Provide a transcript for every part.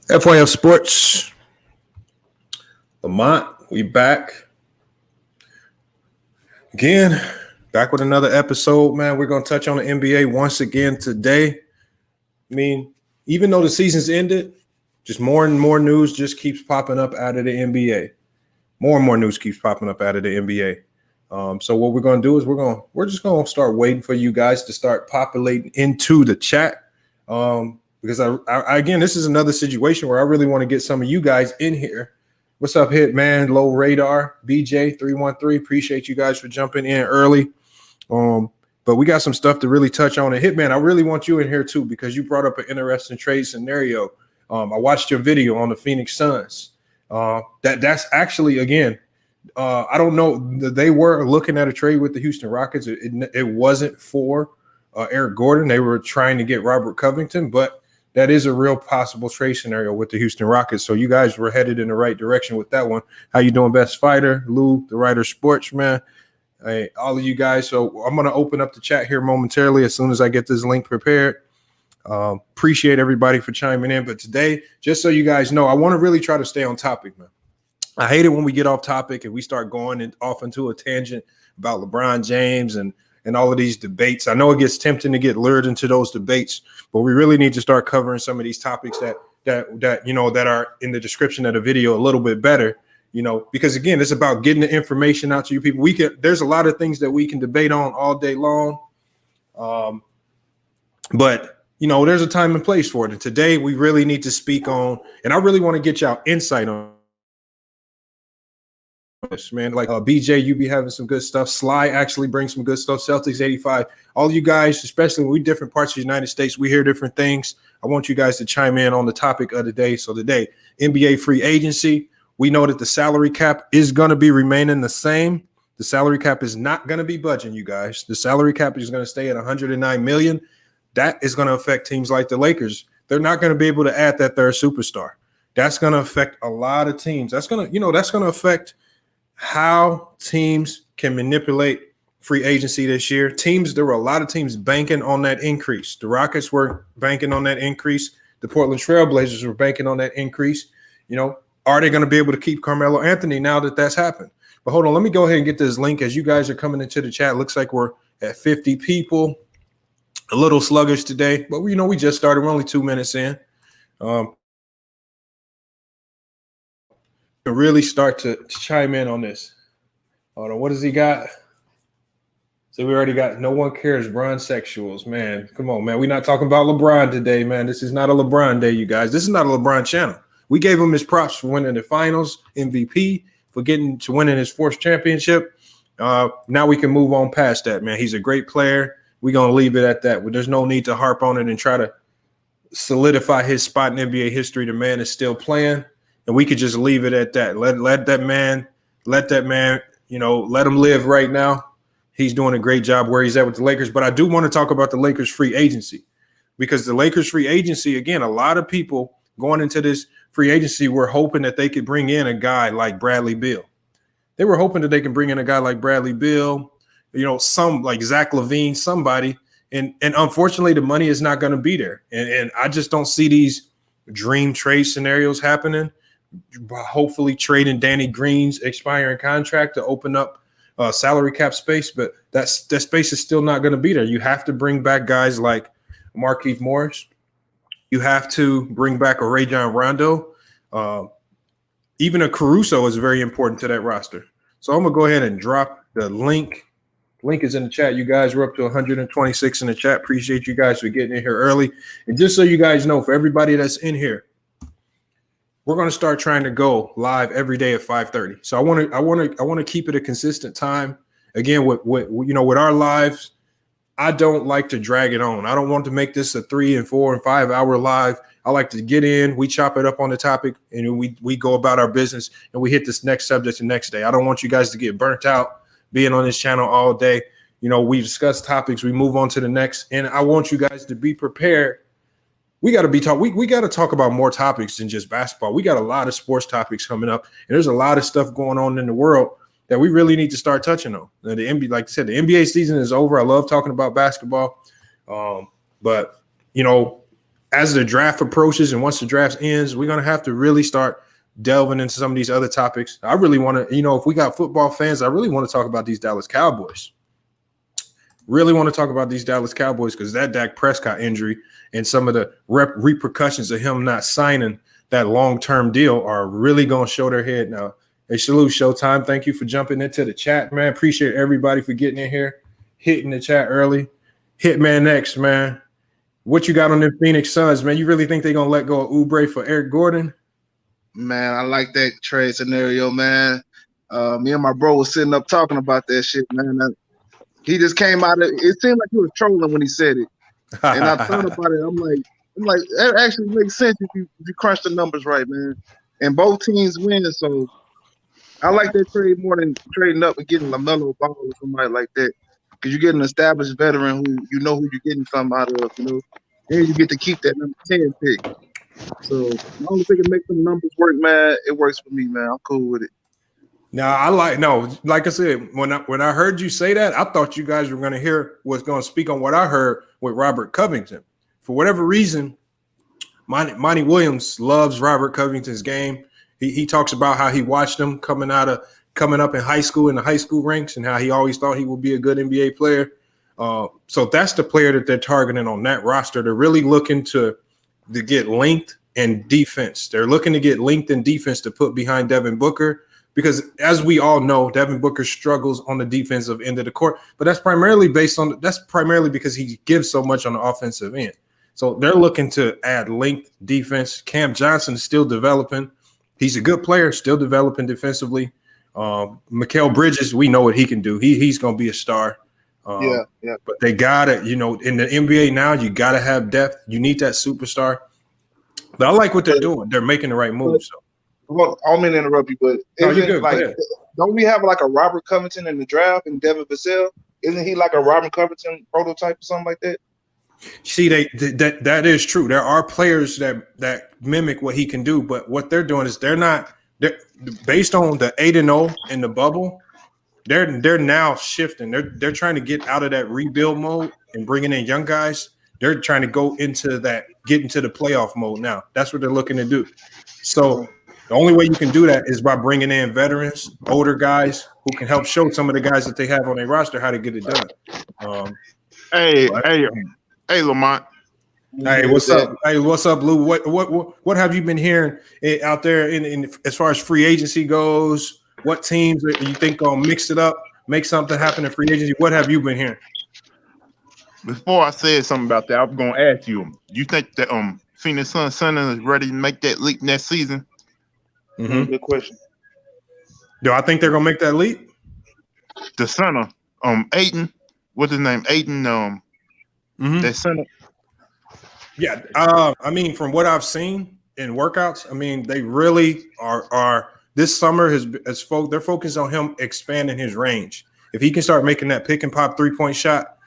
FYF Sports, Lamont, we back again, back with another episode, man. We're going to touch on the NBA once again today. I mean, even though the season's ended, just more and more news just keeps popping up out of the NBA. More and more news keeps popping up out of the NBA. So what we're going to do is we're just going to start waiting for you guys to start populating into the chat. Because I again, this is another situation where I really want to get some of you guys in here. What's up, Hitman, Low Radar, BJ313? Appreciate you guys for jumping in early. But we got some stuff to really touch on. And Hitman, I really want you in here too, because you brought up an interesting trade scenario. I watched your video on the Phoenix Suns. That's actually, again, I don't know. They were looking at a trade with the Houston Rockets. It wasn't for Eric Gordon. They were trying to get Robert Covington, but that is a real possible trade scenario with the Houston Rockets. So you guys were headed in the right direction with that one. How you doing, Best Fighter? Lou, the writer, Sportsman. Hey, all of you guys. So I'm going to open up the chat here momentarily as soon as I get this link prepared. Appreciate everybody for chiming in. But today, just so you guys know, I want to really try to stay on topic, man. I hate it when we get off topic and we start going off into a tangent about LeBron James and all of these debates. I know it gets tempting to get lured into those debates, but we really need to start covering some of these topics that are in the description of the video a little bit better, because again, it's about getting the information out to you people. There's a lot of things that we can debate on all day long. But there's a time and place for it. And today we really need to speak on, and I really want to get y'all insight on this, man. Like BJ, you be having some good stuff. Sly actually brings some good stuff. Celtics 85. All of you guys, especially when we different parts of the United States, we hear different things. I want you guys to chime in on the topic of the day. So today, NBA free agency. We know that the salary cap is going to be remaining the same. The salary cap is not going to be budging, you guys. The salary cap is going to stay at $109 million. That is going to affect teams like the Lakers. They're not going to be able to add that third superstar. That's going to affect a lot of teams. That's going to affect how teams can manipulate free agency this year. There were a lot of teams banking on that increase. The Rockets were banking on that increase. The Portland Trail Blazers were banking on that increase. Are they going to be able to keep Carmelo Anthony now that that's happened? But hold on, let me go ahead and get this link as you guys are coming into the chat. Looks like we're at 50 people. A little sluggish today, but we just started. We're only 2 minutes in. To really start to chime in on this. Hold on, what does he got? So we already got no one cares, Bron-sexuals, man. Come on, man. We're not talking about LeBron today, man. This is not a LeBron day, you guys. This is not a LeBron channel. We gave him his props for winning the finals, MVP, for getting to winning his fourth championship. Now we can move on past that, man. He's a great player. We're going to leave it at that. There's no need to harp on it and try to solidify his spot in NBA history. The man is still playing. And we could just leave it at that. Let that man, let him live right now. He's doing a great job where he's at with the Lakers. But I do want to talk about the Lakers free agency, because the Lakers free agency, again, a lot of people going into this free agency were hoping that they could bring in a guy like Bradley Beal. They were hoping that they can bring in a guy like Bradley Beal, some like Zach LaVine, somebody. And unfortunately, the money is not going to be there. And I just don't see these dream trade scenarios happening. Hopefully trading Danny Green's expiring contract to open up salary cap space, but that space is still not going to be there. You have to bring back guys like Markieff Morris. You have to bring back a Rajon Rondo. Even a Caruso is very important to that roster. So I'm going to go ahead and drop the link. Link is in the chat. You guys were up to 126 in the chat. Appreciate you guys for getting in here early. And just so you guys know, for everybody that's in here, we're going to start trying to go live every day at 5:30. So I want to keep it a consistent time. Again, with our lives, I don't like to drag it on. I don't want to make this a 3 and 4 and 5 hour live. I like to get in, we chop it up on the topic, and we go about our business, and we hit this next subject the next day. I don't want you guys to get burnt out being on this channel all day. We discuss topics, we move on to the next, and I want you guys to be prepared. We got to we got to talk about more topics than just basketball. We got a lot of sports topics coming up, and there's a lot of stuff going on in the world that we really need to start touching on. And the NBA, like I said, the NBA season is over. I love talking about basketball, but as the draft approaches and once the draft ends, we're gonna have to really start delving into some of these other topics. I really want to, if we got football fans, I really want to talk about these Dallas Cowboys. Really want to talk about these Dallas Cowboys because that Dak Prescott injury and some of the repercussions of him not signing that long-term deal are really going to show their head now. Hey, salute Showtime. Thank you for jumping into the chat, man. Appreciate everybody for getting in here, hitting the chat early. Hitman X, man. What you got on the Phoenix Suns, man? You really think they're going to let go of Oubre for Eric Gordon? Man, I like that trade scenario, man. Me and my bro was sitting up talking about that shit, man. He just came out of it. Seemed like he was trolling when he said it. And I thought about it. I'm like, that actually makes sense if you crunch the numbers right, man. And both teams win, so I like that trade more than trading up and getting LaMelo Ball or somebody like that. Because you get an established veteran who you know who you're getting something out of, and you get to keep that number 10 pick. So as long as they can make some numbers work, man, it works for me, man. I'm cool with it. Now, like I said, when I heard you say that, I thought you guys were going to going to speak on what I heard with Robert Covington. For whatever reason, Monty Williams loves Robert Covington's game. He talks about how he watched him coming up in high school in the high school ranks and how he always thought he would be a good NBA player. So that's the player that they're targeting on that roster. They're really looking to get length and defense. They're looking to get length and defense to put behind Devin Booker. Because as we all know, Devin Booker struggles on the defensive end of the court, but that's primarily because he gives so much on the offensive end. So they're looking to add length, defense. Cam Johnson is still developing. He's a good player, still developing defensively. Mikal Bridges, we know what he can do. He's going to be a star. Yeah. But they got it. In the NBA now, you got to have depth. You need that superstar. But I like what they're doing. They're making the right moves. So. Well, I don't mean to interrupt you, but don't we have like a Robert Covington in the draft and Devin Vassell? Isn't he like a Robert Covington prototype or something like that? See, that is true. There are players that mimic what he can do, but what they're doing is they're based on the 8-0 in the bubble. They're now shifting. They're trying to get out of that rebuild mode and bringing in young guys. They're trying to get into the playoff mode now. That's what they're looking to do. So the only way you can do that is by bringing in veterans, older guys who can help show some of the guys that they have on their roster how to get it done. Hey, Lamont. Hey, what's up? Hey, what's up, Lou? What have you been hearing out there in as far as free agency goes? What teams do you think gonna mix it up, make something happen in free agency? What have you been hearing? Before I said something about that, I was gonna ask you. You think that Phoenix Suns is ready to make that leap next season? Mm-hmm. Good question. Do I think they're gonna make that leap? The center, Ayton, what's his name? Ayton, that center. Yeah, I mean, from what I've seen in workouts, I mean, they really are. This summer they're focused on him expanding his range. If he can start making that pick and pop 3-point shot,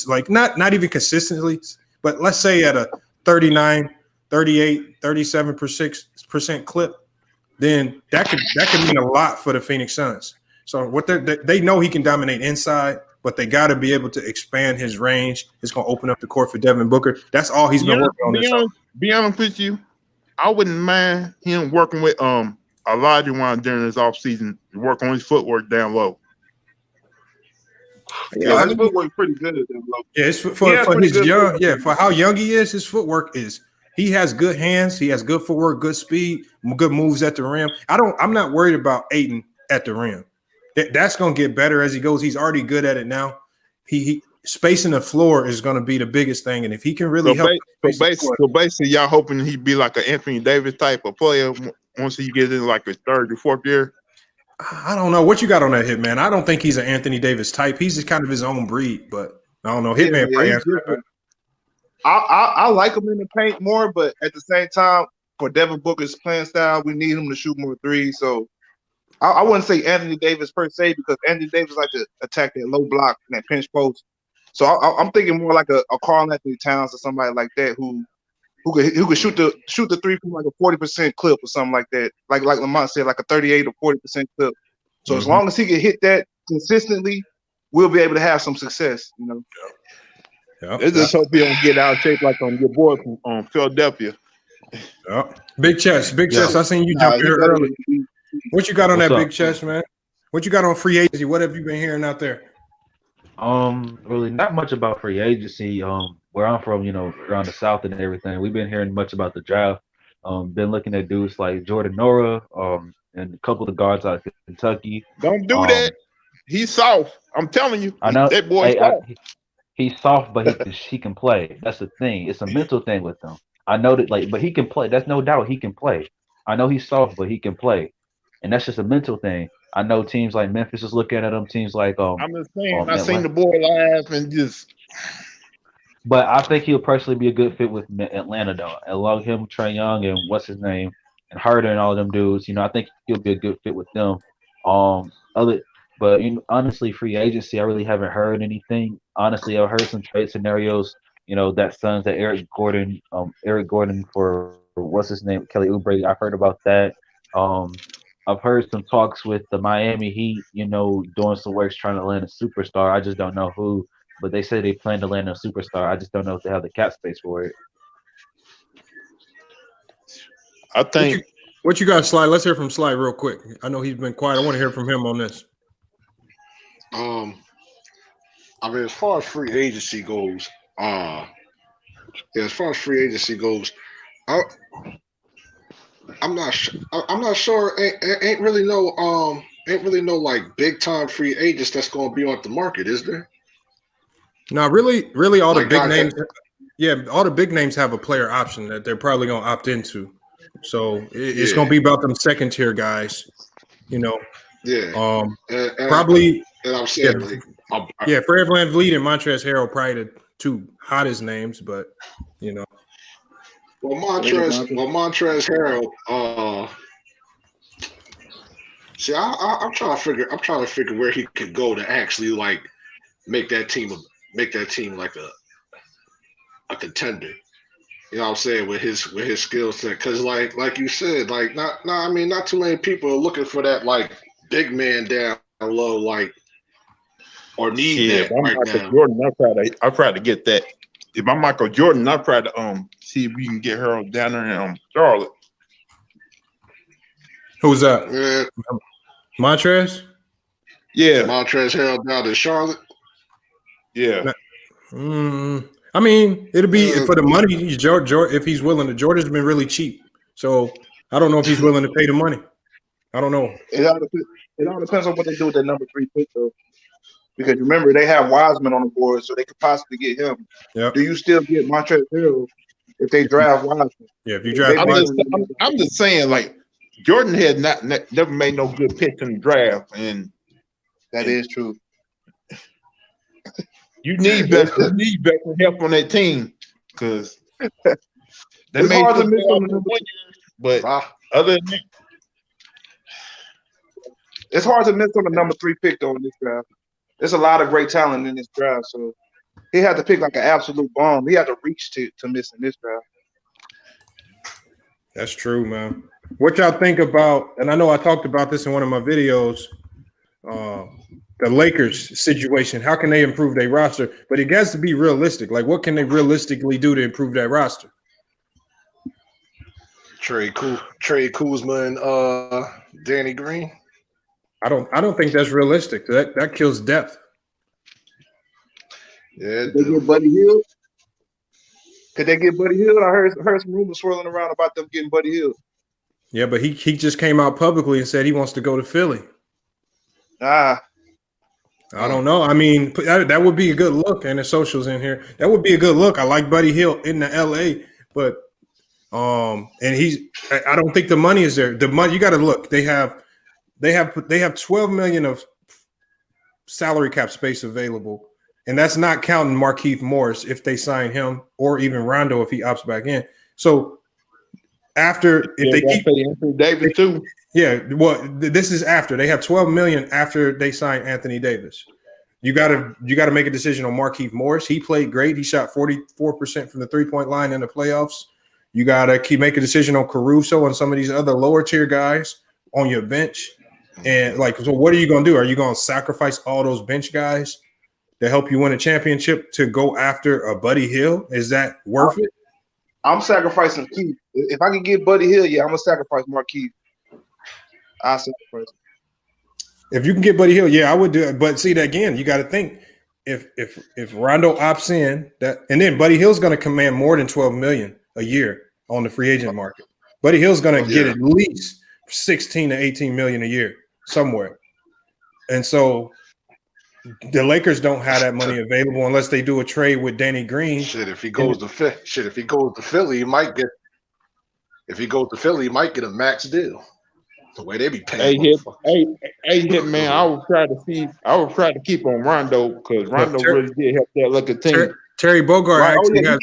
like not even consistently, but let's say at a 39, 38, 37% clip, then that could mean a lot for the Phoenix Suns. So what they know he can dominate inside, but they got to be able to expand his range. It's going to open up the court for Devin Booker. That's all he's been working on. Be honest with you, I wouldn't mind him working with Elijah Wan during his offseason to work on his footwork down low. Yeah, his footwork pretty good down low. Yeah, it's for his young. Yeah, for how young he is, his footwork is. He has good hands. He has good footwork, good speed, good moves at the rim. I'm not worried about Ayton at the rim. That's going to get better as he goes. He's already good at it now. He spacing the floor is going to be the biggest thing, and if he can really help. So basically, y'all hoping he'd be like an Anthony Davis type of player once he gets in like his third or fourth year. I don't know what you got on that Hitman. I don't think he's an Anthony Davis type. He's just kind of his own breed, but I don't know. Hitman. I like him in the paint more, but at the same time, for Devin Booker's playing style, we need him to shoot more threes. So I wouldn't say Anthony Davis per se, because Anthony Davis like to attack that low block and that pinch post. So I'm thinking more like a Karl Anthony Towns or somebody like that who could shoot the three from like a 40% clip or something like that. Like Lamont said, like a 38 or 40% clip. So as long as he can hit that consistently, we'll be able to have some success. Let's just hope he don't get out of shape like your boy from Philadelphia. Big chest. I seen you jump here early. What you got on that big chest, man? What you got on free agency? What have you been hearing out there? Really not much about free agency. Where I'm from, around the South and everything, we've been hearing much about the draft. Been looking at dudes like Jordan Nora, and a couple of the guards out of Kentucky. Don't do that. He's soft. I'm telling you. I know that boy's soft. He's soft, but he can play. That's the thing. It's a mental thing with him. I know that, but he can play. That's no doubt. He can play. I know he's soft, but he can play, and that's just a mental thing. I know teams like Memphis is looking at him. Teams like I'm just saying. I seen the boy live and just. But I think he'll personally be a good fit with Atlanta, though. Along him, Trae Young, and what's his name, and Herder, and all them dudes. I think he'll be a good fit with them. But honestly, free agency, I really haven't heard anything. Honestly, I've heard some trade scenarios. That Suns that Eric Gordon for what's his name, Kelly Oubre. I've heard about that. I've heard some talks with the Miami Heat. Doing some work trying to land a superstar. I just don't know who. But they say they plan to land a superstar. I just don't know if they have the cap space for it. I think. What you got, Sly? Let's hear from Sly real quick. I know he's been quiet. I want to hear from him on this. As far as free agency goes, I'm not sure. Ain't really no like big time free agents that's going to be on the market, is there? No, really, all the big names. All the big names have a player option that they're probably going to opt into. So it's going to be about them second tier guys. Yeah. Probably. And I'm saying, Fred VanVleet and Montrezl Harrell probably the two hottest names, but Well, Montrezl Harrell. See, I'm trying to figure where he could go to actually like make that team like a contender. You know what I'm saying, with his skill set, because like you said, like not too many people are looking for that like big man down low, like, or need that right now. Jordan, I try to get that. If I'm Michael Jordan, I try to see if we can get Harold down there in Charlotte. Who's that? Montrez? Yeah. Montrezl Harrell down to Charlotte? Yeah. I mean, it'll be for the money. If he's willing to. Jordan's been really cheap, so I don't know if he's willing to pay the money. I don't know. It all depends on what they do with that number 3 pick, though. Because remember, they have Wiseman on the board, so they could possibly get him. Yep. Do you still get Montrezl Harrell if they draft Wiseman? Yeah, if you draft Wiseman. I'm just saying, like, Jordan had never made no good picks in the draft, and that is true. You need better help on that team, because they made hard to miss on the 1 year, but other than that, it's hard to miss on the number 3 pick though in this draft. There's a lot of great talent in this draft, so he had to pick like an absolute bomb. He had to reach to miss in this draft. That's true, man. What y'all think about? And I know I talked about this in one of my videos. The Lakers situation. How can they improve their roster? But it has to be realistic. Like, what can they realistically do to improve that roster? Trey Kuzma and Danny Green. I don't think that's realistic. That kills depth. Yeah, Could they get Buddy Hield? I heard some rumors swirling around about them getting Buddy Hield. Yeah, but he just came out publicly and said he wants to go to Philly. I don't know. I mean, that would be a good look. And the socials in here, that would be a good look. I like Buddy Hield in the LA, but and I don't think the money is there. The money, you got to look. They have 12 million of salary cap space available, and that's not counting Markieff Morris if they sign him, or even Rondo if he opts back in. So after they keep Anthony Davis too. Yeah, well, this is after they have 12 million after they sign Anthony Davis. You gotta make a decision on Markieff Morris. He played great. He shot 44% from the 3-point line in the playoffs. You gotta make a decision on Caruso and some of these other lower tier guys on your bench. And so what are you gonna do? Are you gonna sacrifice all those bench guys to help you win a championship to go after a Buddy Hield? Is that worth it? I'm sacrificing Keith. If I can get Buddy Hield, yeah, I'm gonna sacrifice Markeith. I sacrifice. If you can get Buddy Hield, yeah, I would do it. But see that again, you got to think if Rondo opts in, that and then Buddy Hield's going to command more than $12 million a year on the free agent market. Buddy Hield's going to get at least 16 to 18 million a year somewhere. And so the Lakers don't have that money available unless they do a trade with Danny Green. Shit, if he goes to Philly, he might get. If he goes to Philly, he might get a max deal. The way they be paying. Hit, man. I would try to keep on Rondo because Rondo really did help that look at team. Terry Bogart actually has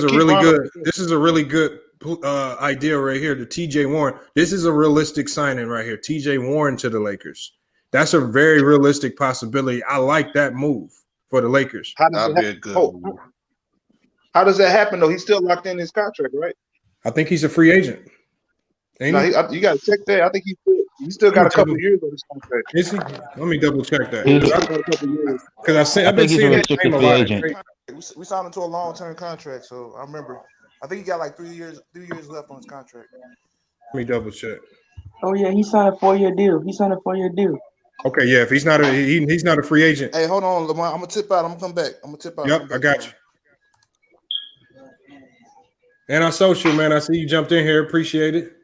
a really Rondo. good. This is a really good idea right here. The T.J. Warren. This is a realistic signing right here. T.J. Warren to the Lakers. That's a very realistic possibility. I like that move for the Lakers. That'd be a good move. How does that happen though? He's still locked in his contract, right? I think he's a free agent. You got to check that. I think he still got a couple of years on his contract. Is he? Let me double check that. Because I've been seeing his name a lot. We signed him to a long-term contract, so I remember. I think he got like 3 years left on his contract. Let me double check. Oh yeah, he signed a 4-year deal. Okay, yeah. If he's not he's not a free agent. Hey, hold on, Lamar. I'm gonna tip out. I'm gonna come back. Yep, I got you. And on social, man, I see you jumped in here. Appreciate it.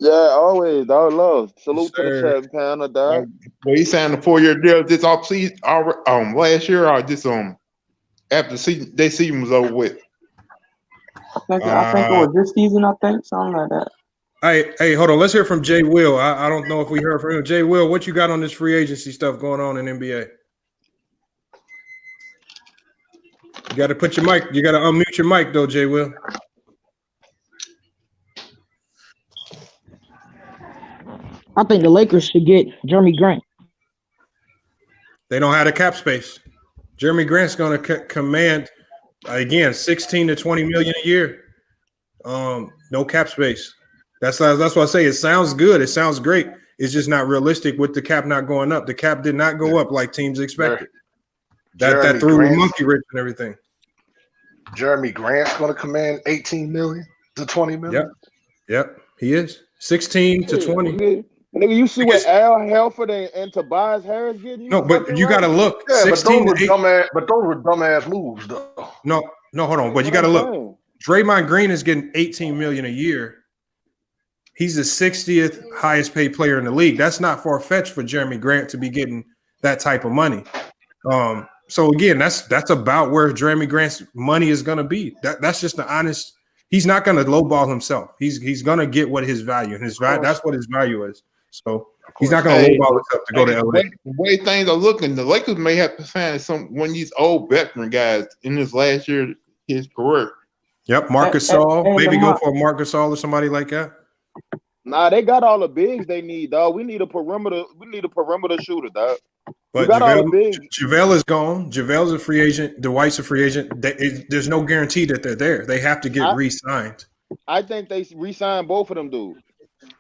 Yeah, always, dog. Love. Salute to Sir. the 7-pounder, dog. Well, he signed a 4-year deal this last year or just after their season was over with. I think it was this season. I think something like that. Hey, hold on. Let's hear from Jay Will. I don't know if we heard from him. Jay Will, what you got on this free agency stuff going on in NBA? You got to put your mic. You got to unmute your mic, though, Jay Will. I think the Lakers should get Jeremy Grant. They don't have the cap space. Jeremy Grant's going to command, again, 16 to 20 million a year. No cap space. That's what I say. It sounds good. It sounds great. It's just not realistic with the cap not going up. The cap did not go up like teams expected. That threw the monkey wrench and everything. Jeremy Grant's going to command 18 million to 20 million. Yep, he is 16 to 20. Nigga, you see what Al Helford and Tobias Harris getting? No, but you got to look. Yeah, 16 but those were dumbass moves, though. No, hold on. But you got to look. Draymond Green is getting 18 million a year. He's the 60th highest paid player in the league. That's not far-fetched for Jeremy Grant to be getting that type of money. So again, that's about where Jeremy Grant's money is going to be. That's just the honest. He's not going to lowball himself. He's going to get what his value and that's what his value is. So he's not going to lowball himself to go to LA. The way things are looking, the Lakers may have to sign one of these old veteran guys in this last year his career. Yep, Marcus Gasol. Maybe go for a Marcus Gasol or somebody like that. Nah, they got all the bigs they need, dog. We need a perimeter shooter, dog. But JaVale is gone. JaVale's a free agent. Dwight's a free agent. There's no guarantee that they're there. They have to get re-signed. I think they re-signed both of them dudes.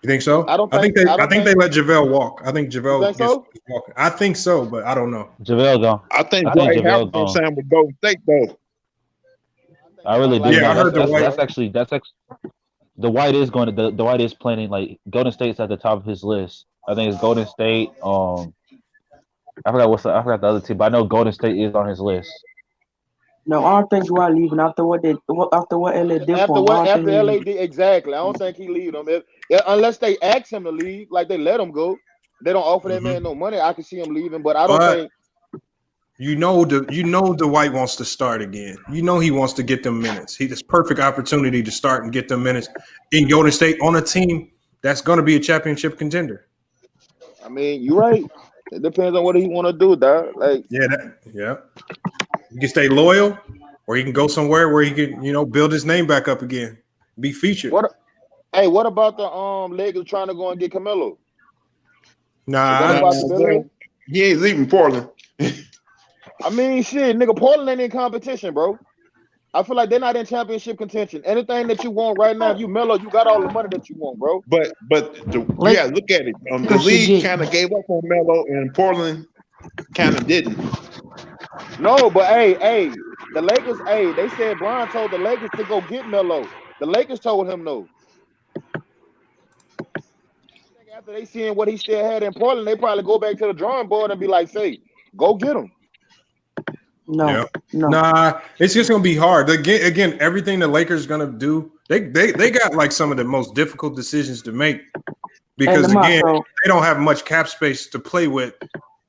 You think so? I think they let JaVale walk. I think JaVale is walking. I think so, but I don't know. JaVale gone. I think JaVale gone. Signed with Golden State though. I really do. Yeah, I heard that's actually the White is going to the White is planning like Golden State's at the top of his list. I think it's Golden State. I forgot the other team, but I know Golden State is on his list. No, I don't think Dwight leaving after what LA did after for him. After LA did exactly. I don't think he leave them unless they ask him to leave, like they let him go. They don't offer that man no money. I can see him leaving, but I don't think. You know Dwight wants to start again. You know he wants to get them minutes. This perfect opportunity to start and get them minutes in Golden State on a team that's going to be a championship contender. I mean, you're right. It depends on what he want to do, dog. Like yeah. You can stay loyal, or he can go somewhere where he can, build his name back up again, be featured. What about the Lakers trying to go and get Carmelo? Nah, he ain't leaving Portland. I mean, shit, nigga, Portland ain't in competition, bro. I feel like they're not in championship contention. Anything that you want right now, if you Melo, you got all the money that you want, bro. But look at it. The league kind of gave up on Melo, and Portland kind of didn't. No, but hey, the Lakers, they said Bron told the Lakers to go get Melo. The Lakers told him no. After they seeing what he still had in Portland, they probably go back to the drawing board and be like, "Say, go get him." No, no. Nah, it's just gonna be hard. Again, everything the Lakers gonna do, they got like some of the most difficult decisions to make because again, they don't have much cap space to play with,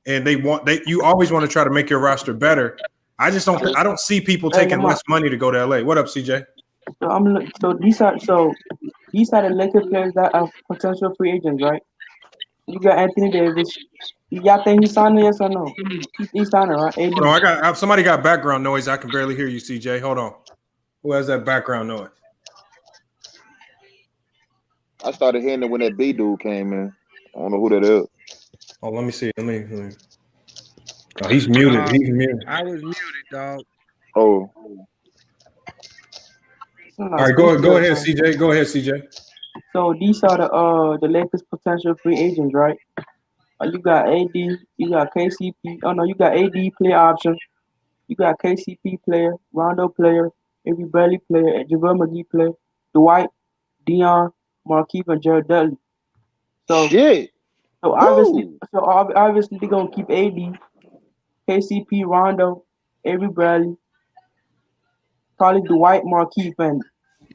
and you always want to try to make your roster better. I don't see people taking less money to go to LA. What up, CJ? So these are the Lakers players that are potential free agents, right? You got Anthony Davis. Y'all think he's signing, yes or no? He's signing, right? AD. Hold on, somebody got background noise. I can barely hear you, CJ. Hold on. Who has that background noise? I started hearing it when that B dude came in. I don't know who that is. Oh, let me see. Let me. Oh, he's muted. He's muted. I was muted, dog. Oh. All right, go ahead, CJ. Go ahead, CJ. So these are the Lakers' potential free agents, right? You got AD, you got KCP. Oh no, you got AD player option. You got KCP player, Rondo player, Avery Bradley player, JaVale McGee player, Dwight, Dion, Markieff, and Jared Dudley. So obviously they're gonna keep AD, KCP, Rondo, Avery Bradley, probably Dwight, Markieff, and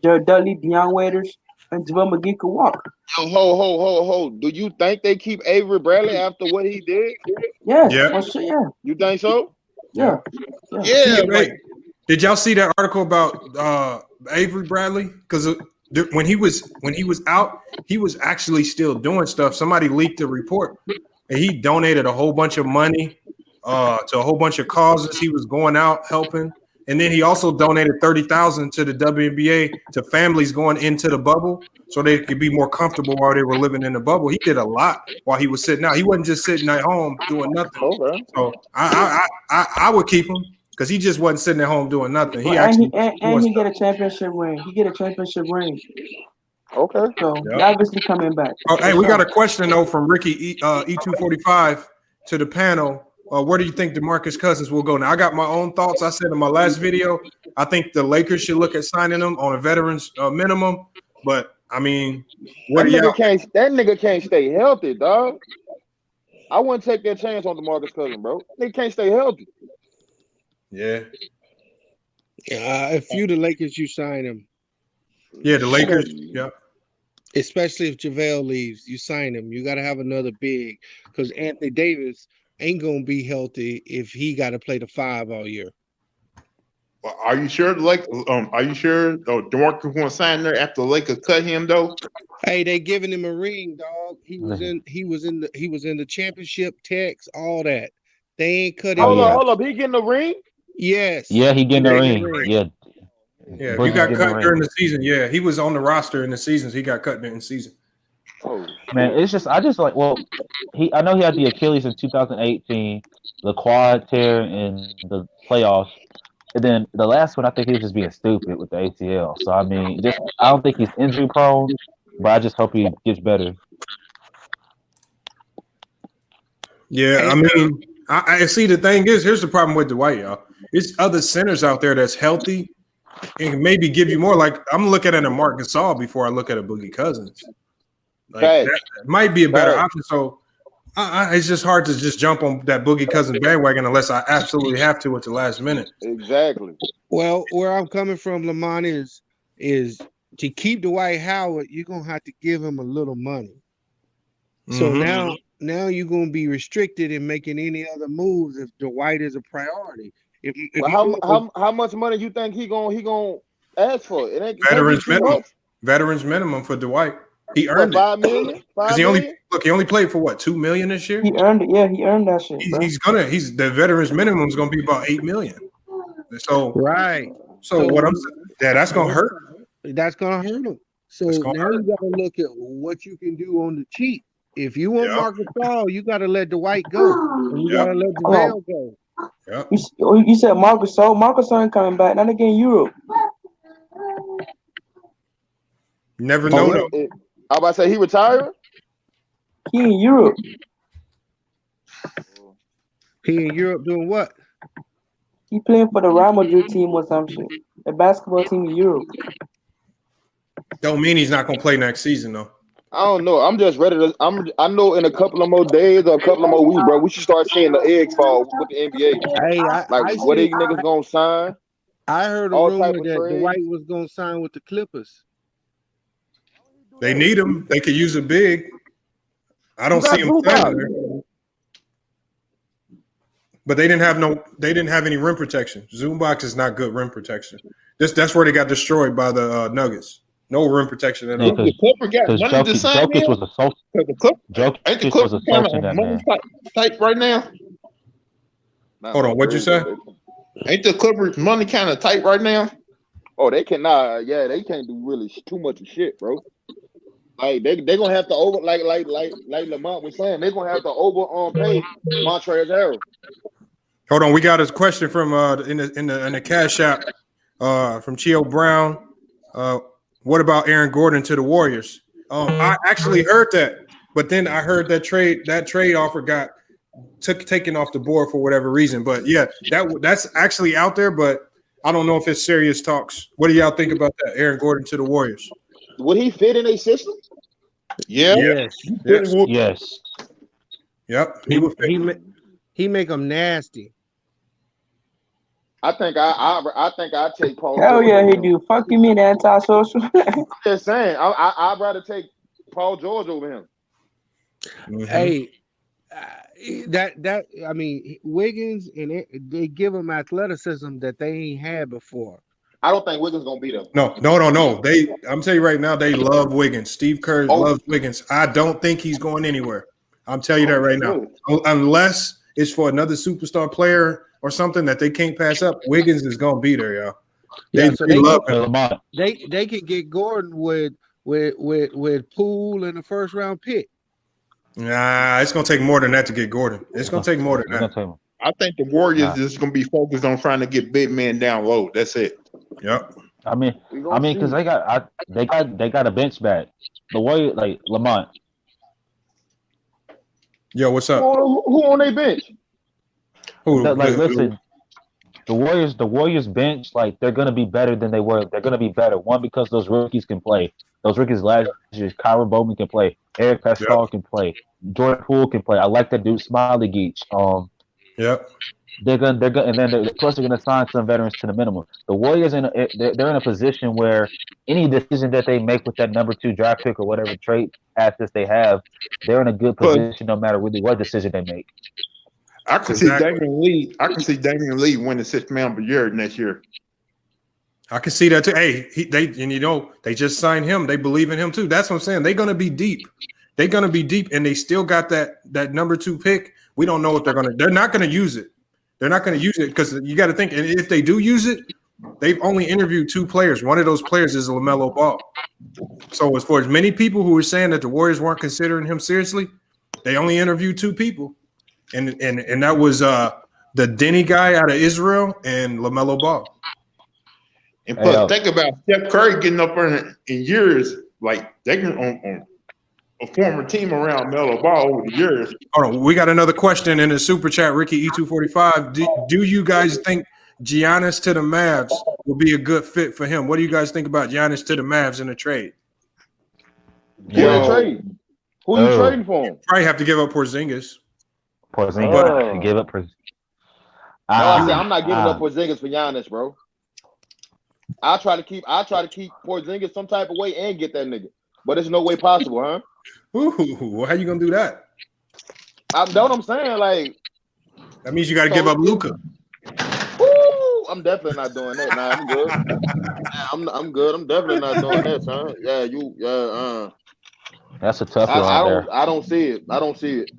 Jared Dudley, Dion Waiters, and JaVale McGee could walk. Yo, ho. Do you think they keep Avery Bradley after what he did? Yes, for sure, yeah. You think so? Yeah. Wait. Did y'all see that article about Avery Bradley? Because when he was out, he was actually still doing stuff. Somebody leaked the report, and he donated a whole bunch of money to a whole bunch of causes. He was going out helping. And then he also donated $30,000 to the WNBA to families going into the bubble so they could be more comfortable while they were living in the bubble. He did a lot while he was sitting out. He wasn't just sitting at home doing nothing. Okay. So I would keep him because he just wasn't sitting at home doing nothing. He he get a championship ring. He get a championship ring. Okay. So he obviously coming back. Oh, hey, we got a question though from Ricky E245 to the panel. Where do you think DeMarcus Cousins will go? Now, I got my own thoughts. I said in my last video, I think the Lakers should look at signing him on a veteran's minimum. But, I mean, that nigga can't stay healthy, dog. I wouldn't take that chance on DeMarcus Cousins, bro. They can't stay healthy. Yeah. If you the Lakers, you sign him. Yeah, the Lakers, yeah. Especially if JaVale leaves, you sign him. You got to have another big because Anthony Davis ain't gonna be healthy if he got to play the 5 all year. Well, are you sure? Are you sure DeMarcus won't sign there after the Lakers cut him though? Hey, they giving him a ring, dog. He was in the championship text, all that. They ain't cut him. Hold up. He getting a ring? Yes. Yeah, he getting a ring. Yeah. Yeah, he got cut during the season. Yeah, he was on the roster in the seasons. He got cut during the season. Oh man, I know he had the Achilles in 2018, the quad tear in the playoffs, and then the last one I think he was just being stupid with the ACL. So I mean, I don't think he's injury prone, but I just hope he gets better. Yeah, I mean, I see. The thing is, here's the problem with Dwight, y'all. It's other centers out there that's healthy and can maybe give you more. Like I'm looking at a Marc Gasol before I look at a Boogie Cousins. Like that might be a better option. So it's just hard to just jump on that Boogie Cousins bandwagon unless I absolutely have to at the last minute. Exactly. Well, where I'm coming from, Lamont, is to keep Dwight Howard, you're gonna have to give him a little money. So now you're gonna be restricted in making any other moves if Dwight is a priority. How much money you think he gonna ask for? It ain't veterans minimum. Veterans minimum for Dwight. He earned it. $5 million? Because he only played for what, $2 million this year? He earned it. Yeah, he earned that shit. The veterans minimum is gonna be about $8 million. So right. So what I'm saying, that's gonna hurt. That's gonna hurt him. So now you gotta look at what you can do on the cheap. If you want Marc Gasol, you gotta let Dwight go. And you gotta let JaVale go. Yep. You said Marc Gasol. Marc Gasol ain't coming back. Not again, Europe. Never know. I about to say he retired. He in Europe. He in Europe doing what? He playing for the Real Madrid team or some shit. The basketball team in Europe. Don't mean he's not gonna play next season though. I don't know. I'm just ready to. I know in a couple of more days or a couple of more weeks, bro, we should start seeing the eggs fall with the NBA. Hey, Like, what these niggas gonna sign? I heard a All rumor type of that trades. Dwight was gonna sign with the Clippers. They need him. They could use a big. I don't see him Zubac. signing there. But they didn't have any rim protection. Zubac is not good rim protection. That's where they got destroyed by the Nuggets. No rim protection at all. The Clippers got money to sign Jokic him. was assaulted. Ain't the Clippers kind of money tight right now? Hold on, what'd you say? Ain't the Clippers money kind of tight right now? Oh, they cannot. Yeah, they can't do really too much of shit, bro. Like they gonna have to over like Lamont was saying, they're gonna have to pay Montrezl Harrell. Hold on, we got a question from in the Cash App from Chio Brown. What about Aaron Gordon to the Warriors? I actually heard that, but then I heard that trade offer got taken off the board for whatever reason. But yeah, that's actually out there, but I don't know if it's serious talks. What do y'all think about that, Aaron Gordon to the Warriors? Would he fit in a system? Yeah. Yes. Yep. He make them nasty. I think I take Paul. Hell George yeah, over he him. do. Fuck you mean antisocial? I'm just saying, I'd rather take Paul George over him. Mm-hmm. Hey, I mean, Wiggins and they give him athleticism that they ain't had before. I don't think Wiggins gonna beat him. No. I'm telling you right now, they love Wiggins. Steve Kerr loves Wiggins. I don't think he's going anywhere. I'm telling you that right now. Unless it's for another superstar player or something that they can't pass up, Wiggins is gonna be there, y'all. They love him. They could get Gordon with Poole in the first round pick. Nah, it's gonna take more than that to get Gordon. It's gonna take more than that. I think the Warriors is going to be focused on trying to get big men down low. That's it. Yep. I mean, because they got a bench back. The Warriors, like Lamont. Yo, what's up? Who on their bench? Listen, the Warriors bench, like they're gonna be better than they were. They're gonna be better. One, because those rookies can play. Those rookies last year, Kyron Bowman can play. Eric Pascal can play. Jordan Poole can play. I like that dude, Smiley Geach. Yep. They're gonna, and then plus they're gonna sign some veterans to the minimum. The Warriors they're in a position where any decision that they make with that number 2 draft pick or whatever trade assets they have, they're in a good position no matter really what decision they make. I can see Damian Lee. I can see Damian Lee winning 6th man of the year next year. I can see that too. Hey, they just signed him. They believe in him too. That's what I'm saying. They're gonna be deep. They're gonna be deep, and they still got that number 2 pick. We don't know what they're not gonna use it. They're not gonna use it because you got to think. And if they do use it, they've only interviewed 2 players. One of those players is LaMelo Ball. So as far as many people who were saying that the Warriors weren't considering him seriously, they only interviewed 2 people, and that was the Denny guy out of Israel and LaMelo Ball. And plus, think about Steph Curry getting up in years. Like they can on a former team around Melo Ball over the years. Hold on, we got another question in the super chat. Ricky E245. Do you guys think Giannis to the Mavs will be a good fit for him? What do you guys think about Giannis to the Mavs in a trade? Who you trading for him? Probably have to give up Porzingis. Give up Porzingis. I'm not giving up Porzingis for Giannis, bro. I try to keep Porzingis some type of way and get that nigga, but there's no way possible, huh? Ooh, how you gonna do that? I know what I'm saying. Like that means you got to give up Luka. I'm definitely not doing that. Nah, I'm good. I'm good. I'm definitely not doing that, son. Yeah, That's a tough one there. I don't see it.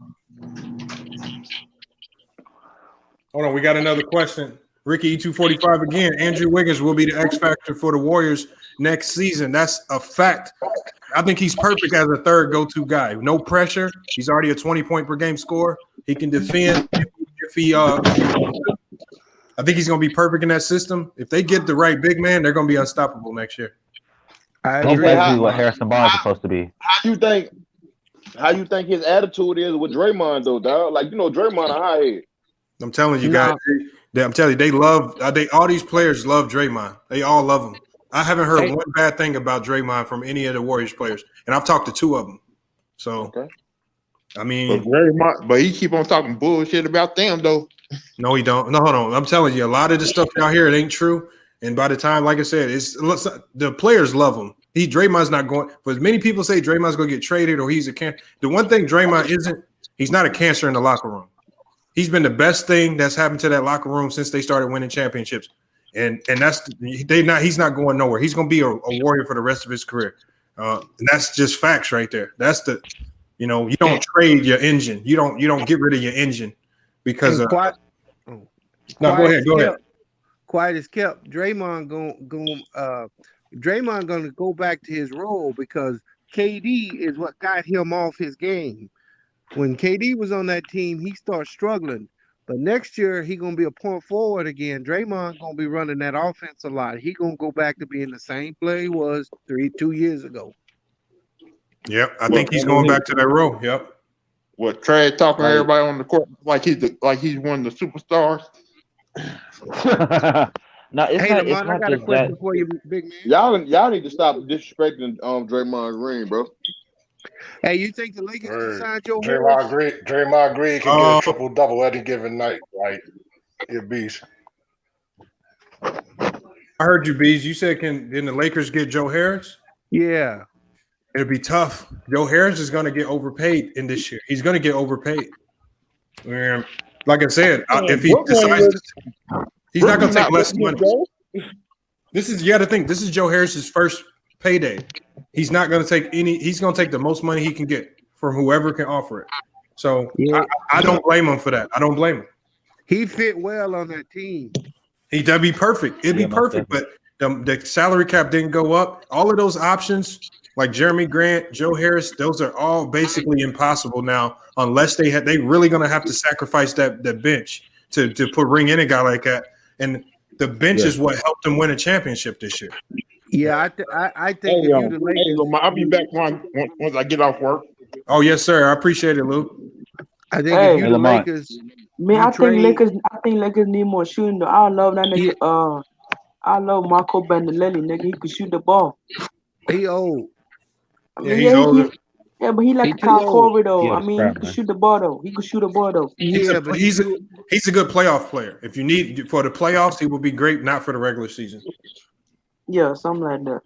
Hold on, we got another question. Ricky E245 again. Andrew Wiggins will be the X factor for the Warriors next season. That's a fact. I think he's perfect as a third go-to guy. No pressure. He's already a 20-point per game scorer. He can defend if he I think he's going to be perfect in that system. If they get the right big man, they're going to be unstoppable next year. That's basically what Harrison Barnes is supposed to be. How you think his attitude is with Draymond though, dog? Like Draymond a high head. I'm telling you guys, I'm telling you, they love. All these players love Draymond. They all love him. I haven't heard one bad thing about Draymond from any of the Warriors players, and I've talked to 2 of them. So, I mean, but he keep on talking bullshit about them though. No, he don't. No, hold on. I'm telling you, a lot of the stuff out here, it ain't true. And by the time, like I said, the players love him. Draymond's not going. But as many people say Draymond's going to get traded or he's a cancer. The one thing Draymond isn't, he's not a cancer in the locker room. He's been the best thing that's happened to that locker room since they started winning championships. And he's not going nowhere. He's going to be a Warrior for the rest of his career. And that's just facts right there. That's you don't trade your engine. You don't get rid of your engine because of. No, go ahead. Quiet as kept. Draymond gonna go back to his role because KD is what got him off his game. When KD was on that team, he started struggling. But next year he gonna be a point forward again. Draymond gonna be running that offense a lot. He gonna go back to being the same player he was 2 years ago. Yep, I think he's going back to that role. Yep. What trash talking everybody on the court like he's one of the superstars. No, it's hey, not. I got a question for you, big man. Y'all need to stop disrespecting Draymond Green, bro. Hey, you think the Lakers can sign Joe Draymond Green can get a triple double any given night, right? It beast. I heard you, Bees. You said can the Lakers get Joe Harris? Yeah. It'd be tough. Joe Harris is going to get overpaid in this year. He's going to get overpaid. Like I said, if he decides he's not going to take less money. This is this is Joe Harris's first payday. He's not going to take he's going to take the most money he can get from whoever can offer it. So I don't blame him for that. I don't blame him. He fit well on that team. That'd be perfect. It'd be perfect, but the salary cap didn't go up. All of those options, like Jeremy Grant, Joe Harris, those are all basically impossible now, unless they really going to have to sacrifice that bench to bring in a guy like that. And the bench is what helped them win a championship this year. Yeah, I think if you the Lakers, I'll be back once I get off work. Oh yes, sir. I appreciate it, Lou. I think if you the Lakers, man, I think Lakers need more shooting. Though. I love that nigga. I love Marco Bandolelli, nigga. He could shoot the ball. He old. He's older. But he like Kyle Korver though. He could shoot the ball though. He could shoot a ball though. He's a good playoff player. If you need for the playoffs, he will be great. Not for the regular season. Yeah, something like that.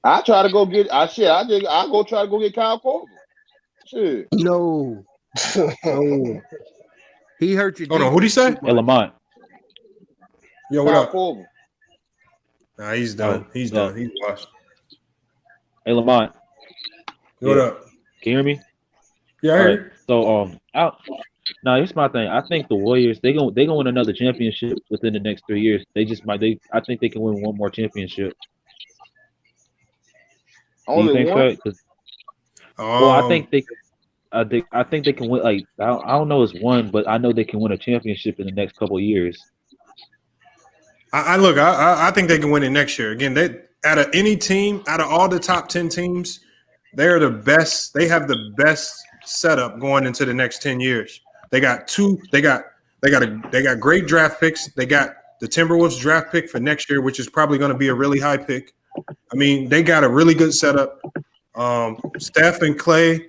I try to go get. I go try to go get Kyle Korver. Shit. No. He hurt you. Hold on. Who'd he say? Lamont. Yo, what up? Korver. Nah, he's done. He's done. He's washed. Hey, Lamont. What up? Can you hear me? Yeah, I hear you. So now here's my thing. I think the Warriors they gonna win another championship within the next 3 years. I think they can win one more championship. Only one? Well, I think they can win. Like I don't know it's one, but I know they can win a championship in the next couple of years. I think they can win it next year. Again, out of any team, out of all the top 10 teams, they're the best. They have the best setup going into the next 10 years. They got great draft picks. They got the Timberwolves draft pick for next year, which is probably going to be a really high pick. I mean, they got a really good setup. Steph and Clay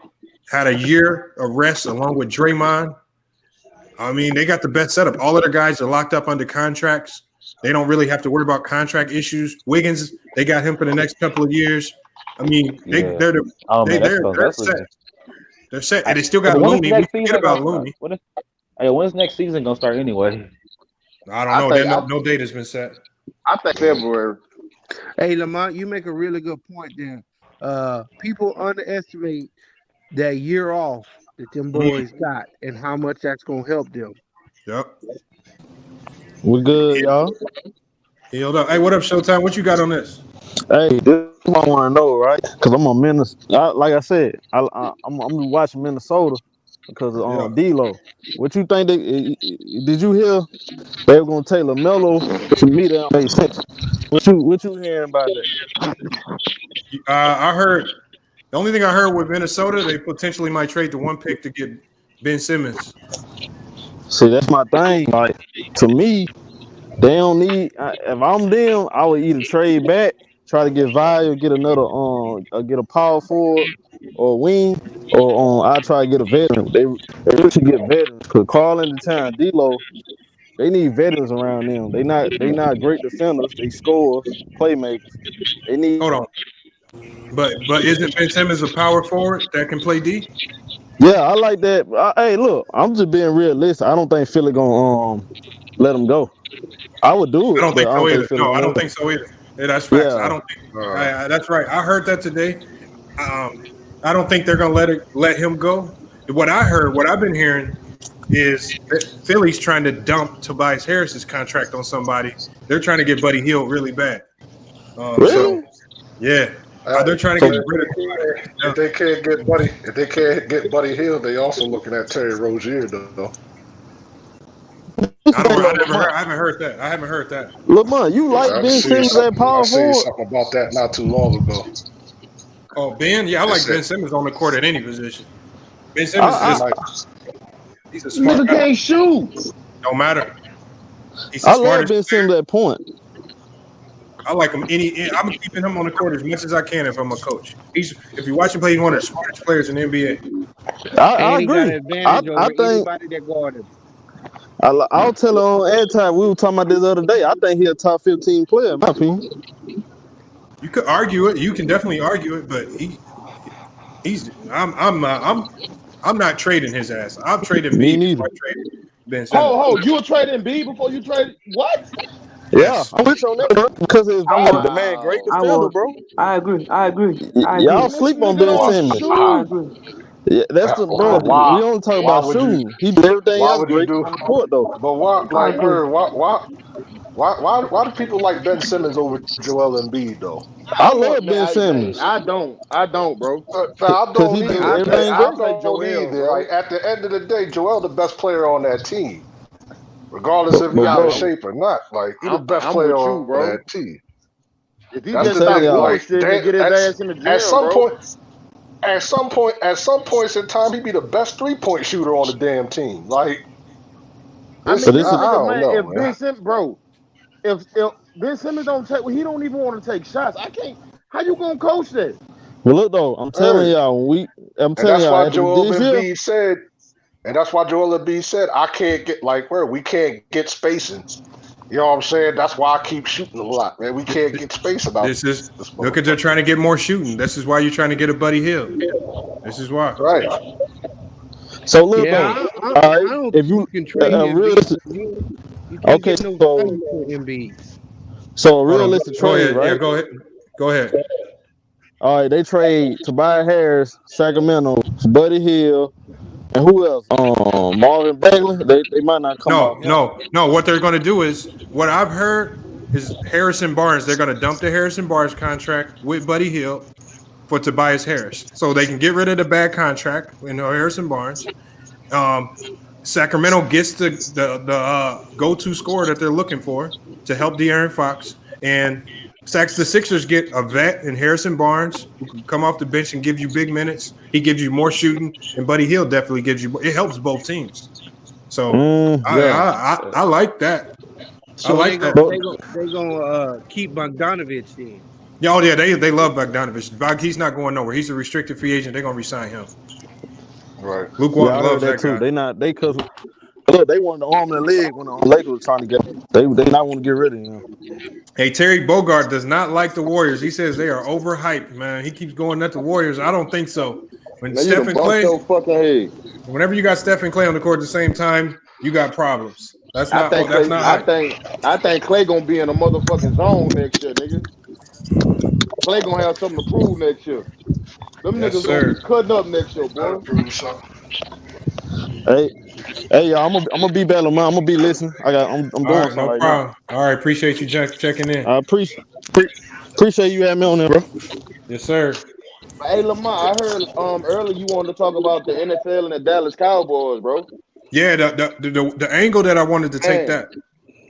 had a year of rest along with Draymond. I mean, they got the best setup. All of their guys are locked up under contracts. They don't really have to worry about contract issues. Wiggins, they got him for the next couple of years. I mean, they're set. They're set, and they still got Looney. We forget about Looney. When's next season gonna start anyway? I don't know. No date has been set. I think February. Hey, Lamont, you make a really good point there. People underestimate that year off that them boys got and how much that's gonna help them. Yep. We're good, y'all. Healed up. Hey, what up, Showtime? What you got on this? Hey, this is what I want to know, right? Because I'm on Minnesota. Like I said, I'm watching Minnesota because of D-Lo. What you think? Did you hear they were gonna take LaMelo to meet them? What you hearing about that? I heard the only thing I heard with Minnesota, they potentially might trade the one pick to get Ben Simmons. See, that's my thing. Like to me, they don't need. If I'm them, I would either trade back, try to get value, get another get a power forward or wing, or I try to get a veteran. They really should get veterans because Carl and the town, D'Lo, they need veterans around them. They not great defenders. They scorers, playmakers. They need. Hold on. But isn't Ben Simmons a power forward that can play D? Yeah, I like that. Hey, look, I'm just being realistic. I don't think Philly gonna let him go. I would do I it, don't but think I so don't think either. Philly No, I gonna don't let him. think so either. Yeah, that's facts. I Yeah, don't think that's right. I heard that today. I don't think they're gonna let him go. What I've been hearing is that Philly's trying to dump Tobias Harris's contract on somebody. They're trying to get Buddy Hield really bad. So really? yeah, they're trying to So get rid of somebody. If they can't get Buddy Hield, they also looking at Terry Rozier though. what's the thing I about Lamont? haven't heard that. I haven't heard that. Lamont, you like I Ben seen Simmons at something. I power seen forward? something about that not too long ago. Oh, Ben, yeah, I They like said Ben Simmons on the court at any position. Ben Simmons I, is like he's a smart Nigga guy. can't shoot. No matter. He's the I love smartest Ben player. Simmons at point. I like him. I'm keeping him on the court as much as I can if I'm a coach. If you watch him play, he's one of the smartest players in the NBA. I And he got agree. an advantage I over think anybody that guarded him. I'll tell her on airtime. We were talking about this the other day. I think he's a top 15 player, in my opinion. You could argue it. You can definitely argue it, but I'm not trading his ass. I'll trade him Me B neither. before I trade Ben Simmons. Ho, you would trade in B before you trade what? Yeah, Yes. I'm with you on that, bro. Because his the man, great I defender, would. bro. I agree. Y'all sleep on Ben Simmons. I agree. Yeah, that's the bro. We why only talk why about would you shooting. He did everything why else would you great do on the court, though. but why I like agree. why do people like Ben Simmons over Joel Embiid though? I Look, love man, Ben Simmons I don't, bro. I because don't he did either. I take everything I I great. take don't Joel, either. bro. Like at the end of the day, Joel the best player on that team, regardless if he But out of bro, shape or not. Like he the best I'm player with you, on bro. that team. If he That's just the stop tell thing. y'all, Like bullshitting and get his ass in the at gym, some bro. point, at some points in time, he be the best 3-point shooter on the damn team. Like I this, mean, but this this is I nigga, don't man, know, if man. Ben Simmons, bro, if Ben Simmons don't take, well, he don't even want to take shots. I can't. How you gonna coach that? but look though, I'm telling Hey, y'all, I'm and telling that's y'all why after Joel this year, Embiid said, I can't get like where we can't get spacing. You know what I'm saying? That's why I keep shooting a lot, man. We can't get space about This is this look at they're motherfucker. trying to get more shooting. This is why you're trying to get a Buddy Hield. This is why. Right. so look Yeah, though, I all right, don't if think you you can trade Embiid. realistic, You can't okay, get no so value for Embiid. a Hold on. realistic Go trade, ahead. Yeah, right? go ahead. Go ahead. All right, they trade Tobias Harris, Sacramento, Buddy Hill, and who else? Marvin Bagley. They might not come off him. No. What they're going to do is what I've heard is Harrison Barnes. They're going to dump the Harrison Barnes contract with Buddy Hield for Tobias Harris, so they can get rid of the bad contract in Harrison Barnes. Sacramento gets the go-to scorer that they're looking for to help De'Aaron Fox, and the Sixers get a vet in Harrison Barnes who can come off the bench and give you big minutes. He gives you more shooting, and Buddy Hield definitely gives you. It helps both teams. So Yeah. I like that. So I like that. they gonna keep Bogdanovich then. Yeah, oh yeah, they love Bogdanovich. He's not going nowhere. He's a restricted free agent. They're gonna re-sign him. Right. Luke Yeah, Walton I heard loves that that too. guy. They cause look, they wanted the arm and the leg when the Lakers were trying to get him. They not want to get rid of him. Hey, Terry Bogard does not like the Warriors. He says they are overhyped, man. He keeps going at the Warriors. I don't think so. When Man, you Steph done and bumped Clay, your fucking head. whenever you got Steph and Clay on the court at the same time, you got problems. That's I not. think That's Clay, not. I think Clay gonna be in a motherfucking zone next year, nigga. Clay gonna have something to prove next year. Them Yes, niggas gonna be sir. cutting up next year, Gotta boy. prove something. Hey, y'all, I'm gonna be better, man. I'm gonna be listening. I'm All doing right, something no right now. problem. All right, appreciate you checking in. I appreciate you having me on there, bro. Yes, sir. Hey Lamar, I heard earlier you wanted to talk about the NFL and the Dallas Cowboys, bro. Yeah, the angle that I wanted to take Man, that.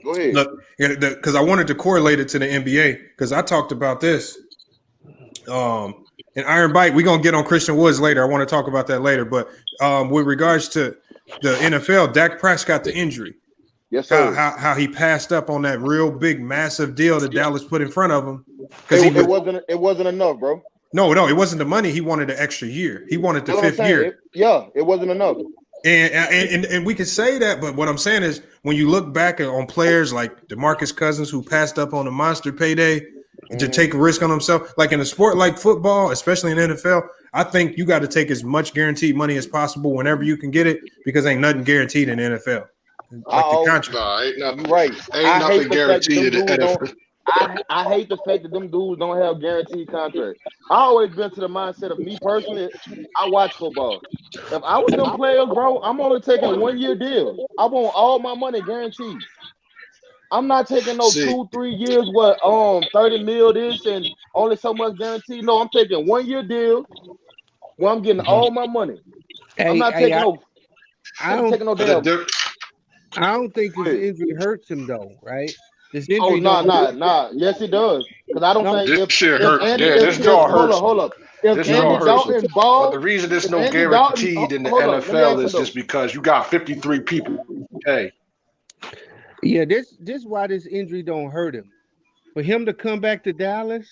go ahead. Look, because I wanted to correlate it to the NBA because I talked about this. In Iron Bite, we're gonna get on Christian Woods later. I want to talk about that later. But with regards to the NFL, Dak Prescott, the injury. Yes, sir. How he passed up on that real big, massive deal that Dallas put in front of him. It wasn't enough, bro. No, it wasn't the money. He wanted an extra year. He wanted the fifth year. It wasn't enough. And we could say that, but what I'm saying is when you look back on players like DeMarcus Cousins who passed up on a monster payday to take a risk on himself, like in a sport like football, especially in NFL, I think you got to take as much guaranteed money as possible whenever you can get it because ain't nothing guaranteed in the NFL. Like the contract. No, ain't nothing, right. Ain't nothing guaranteed in the NFL. I hate the fact that them dudes don't have guaranteed contracts. I always been to the mindset of me personally. I watch football. If I was them players, bro, I'm only taking a 1-year deal. I want all my money guaranteed. I'm not taking no 2-3 years. 30 mil this and only so much guaranteed. No, I'm taking 1-year deal where I'm getting all my money. I'm not taking no. I don't think his injury hurts him though, right? This injury nah. Yes, it does. Because I don't think this shit hurts. This jaw hurts. Hold up. If this Andy Dalton balls, but the reason there's no guaranteed in the NFL is just because you got 53 people. Hey. Yeah, this why this injury don't hurt him. For him to come back to Dallas,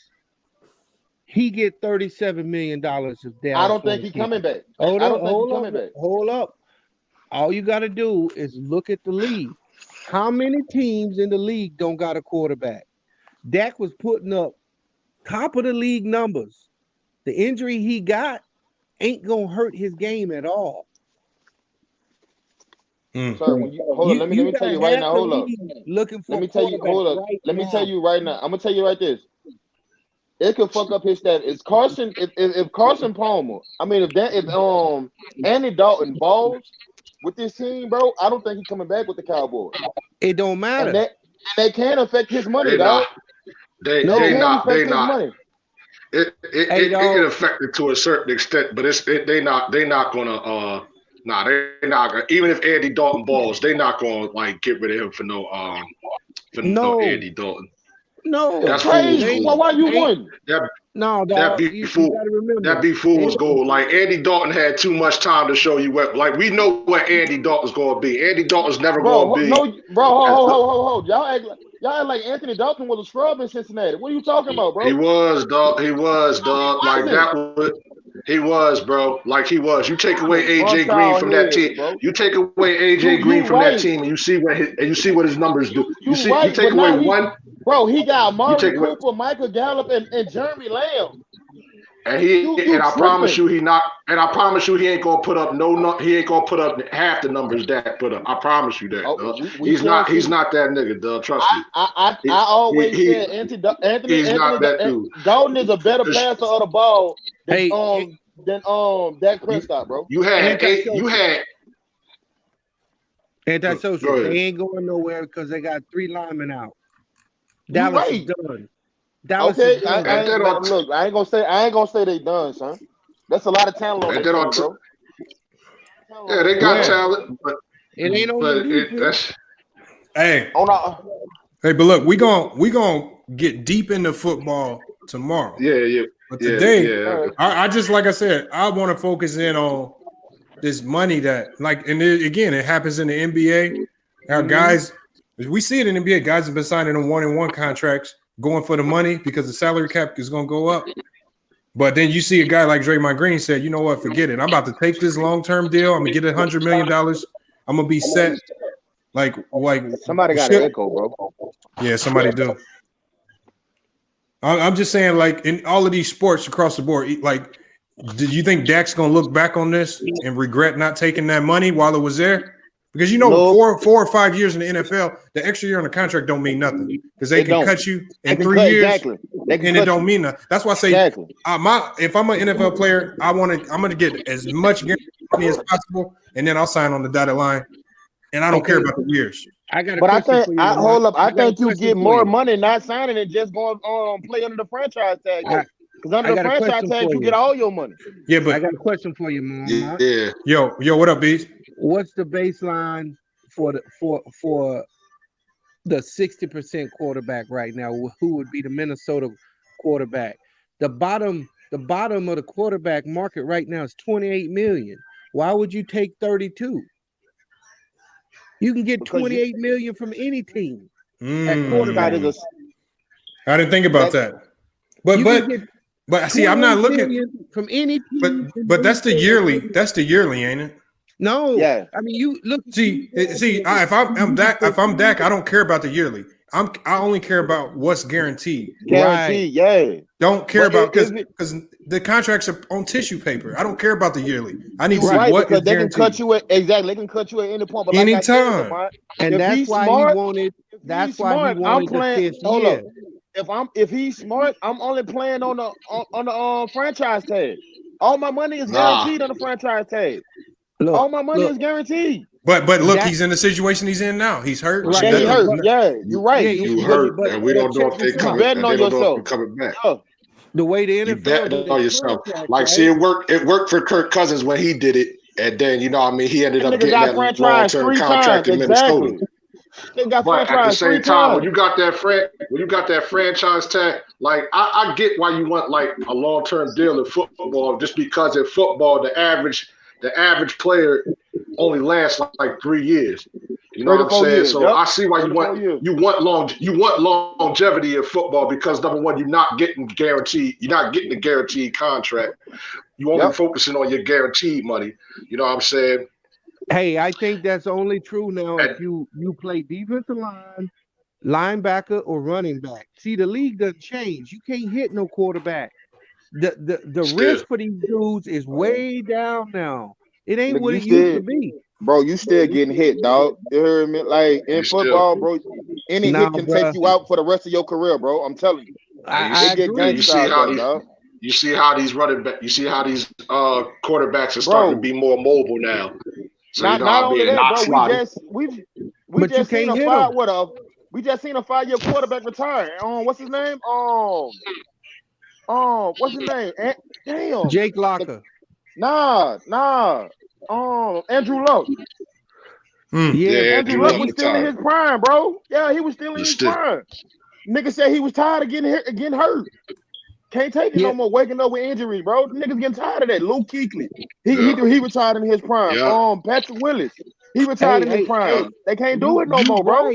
he get $37 million of Dallas. I don't think he's coming back. Hold up. All you got to do is look at the league. How many teams in the league don't got a quarterback? Dak was putting up top of the league numbers. The injury he got ain't gonna hurt his game at all. So when let me tell you right now. Hold up. Looking for let me tell you. Hold up. Let me tell you right now. I'm gonna tell you right this. It could fuck up his stat. If Carson Palmer, if Andy Dalton balls with this team, bro, I don't think he's coming back with the Cowboys. It don't matter. And that can affect his money, dog. They not. It can affect it to a certain extent, but they're not gonna they're not gonna, even if Andy Dalton balls, they're not gonna like get rid of him for no Andy Dalton. No, that's crazy. Why you wouldn't? That be fool's gold. Like Andy Dalton had too much time to show you what. Like we know what Andy Dalton's going to be. Andy Dalton's never going to be. No, bro, y'all act like Anthony Dalton was a scrub in Cincinnati. What are you talking about, bro? He was, dog. Like that was. He was, bro. Like he was. You take away AJ Green from that team. Bro. You take away AJ Green from that team, and you see what his numbers do. You take away one. Bro, he got Amari Cooper, Michael Gallup, and Jeremy Lamb. And I promise you, he ain't gonna put up he ain't gonna put up half the numbers Dak put up. I promise you that. He's not that nigga, dog. Trust me. I always said Anthony not that dude. Dalton is a better passer of the ball than Dak Prescott, bro. You had antisocial. They ain't going nowhere because they got 3 linemen out. Dallas is done. Dallas is done. I ain't gonna say they done, son. That's a lot of talent on that team, bro. Yeah, they got talent, but it ain't on that's hey. But look, we gonna get deep into football tomorrow. Yeah. But today, I just like I said, I want to focus in on this money that it happens in the NBA. Our guys, we see it in the NBA. Guys have been signing them 1-and-1 contracts, going for the money because the salary cap is going to go up. But then you see a guy like Draymond Green said, you know what, forget it. I'm about to take this long-term deal. I'm going to get $100 million. I'm going to be set. Like somebody got an echo, bro. Yeah, somebody do. I'm just saying, like, in all of these sports across the board, like, do you think Dak's going to look back on this and regret not taking that money while it was there? Because, 4 or 5 years in the NFL, the extra year on the contract don't mean nothing because they can cut you in 3 years, and it don't mean nothing. That's why I say, if I'm an NFL player, I'm going to get as much money as possible, and then I'll sign on the dotted line, and I don't care about the years. I think you get more money not signing and just going play under the franchise tag. Because under the franchise tag, you get all your money. Yeah, but I got a question for you, man. Yeah. Yo, what up, Beast? What's the baseline for the 60% quarterback right now? Who would be the Minnesota quarterback? The bottom of the quarterback market right now is $28 million. Why would you take 32? You can get 28 million from any team at quarterback. I didn't think about that. But see, I'm not looking from any team. But that's the yearly. That's the yearly, ain't it? No. Yeah. I mean, you look. See. If I'm Dak, I don't care about the yearly. I only care about what's guaranteed. Guaranteed, yeah. Don't care about because the contracts are on tissue paper. I don't care about the yearly. I need to see what is they guaranteed. can cut you at They can cut you at any point. But anytime. And that's why he wanted. That's why he wanted the fifth year. If he's smart, I'm only playing on the franchise tag. All my money is guaranteed on the franchise tag. All my money is guaranteed. But look, he's in the situation he's in now. He's hurt. Right. Yeah, he's hurt. Yeah, you're right. You hurt, and we don't know if they coming. Betting on yourself. Coming back. The way the NFL you betting on yourself. Like, see, it worked. It worked for Kirk Cousins when he did it, and then he ended up getting that long-term contract in Minnesota. But at the same time, when you got that franchise tag, like I get why you want like a long-term deal in football, just because in football the average player only lasts like 3 years. You know what I'm saying? So I see why you want longevity in football, because number one, you're not getting the guaranteed contract. You only focusing on your guaranteed money. You know what I'm saying? Hey, I think that's only true now if you play defensive line, linebacker, or running back. See, the league doesn't change. You can't hit no quarterback. The risk for these dudes is way down now. It ain't what it used to be. Bro, you still getting hit, dog. You heard me? Like in football, bro, any hit can take you out for the rest of your career, bro. I'm telling you. I agree. You see how these quarterbacks are starting to be more mobile now. So not only that, bro. We just seen a 5-year quarterback retire. What's his name? What's his name? Damn. Jake Locker. Nah. Andrew Luck. Andrew Luck was still in his prime, bro. Yeah, he was still in his prime. Nigga said he was tired of getting hurt. Can't take it no more. Waking up with injury, bro. The niggas getting tired of that. Luke Kuechly, he retired in his prime. Patrick Willis, he retired in his prime. They can't do it no more, bro.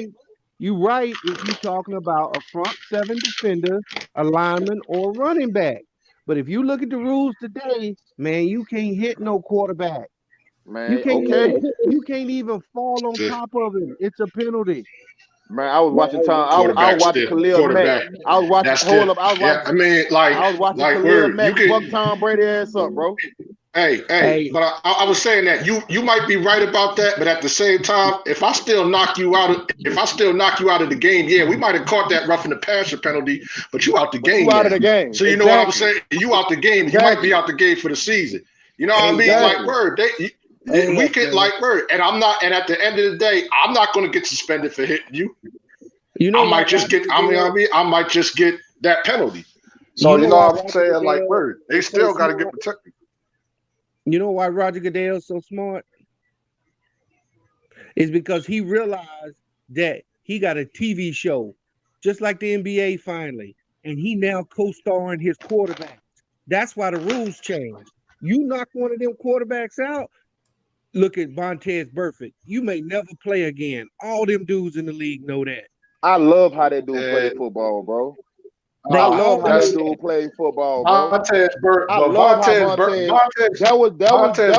You right if you're talking about a front seven defender, a lineman, or a running back. But if you look at the rules today, man, you can't hit no quarterback. Man, you can't even fall on top of him. It's a penalty. Man, I was watching I was watching Khalil Mack. I was watching Khalil Mack fuck Tom Brady ass up, bro. Hey, but I was saying that you might be right about that, but at the same time, if I still knock you out of the game, we might have caught that roughing the passer penalty, but you out the game. You out of the game. So you know what I'm saying? You out the game. You might be out the game for the season. You know what I mean? Like word. We can like word, and I'm not. And at the end of the day, I'm not going to get suspended for hitting you. You know, I might just get that penalty. So you know what I'm saying? Like word, they still got to get protected. You know why Roger Goodell's so smart? It's because he realized that he got a TV show, just like the NBA finally, and he now co-starring his quarterbacks. That's why the rules changed. You knock one of them quarterbacks out. Look at Vontaze Burfict. You may never play again. All them dudes in the league know that. I love how that dude play football, bro. I love how that dude play football, bro. Vontaze Burfict. That was the last of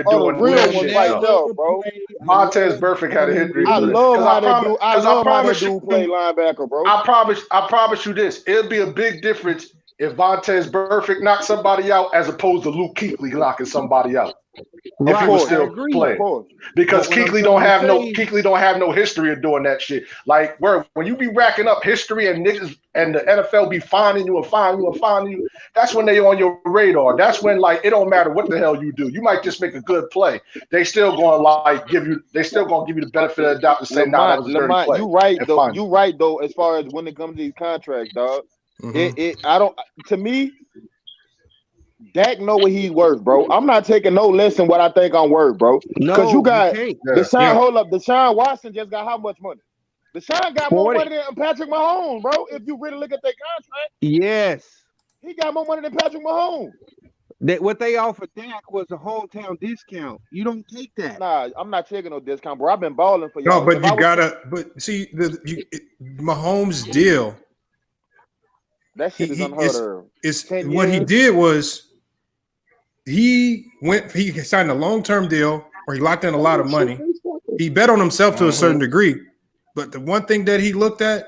the real ones right there, bro. Vontaze Burfict had a history. I love how that dude play linebacker, bro. I promise you this. It'll be a big difference if Vontaze Burfict knocked somebody out as opposed to Luke Kuechly knocking somebody out. If he was still playing, because Kuechly don't have no history of doing that shit. Like when you be racking up history and niggas and the NFL be finding you, that's when they on your radar. That's when like it don't matter what the hell you do. You might just make a good play. They still gonna give you the benefit of the doubt to say that was a dirty play. You right though. As far as when it comes to these contracts, dog. To me, Dak know what he's worth, bro. I'm not taking no less than what I think I'm worth, bro. Because you got Deshaun Watson just got how much money? Deshaun got more money than Patrick Mahomes, bro. If you really look at their contract, yes, he got more money than Patrick Mahomes. That what they offered Dak was a hometown discount. You don't take that. Nah, I'm not taking no discount, bro. I've been balling for No, y'all. but you gotta. But see, Mahomes' deal. That shit is unheard of. It's what he did was he signed a long-term deal where he locked in a lot of money. He bet on himself to a certain degree, but the one thing that he looked at,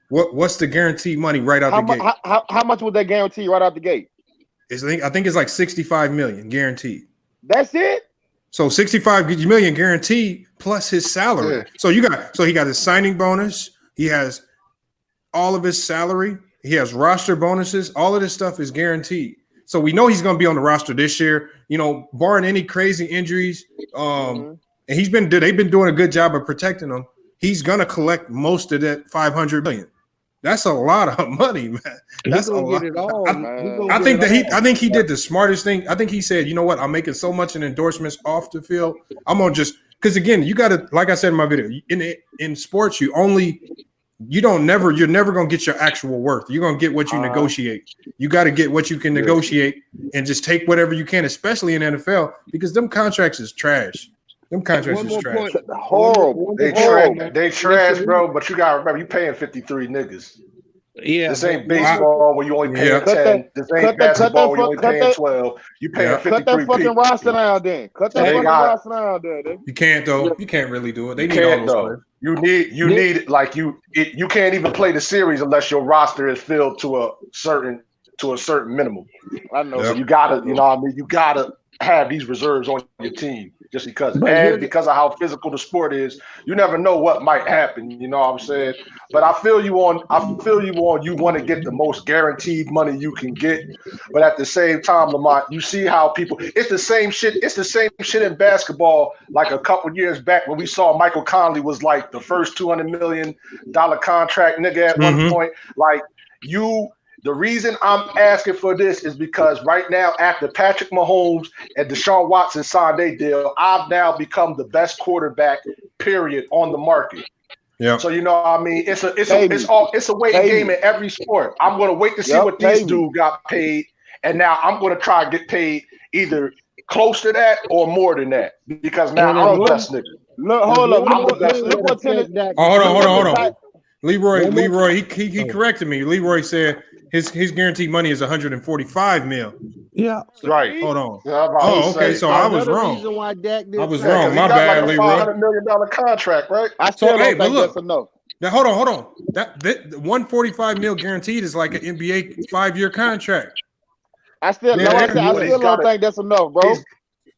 what's the guaranteed money right out the gate? How much was that guarantee right out the gate? I think it's like 65 million guaranteed. That's it. So 65 million guaranteed plus his salary. Yeah. So he got his signing bonus. He has all of his salary. He has roster bonuses. All of this stuff is guaranteed. So we know he's going to be on the roster this year. You know, barring any crazy injuries. And they've been doing a good job of protecting him. He's going to collect most of that 500 million. That's a lot of money, man. That's a lot. I think he did the smartest thing. I think he said, you know what? I'm making so much in endorsements off the field. I'm gonna just because again, you got to, like I said in my video, in sports, you're never gonna get your actual worth. You're gonna get what you negotiate. You got to get what you can negotiate and just take whatever you can, especially in NFL, because them contracts is trash. Them contracts is trash. Horrible. They trash, bro. But you gotta remember, you paying 53 niggas. Yeah, this ain't baseball where you only paying 10. This ain't basketball where you only paying 12. You paying 53 Cut that fucking roster down, then. Cut that fucking roster down, then. You can't though. You can't really do it. They need all those players. You need like you can't even play the series unless your roster is filled to a certain minimum. I know. So you gotta, you know what I mean? You gotta have these reserves on your team. Just because of how physical the sport is, you never know what might happen. You know what I'm saying? But I feel you on. You want to get the most guaranteed money you can get, but at the same time, Lamont, you see how people. It's the same shit. It's the same shit in basketball. Like a couple years back when we saw Michael Conley was like the first $200 million contract nigga at one point. Like you. The reason I'm asking for this is because right now, after Patrick Mahomes and Deshaun Watson signed their deal, I've now become the best quarterback, period, on the market. Yeah. So you know what I mean? It's a waiting game in every sport. I'm gonna wait to see what these dudes got paid, and now I'm gonna try to get paid either close to that or more than that. Because now I'm the best nigga. Look, hold up. Hold on. Leroy, he corrected me. Leroy said his guaranteed money is 145 mil. Yeah, right. Hold on. Yeah, okay. So I was wrong. Reason why Dak did I was wrong. My bad, like a Leroy. $500 million contract, right? I still don't think that's enough. Now hold on. That 145 mil guaranteed is like an NBA 5-year contract. I still don't think that's enough, bro.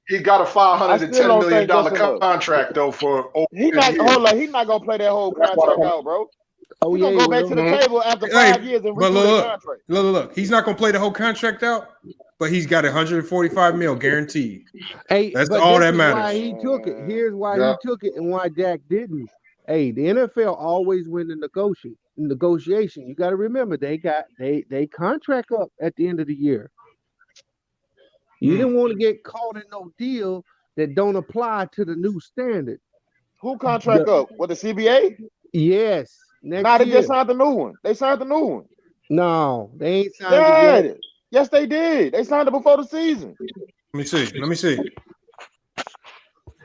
He got a $510 million contract though for. He's not gonna play that whole contract out, bro. Oh yeah, go back to the table after 5 years and redo the contract. Look, he's not gonna play the whole contract out, but he's got 145 mil guaranteed. Hey, that's all that matters. Why he took it. Here's why he took it and why Dak didn't. Hey, the NFL always win the negotiation. You got to remember they contract up at the end of the year. You didn't want to get caught in no deal that don't apply to the new standard. Who contract up? What, the CBA? Yes. They just signed the new one. They signed the new one. No, they ain't signed it yet. Yes, they did. They signed it before the season. Let me see.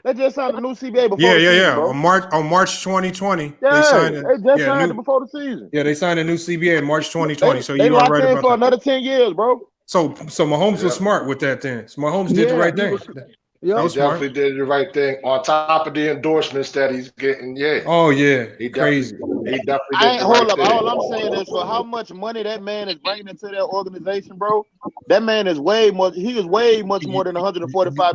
They just signed the new CBA before the season, yeah. Bro. On March 2020, they signed it. They just signed it before the season. Yeah, they signed a new CBA in March 2020. So you are right about for another 10 years, bro. So Mahomes was smart with that then. So Mahomes did the right thing. He definitely did the right thing. On top of the endorsements that he's getting, Oh yeah, crazy. He definitely did hold up. All I'm saying is for how much money that man is bringing into that organization, bro. That man is way more. He is way much more than 145.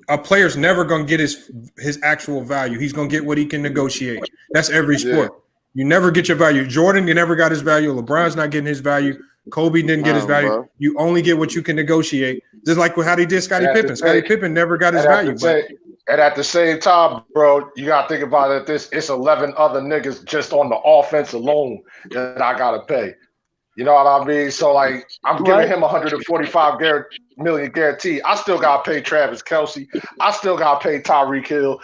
A player's never gonna get his actual value. He's gonna get what he can negotiate. That's every sport. You never get your value. Jordan, you never got his value. LeBron's not getting his value. Kobe didn't get his value. Bro. You only get what you can negotiate. Just like how they did Scottie Pippen. Scottie Pippen never got his value. And at the same time, bro, you gotta think about it. It's 11 other niggas just on the offense alone that I gotta pay. You know what I mean? So like, I'm giving him 145 million guarantee. I still gotta pay Travis Kelce. I still gotta pay Tyreek Hill.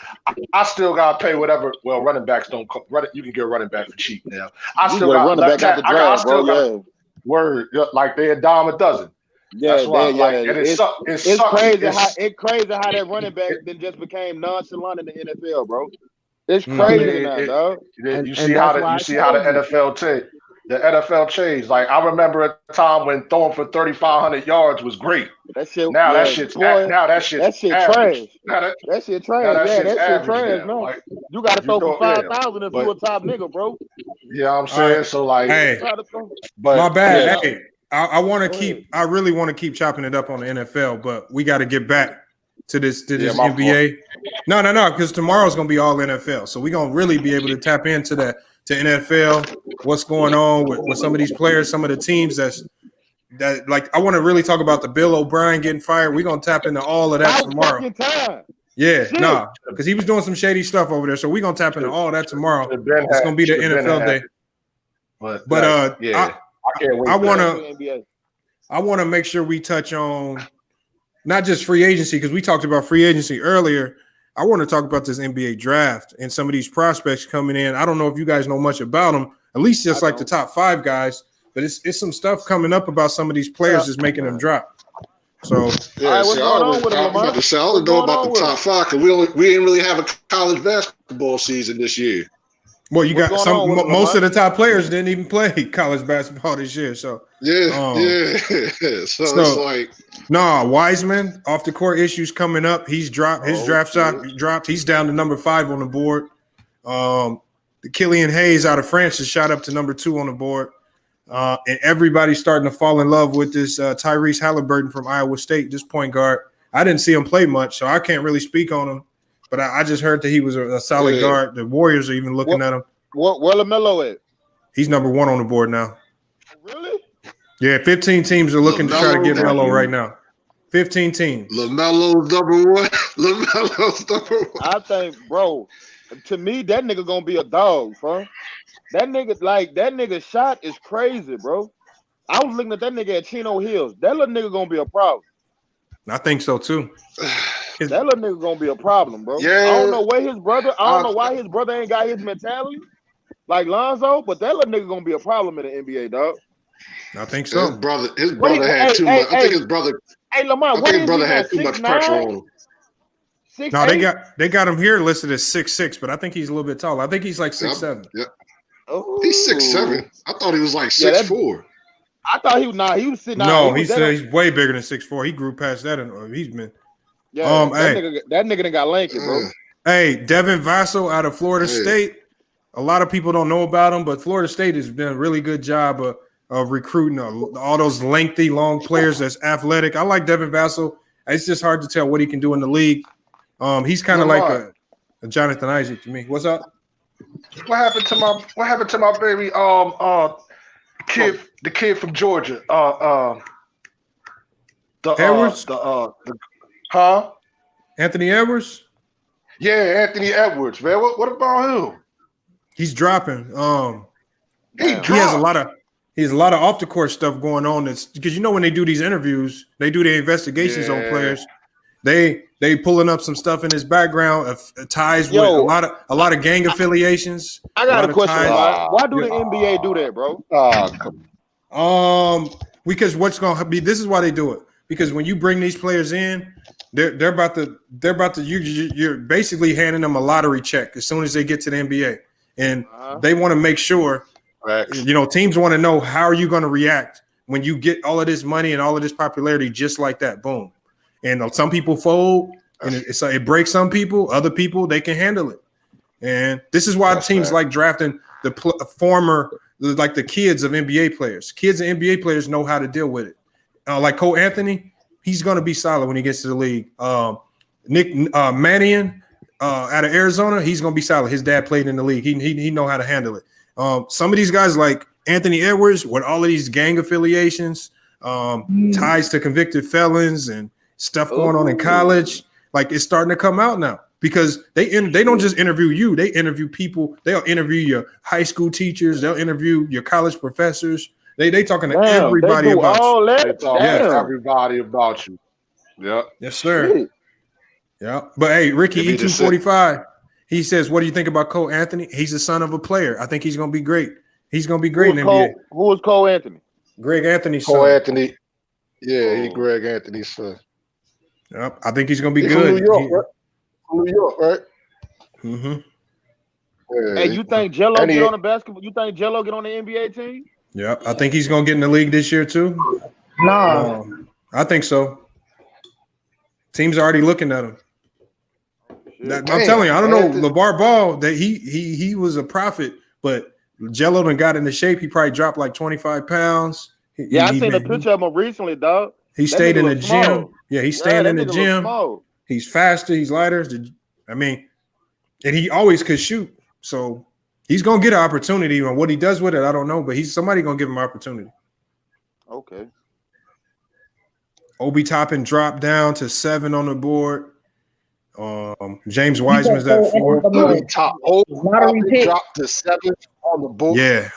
I still gotta pay whatever. Well, running backs don't come. You can get a running back for cheap now. I still got running back out the draft, bro. Word, like they're a dime a dozen. Yeah, That's why, yeah. and It's crazy how that running back then just became nonchalant in the NFL, bro. It's crazy now, dog. You see how the NFL changed. Like I remember a time when throwing for 3,500 yards was great. That shit. Now yeah, that shit's boy, that shit's that shit average. trash. That shit trash. Now that Yeah, shit's that shit average trash. now. No, Like, you got to throw for yeah, 5,000 if you a top nigga, bro. Yeah, I'm saying so. Like, Hey, but my bad. yeah. Hey, I want to keep. I really want to keep chopping it up on the NFL, but we got to get back to this NBA. No, because tomorrow's gonna be all NFL, so we're gonna really be able to tap into that to NFL. What's going on with some of these players, some of the teams that like I want to really talk about the Bill O'Brien getting fired. We're gonna tap into all of that tomorrow. Yeah, because he was doing some shady stuff over there, so we're gonna tap into all that tomorrow. It's gonna be the NFL day. But yeah, I can't wait. I want to make sure we touch on not just free agency, because we talked about free agency earlier. I want to talk about this NBA draft and some of these prospects coming in. I don't know if you guys know much about them, at least just like the top 5 guys, but it's some stuff coming up about some of these players that's making them drop. So yeah, what's going on with I'm about to say, I don't know about the top 5 because we didn't really have a college basketball season this year. Well, you got most of the top players didn't even play college basketball this year. So yeah. So it's like Wiseman off the court issues coming up. He's dropped his draft stock dropped. He's down to number 5 on the board. The Killian Hayes out of France is shot up to number 2 on the board. And everybody's starting to fall in love with this Tyrese Halliburton from Iowa State, this point guard. I didn't see him play much, so I can't really speak on him. But I just heard that he was a solid guard. The Warriors are even looking at him. Where LaMelo at? He's number 1 on the board now. Really? Yeah, 15 teams are looking to try to get Melo right now. 15 teams. LaMelo's number 1. LaMelo's number 1. I think, bro, to me, that nigga gonna be a dog, bro. That nigga shot is crazy, bro. I was looking at that nigga at Chino Hills. That little nigga gonna be a problem. I think so too. That little nigga gonna be a problem, bro. Yeah. I don't know where his brother. I don't know why his brother ain't got his mentality like Lonzo, but that little nigga gonna be a problem in the NBA, dog. I think so. His brother had too much. I think his brother. Hey, Lamar, I think his brother had too much pressure on him. 6'8"? No, they got him here listed as 6'6", but I think he's a little bit taller. I think he's like 6'7". Yeah. He's 6'7". I thought he was like 6'4". I thought he was he was sitting. No, he's way bigger than 6'4". He grew past that, and he's been. Yeah, that nigga done got lanky, bro. Hey, Devin Vassell out of Florida State. A lot of people don't know about him, but Florida State has done a really good job of recruiting all those lengthy, long players that's athletic. I like Devin Vassell. It's just hard to tell what he can do in the league. He's kind of like a Jonathan Isaac to me. What's up? What happened to my baby? The kid from Georgia. Edwards. Anthony Edwards. Yeah, Anthony Edwards, man. What about him? He's dropping. He has a lot of off the court stuff going on. That's because when they do these interviews, they do their investigations on players. They pulling up some stuff in his background of ties with a lot of gang affiliations. I got a question. Why do the NBA do that, bro? Because what's going to be? This is why they do it. Because when you bring these players in, they're about to you're basically handing them a lottery check as soon as they get to the NBA, and they want to make sure. Teams want to know how are you going to react when you get all of this money and all of this popularity just like that. Boom. And some people fold, and it breaks some people. Other people, they can handle it. And this is why teams like drafting the the kids of NBA players. Kids of NBA players know how to deal with it. Like Cole Anthony, he's going to be solid when he gets to the league. Nick Mannion out of Arizona, he's going to be solid. His dad played in the league. He know how to handle it. Some of these guys like Anthony Edwards with all of these gang affiliations, ties to convicted felons and stuff going on in college, like it's starting to come out now because they don't just interview you, they interview people. They'll interview your high school teachers, they'll interview your college professors. They talking to everybody about you. They talk to everybody about you. Yeah. Yes, sir. Yeah. But hey, Ricky E245, he says, what do you think about Cole Anthony? He's the son of a player. I think he's gonna be great. He's gonna be great in the NBA. Who is Cole Anthony? Greg Anthony's Cole son. Anthony. Yeah, he Greg Anthony's son. Yep, I think he's gonna be He's good. from New York, right? From New York, right? Mm-hmm. Hey, you think Jello get on the basketball? You think Jello get on the NBA team? Yep, I think he's gonna get in the league this year too. Nah. I think so. Teams are already looking at him. I'm telling you, I don't know. LeVar Ball, that he was a prophet, but Jello done got into shape. He probably dropped like 25 pounds. I seen a picture of him recently, dog. He stayed in the gym. Small. Yeah, he's staying in the gym. He's faster. He's lighter. I mean, and he always could shoot. So he's gonna get an opportunity. And what he does with it, I don't know. But somebody gonna give him an opportunity. Okay. Obi Toppin dropped down to 7 on the board. James Wiseman's at 4. Obi Toppin dropped to 7 on the board. Yeah.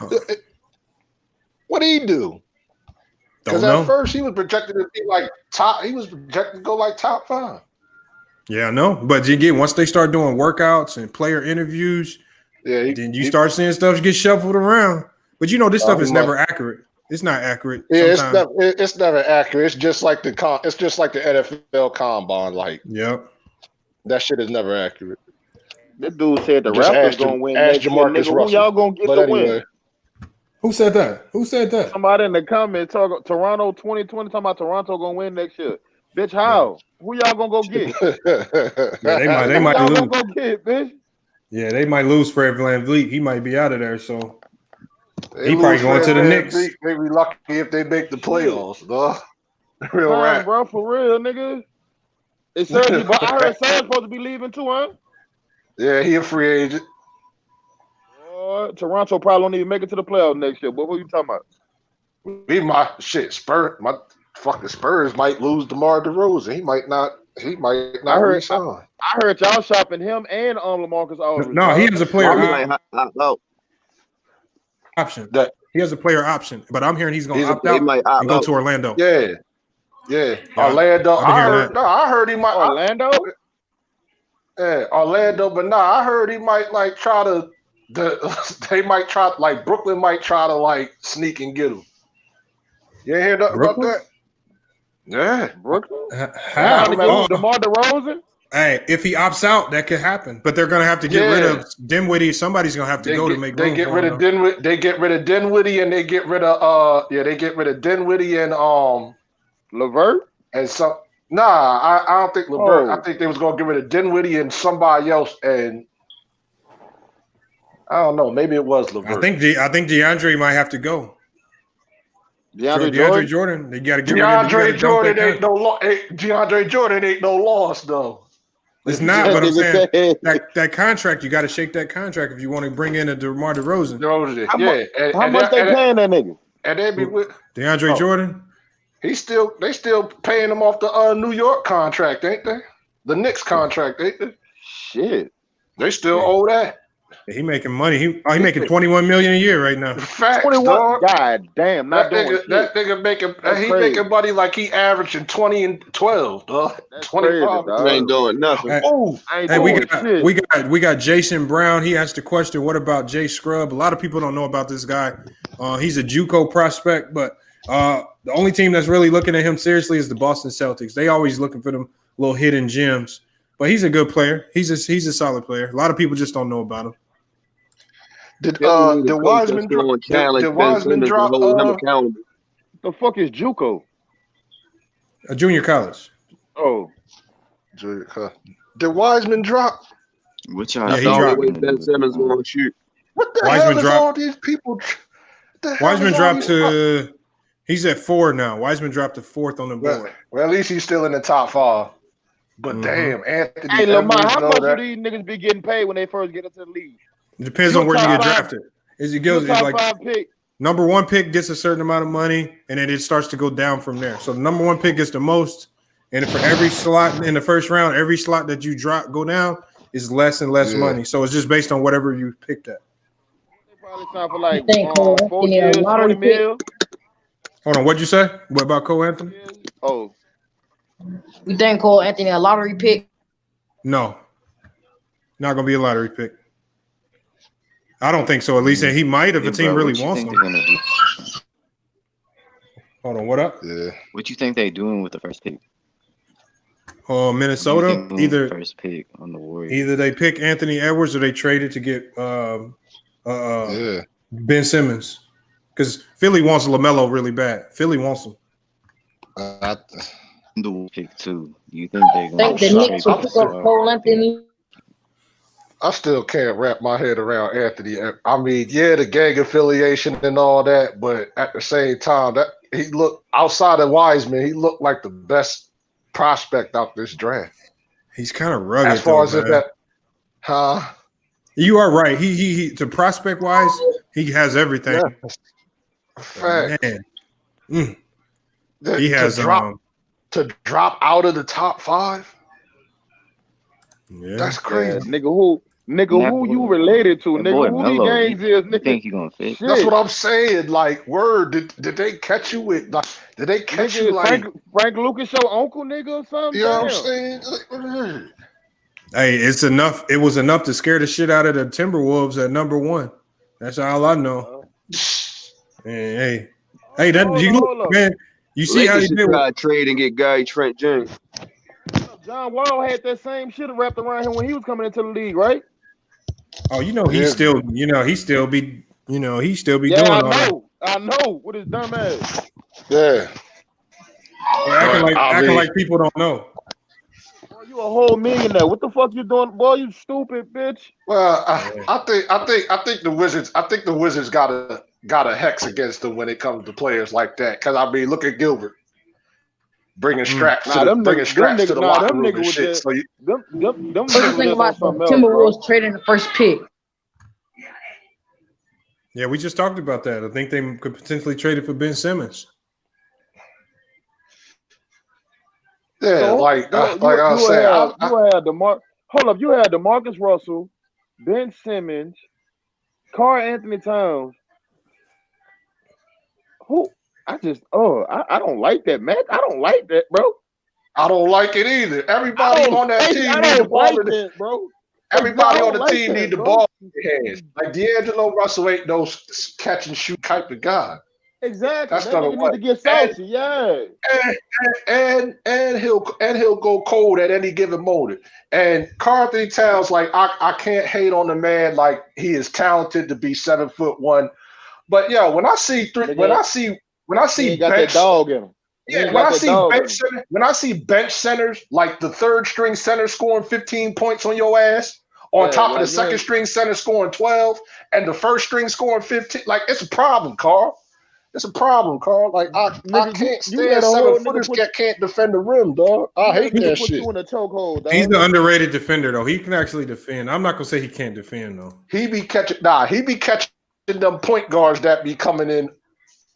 What did he do? Because at first he was projected to be like top. He was projected to go like top 5. Yeah, I know. But once they start doing workouts and player interviews, then you start seeing stuff get shuffled around. But this stuff is never accurate. It's not accurate. Yeah, it's never accurate. It's just like the NFL combine. Like, that shit is never accurate. This dude said the Raptors gonna win next year. Nigga, who y'all gonna get the win? Who said that? Somebody in the comments talking Toronto 2020 talking about Toronto gonna win next year. Bitch, how? Who y'all gonna go get? Yeah, they might lose. Gonna go get, bitch? Yeah, they might lose Fred VanVleet. He might be out of there, so he probably going to the Knicks. They be lucky if they make the playoffs, though. Real rap, bro, for real, nigga. It's Serge, but I heard Serge supposed to be leaving too, huh? Yeah, he a free agent. Toronto probably don't even make it to the playoffs next year. But what are you talking about? My fucking Spurs might lose DeMar DeRozan. He might not resign. I heard y'all shopping him and LaMarcus Aldridge. No, he has a player option. He has a player option, but I'm hearing he's going to opt out and go to Orlando. Yeah. Orlando. I heard he might. Orlando? Yeah, Orlando, but I heard he might like try to. They might try, like Brooklyn might try to like sneak and get him. You ain't hear about that? Yeah, Brooklyn. How? DeMar DeRozan? Hey, if he opts out, that could happen. But they're going to have to get rid of Dinwiddie. Somebody's going to have to to make room. They get rid of Dinwiddie. They get rid of Dinwiddie, and they get rid of they get rid of Dinwiddie and LeVert and some. Nah, I don't think LeVert. I think they was going to get rid of Dinwiddie and somebody else, and I don't know. Maybe it was LeVert. I think DeAndre might have to go. DeAndre Jordan. They got to get DeAndre Jordan ain't no loss. DeAndre Jordan ain't no loss though. It's not, but I'm saying that contract, you got to shake that contract if you want to bring in a DeMar DeRozan. How much they paying that nigga? And they be with DeAndre Jordan. They still paying him off the New York contract, ain't they? The Knicks contract, ain't they? Shit, they still owe that. He making money. He making $21 million a year right now. Facts, 21. Dog. God damn, not doing shit. That nigga making money like he averaging 20 and 12, dog. 25. Ain't doing nothing. We got Jason Brown. He asked the question, what about Jay Scrubb? A lot of people don't know about this guy. He's a JUCO prospect, but the only team that's really looking at him seriously is the Boston Celtics. They always looking for them little hidden gems. But he's a good player. He's a solid player. A lot of people just don't know about him. Did Wiseman drop? The fuck is JUCO? A junior college. Oh, junior college. Did Wiseman drop? Which I thought Ben Simmons going to shoot. What the hell is all these people? Wiseman dropped to. He's at 4 now. Wiseman dropped to 4th on the board. Well, at least he's still in the top 5. But damn, Anthony. Hey, Lamar, how much do these niggas be getting paid when they first get into the league? It depends on where you get drafted. As it goes, it's like number 1 pick gets a certain amount of money, and then it starts to go down from there. So the number 1 pick gets the most, and for every slot in the first round, every slot that you go down is less and less money. So it's just based on whatever you picked at. They probably sign for like 4 years, 20 mil. Hold on, what'd you say? What about Cole Anthony? Oh. You think Cole Anthony a lottery pick? No. Not going to be a lottery pick. I don't think so. At least he might if a team really wants him. Hold on, what up? Yeah. What you think they doing with the first pick? Minnesota, either first pick on the Warriors. Either they pick Anthony Edwards or they traded to get Ben Simmons, because Philly wants LaMelo really bad. Philly wants him. The pick too. You think they're Think the Knicks will pick up Cole Anthony? I still can't wrap my head around Anthony. I mean, yeah, the gang affiliation and all that, but at the same time, that he looked outside of Wiseman, he looked like the best prospect out this draft. He's kind of rugged. As far as that, you are right. He to prospect wise, he has everything. Yeah. Fact. Man. He has to drop out of the top 5. Yeah, that's crazy. Nigga, who you related to? Nigga, who these gangs is? Nigga, think you gonna fit? That's what I'm saying. Like, word, did they catch you with? Like, did they catch you like Frank Lucas, your uncle, nigga, or something? You know what I'm saying? Like, hey, it's enough. It was enough to scare the shit out of the Timberwolves at number 1. That's all I know. Hey, that you look, man. You see how he did try trade and get Gary Trent James. John Wall had that same shit wrapped around him when he was coming into the league, right? Oh, he still be doing all that. I know with his dumb ass. Yeah. Acting like people don't know. Boy, you a whole millionaire. What the fuck you doing? Boy, you stupid bitch. Well, I think the Wizards. I think the Wizards got a hex against them when it comes to players like that. Because I mean, look at Gilbert bringing straps to the locker room and shit. So what do you think about the Timberwolves trading the first pick? Yeah, we just talked about that. I think they could potentially trade it for Ben Simmons. Yeah, So, like I was you saying, you had DeMarcus Russell, Ben Simmons, Karl Anthony Towns. Who? I don't like that, man. I don't like that, bro. I don't like it either. Everybody on that team need the ball in their bro. Everybody on the team need the ball in their hands. Like D'Angelo Russell ain't no catch and shoot type of guy. Exactly. That's that not nigga need to get saucy, yeah. And he'll go cold at any given moment. And Karl Anthony Towns, like I can't hate on the man. Like he is talented to be 7'1", but yo, when I see bench, that dog in him. Yeah, when I see bench centers, like the third string center scoring 15 points on your ass, on top of the second string center scoring 12, and the first string scoring 15, like it's a problem, Carl. It's a problem, Carl. Like I can't stand 7-footers that can't defend the rim, dog. I hate that shit. You in a chokehold, dog. He's an underrated defender, though. He can actually defend. I'm not gonna say he can't defend, though. He be catching them point guards that be coming in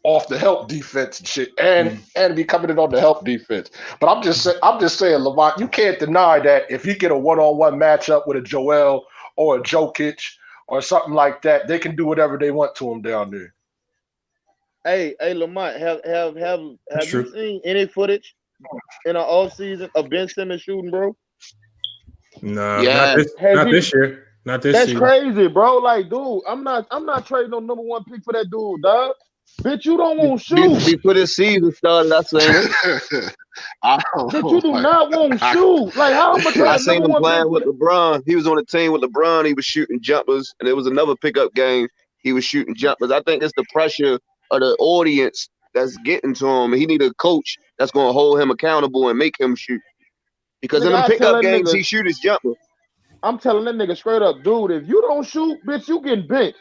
off the help defense and shit, and be coming in on the help defense. But I'm just saying, Lamont, you can't deny that if you get a one-on-one matchup with a Joel or a Jokic or something like that, they can do whatever they want to him down there. Hey, Lamont, have you seen any footage in an offseason of Ben Simmons shooting, bro? No, not this year. Not this That's season. crazy, bro. Like, dude, I'm not trading no number 1 pick for that dude, dog. Bitch, you don't want to shoot. Before the season started, I seen it. Bitch, you do not want to shoot. Like, how much? I seen him playing with LeBron. He was on the team with LeBron. He was shooting jumpers, and there was another pickup game. He was shooting jumpers. I think it's the pressure of the audience that's getting to him, and he need a coach that's going to hold him accountable and make him shoot. Because in the pickup games, he shoot his jumper. I'm telling that nigga straight up, dude, if you don't shoot, bitch, you getting benched.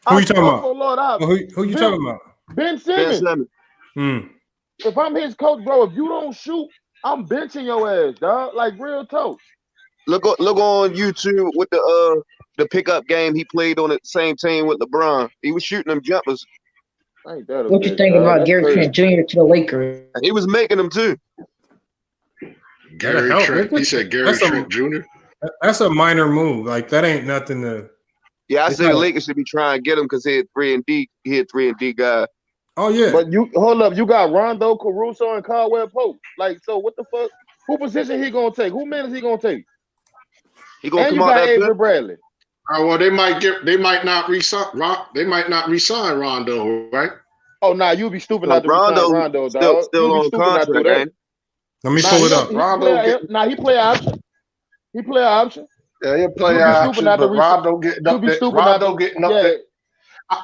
Who you talking about? Who you talking about? Ben Simmons. If I'm his coach, bro, if you don't shoot, I'm benching your ass, dog. Like real talk. Look on YouTube with the pickup game he played on the same team with LeBron. He was shooting them jumpers. What you think about Gary Trent Jr. to the Lakers? He was making them too. Gary Trent. He said Gary Trent Jr. That's a minor move. Like that ain't nothing to. Yeah, I say the Lakers should be trying to get him because he had 3-and-D. He had 3-and-D guy. Oh yeah. But you hold up, you got Rondo, Caruso, and Caldwell Pope. Like, so what the fuck? Who position he gonna take? Who minutes he gonna take? He gonna and come you out got that Avery Bradley. Well, they might not resign Rondo, right? Oh, nah, you'd be stupid So not to resign Rondo Rondo, dog. still You'd be on stupid not to do contract, that. ain't he? Let me pull it up. He play option. He play option. Yeah, he'll play You'd be stupid option, not to but resign. Rondo getting You'd up be there. stupid not Rondo to. getting up Yeah. there.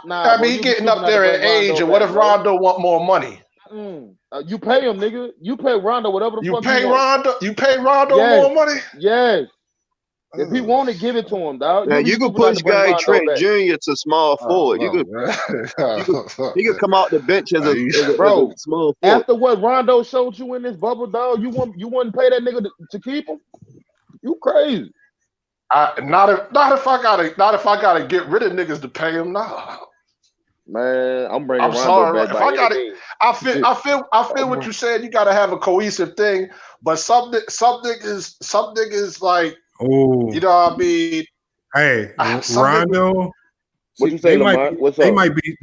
Nah, I bro, mean, he you be getting stupid up not to there bring in age, Rondo and what back, if bro. Rondo want more money? You pay him, nigga. You pay Rondo whatever the You fuck pay you want. Rondo. You pay Rondo Yes. more money. Yes. If he want to give it to him, dog. Yeah, You be you could stupid not push to bring Gary Rondo Trent back. Jr. to small forward. No, He could come out the bench as a bro. small forward. After what Rondo showed you in this bubble, dog, you wouldn't pay that nigga to keep him? You crazy? Not if I gotta get rid of niggas to pay him. Nah, man, I'm bringing I'm Rondo sorry. back If by I any got means. it, I feel what you said. You gotta have a cohesive thing, but some niggas like, Oh, you know what I mean. hey, Some Rondo. What you say, Lamar? What's up?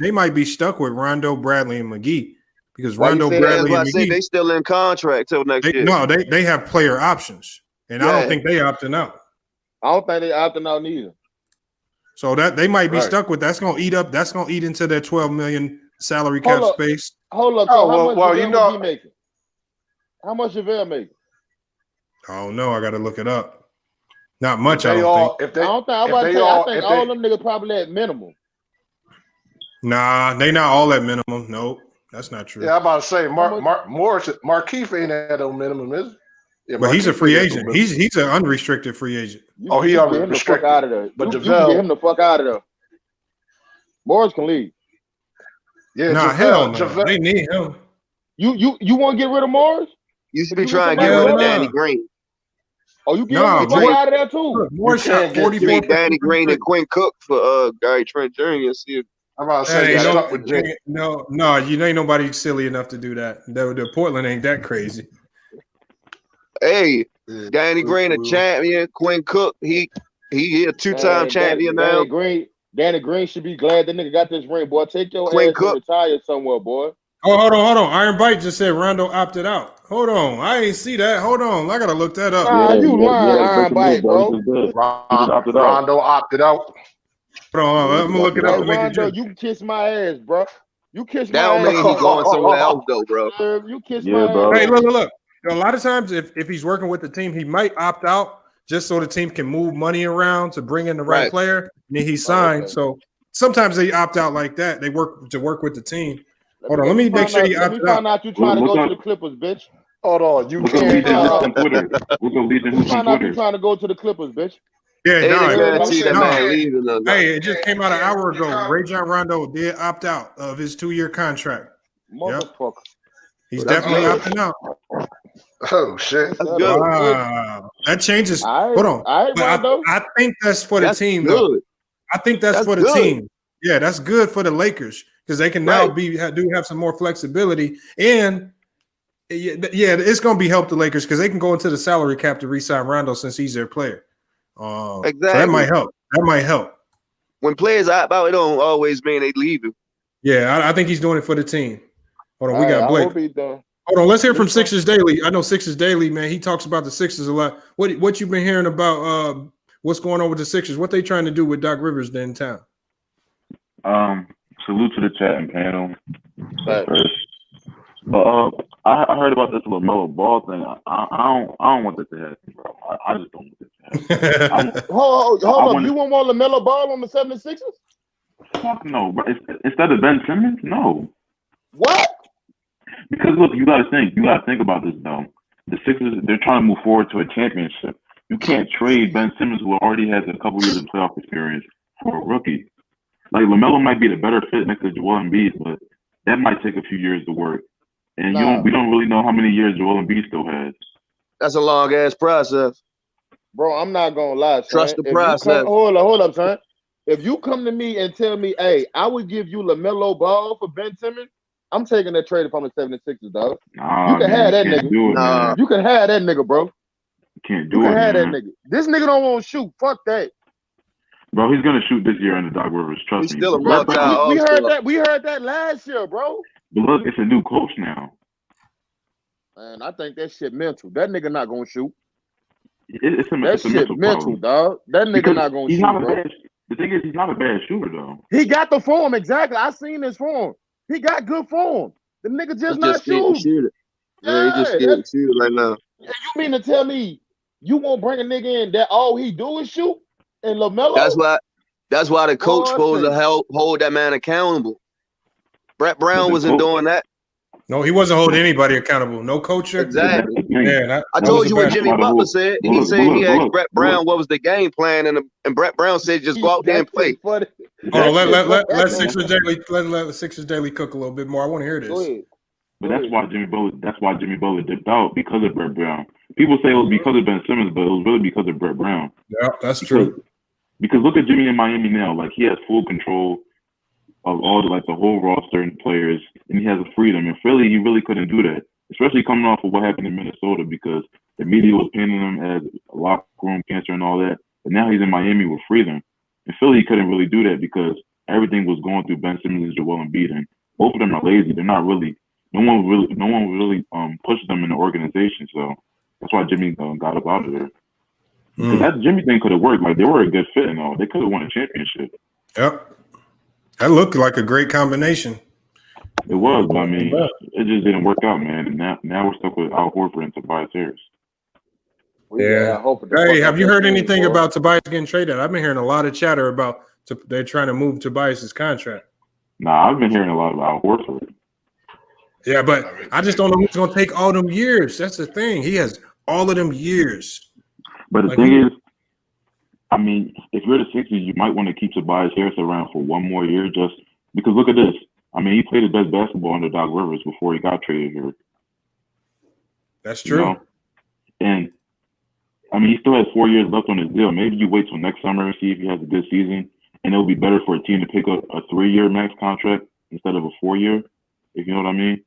They might be stuck with Rondo, Bradley, and McGee because Why Rondo, you say that? Bradley, That's why I and said McGee. they still in contract till next year. They have player options, and I don't Yeah. think they opting out. I don't think they opting out neither. So that they might be Right. stuck with. That's gonna eat into their $12 million salary cap space. Hold up. So how much JaVale McGee making? How much JaVale making? Oh no, I got to look it up. Not much. I I don't think. I think all them niggas probably at minimum. Nah, they not all at minimum. Nope, that's not true. Yeah, I'm about to say Markieff ain't at no minimum, is it? Yeah, But he's a Markieff free ain't at no agent. He's an unrestricted free agent. He Get him the fuck unrestricted. out of there. But You can get him the fuck out of there. Morris can leave. Yeah, nah, hell no. They need him. You want to get rid of Morris? You should be trying to get rid of Danny Green. Oh, you get him the fuck out of there too. Morris shot 44%. Give me Danny Green and Quinn Cook for Gary Trent Jr. and see if I'm about to say no, you ain't nobody silly enough to do that. The Portland ain't that crazy. Hey, Danny Green a champion. Quinn Cook, he a two-time champion now. Danny Green should be glad that nigga got this ring, boy. Take your Quinn ass Cook. and retire somewhere, boy. Oh, hold on. Iron Bite just said Rondo opted out. Hold on. I ain't see that. Hold on. I gotta look that up. Nah, you lying, Iron Bite, bro. Rondo opted out. Hold on. I'm gonna look it up. Rondo, you can kiss my ass, bro. You kiss my That ass. don't mean he going somewhere else though, bro. You kiss my ass. Hey, look. A lot of times, if he's working with the team, he might opt out just so the team can move money around to bring in the right player. And then he signed. okay. So sometimes they opt out like that. They work with the team. Hold on, let me make sure he opted out. Let me find out you trying to go to the Clippers, bitch. Hold on, you We're gonna lead them on Twitter. We're gonna lead them on Find out you Twitter. trying to go to the Clippers, bitch. Yeah, no. Hey, it just came out an hour ago. Rajon Rondo did opt out of his 2-year contract. Motherfucker. He's definitely opting out. Oh shit! That's good. Wow. That changes. Hold on. I think that's for the team, good. though. I think that's for the good. team. Yeah, that's good for the Lakers because they can now have some more flexibility. And it's going to be help the Lakers because they can go into the salary cap to re-sign Rondo since he's their player. Exactly. So that might help. When players opt out, it don't always mean they leave you. Yeah, I think he's doing it for the team. Hold on, we got I hope Blake. he done. Hold on, let's hear from Sixers Daily. I know Sixers Daily, man. He talks about the Sixers a lot. What you been hearing about what's going on with the Sixers? What they trying to do with Doc Rivers in town? Salute to the chat and panel. First. But I heard about this LaMelo Ball thing. I don't want this to happen, bro. I just don't want this to happen. Hold up. You want LaMelo Ball on the 76ers? Fuck no, bro. Instead of Ben Simmons, no. What? Because look, you gotta think about this though. The Sixers, they're trying to move forward to a championship. You can't trade Ben Simmons, who already has a couple years of playoff experience, for a rookie. Like LaMelo might be the better fit next to Joel Embiid, but that might take a few years to work. And we don't really know how many years Joel Embiid still has. That's a long ass process. Bro, I'm not gonna lie, son. Trust the process. Hold up, son. If you come to me and tell me, hey, I would give you LaMelo Ball for Ben Simmons, I'm taking that trade from the 76ers, dog. Nah, you can have that nigga. You can have that nigga, bro. Can't do it. You can have man. that nigga. This nigga don't want to shoot. Fuck that. Bro, he's gonna shoot this year under Doc Rivers. Trust me. Still a we heard that. We heard that last year, bro. But look, it's a new coach now. Man, I think that shit mental. That nigga not gonna shoot. It's a mental problem. dog. That nigga Because not gonna shoot, bro. The thing is, he's not a bad shooter though. He got the form exactly. I seen his form. He got good form. The nigga just He not just can't shooting. shoot it. Yeah, he just can't shoot it right now. And you mean to tell me you won't bring a nigga in that all he do is shoot? And LaMelo? That's why the coach supposed to hold that man accountable. Brett Brown wasn't doing that. No, he wasn't holding anybody accountable. No coacher. Exactly. Yeah, I told you what Jimmy Butler said. He said he asked Brett Brown what was the game plan, and Brett Brown said just go out there and play. Hold on, let Sixers Daily cook a little bit more. I want to hear this. But that's why Jimmy Butler dipped out because of Brett Brown. People say it was because of Ben Simmons, but it was really because of Brett Brown. Yeah, that's true. Because look at Jimmy in Miami now. Like, he has full control of all the whole roster and players, and he has a freedom. And Philly, he really couldn't do that, especially coming off of what happened in Minnesota, because the media was painting him as a locker room cancer and all that. But now he's in Miami with freedom. And Philly couldn't really do that because everything was going through Ben Simmons and Joel Embiid, and both of them are lazy. They're not really. No one really pushed them in the organization. So that's why Jimmy got up out of there. That Jimmy thing could have worked. Like, they were a good fit and all. They could have won a championship. Yep. That looked like a great combination. It was, but I mean, it just didn't work out, man. And now we're stuck with Al Horford and Tobias Harris. Yeah. Hey, have you heard anything about Tobias getting traded? I've been hearing a lot of chatter about they're trying to move Tobias's contract. Nah, I've been hearing a lot about Al Horford. Yeah, but I just don't know who's going to take all them years. That's the thing. He has all of them years. But the thing is, I mean, if you're the Sixers, you might want to keep Tobias Harris around for one more year, just because look at this. I mean, he played his best basketball under Doc Rivers before he got traded here. That's true. You know? And I mean, he still has 4 years left on his deal. Maybe you wait till next summer and see if he has a good season, and it'll be better for a team to pick up a 3-year max contract instead of a 4-year, if you know what I mean.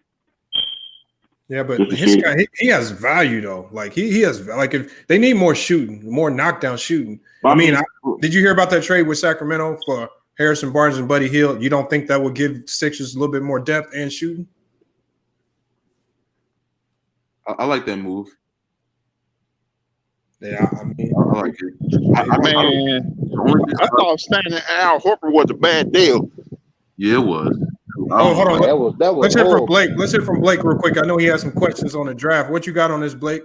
Yeah, but his guy, he has value though. Like he has, like, if they need more shooting, more knockdown shooting. I mean, did you hear about that trade with Sacramento for Harrison Barnes and Buddy Hield? You don't think that would give Sixers a little bit more depth and shooting? I like that move. Yeah, I mean, I like it. I thought standing Al Horford was a bad deal. Yeah, it was. Oh, hold on. That was Let's hear from Blake. Let's hear from Blake real quick. I know he has some questions on the draft. What you got on this, Blake?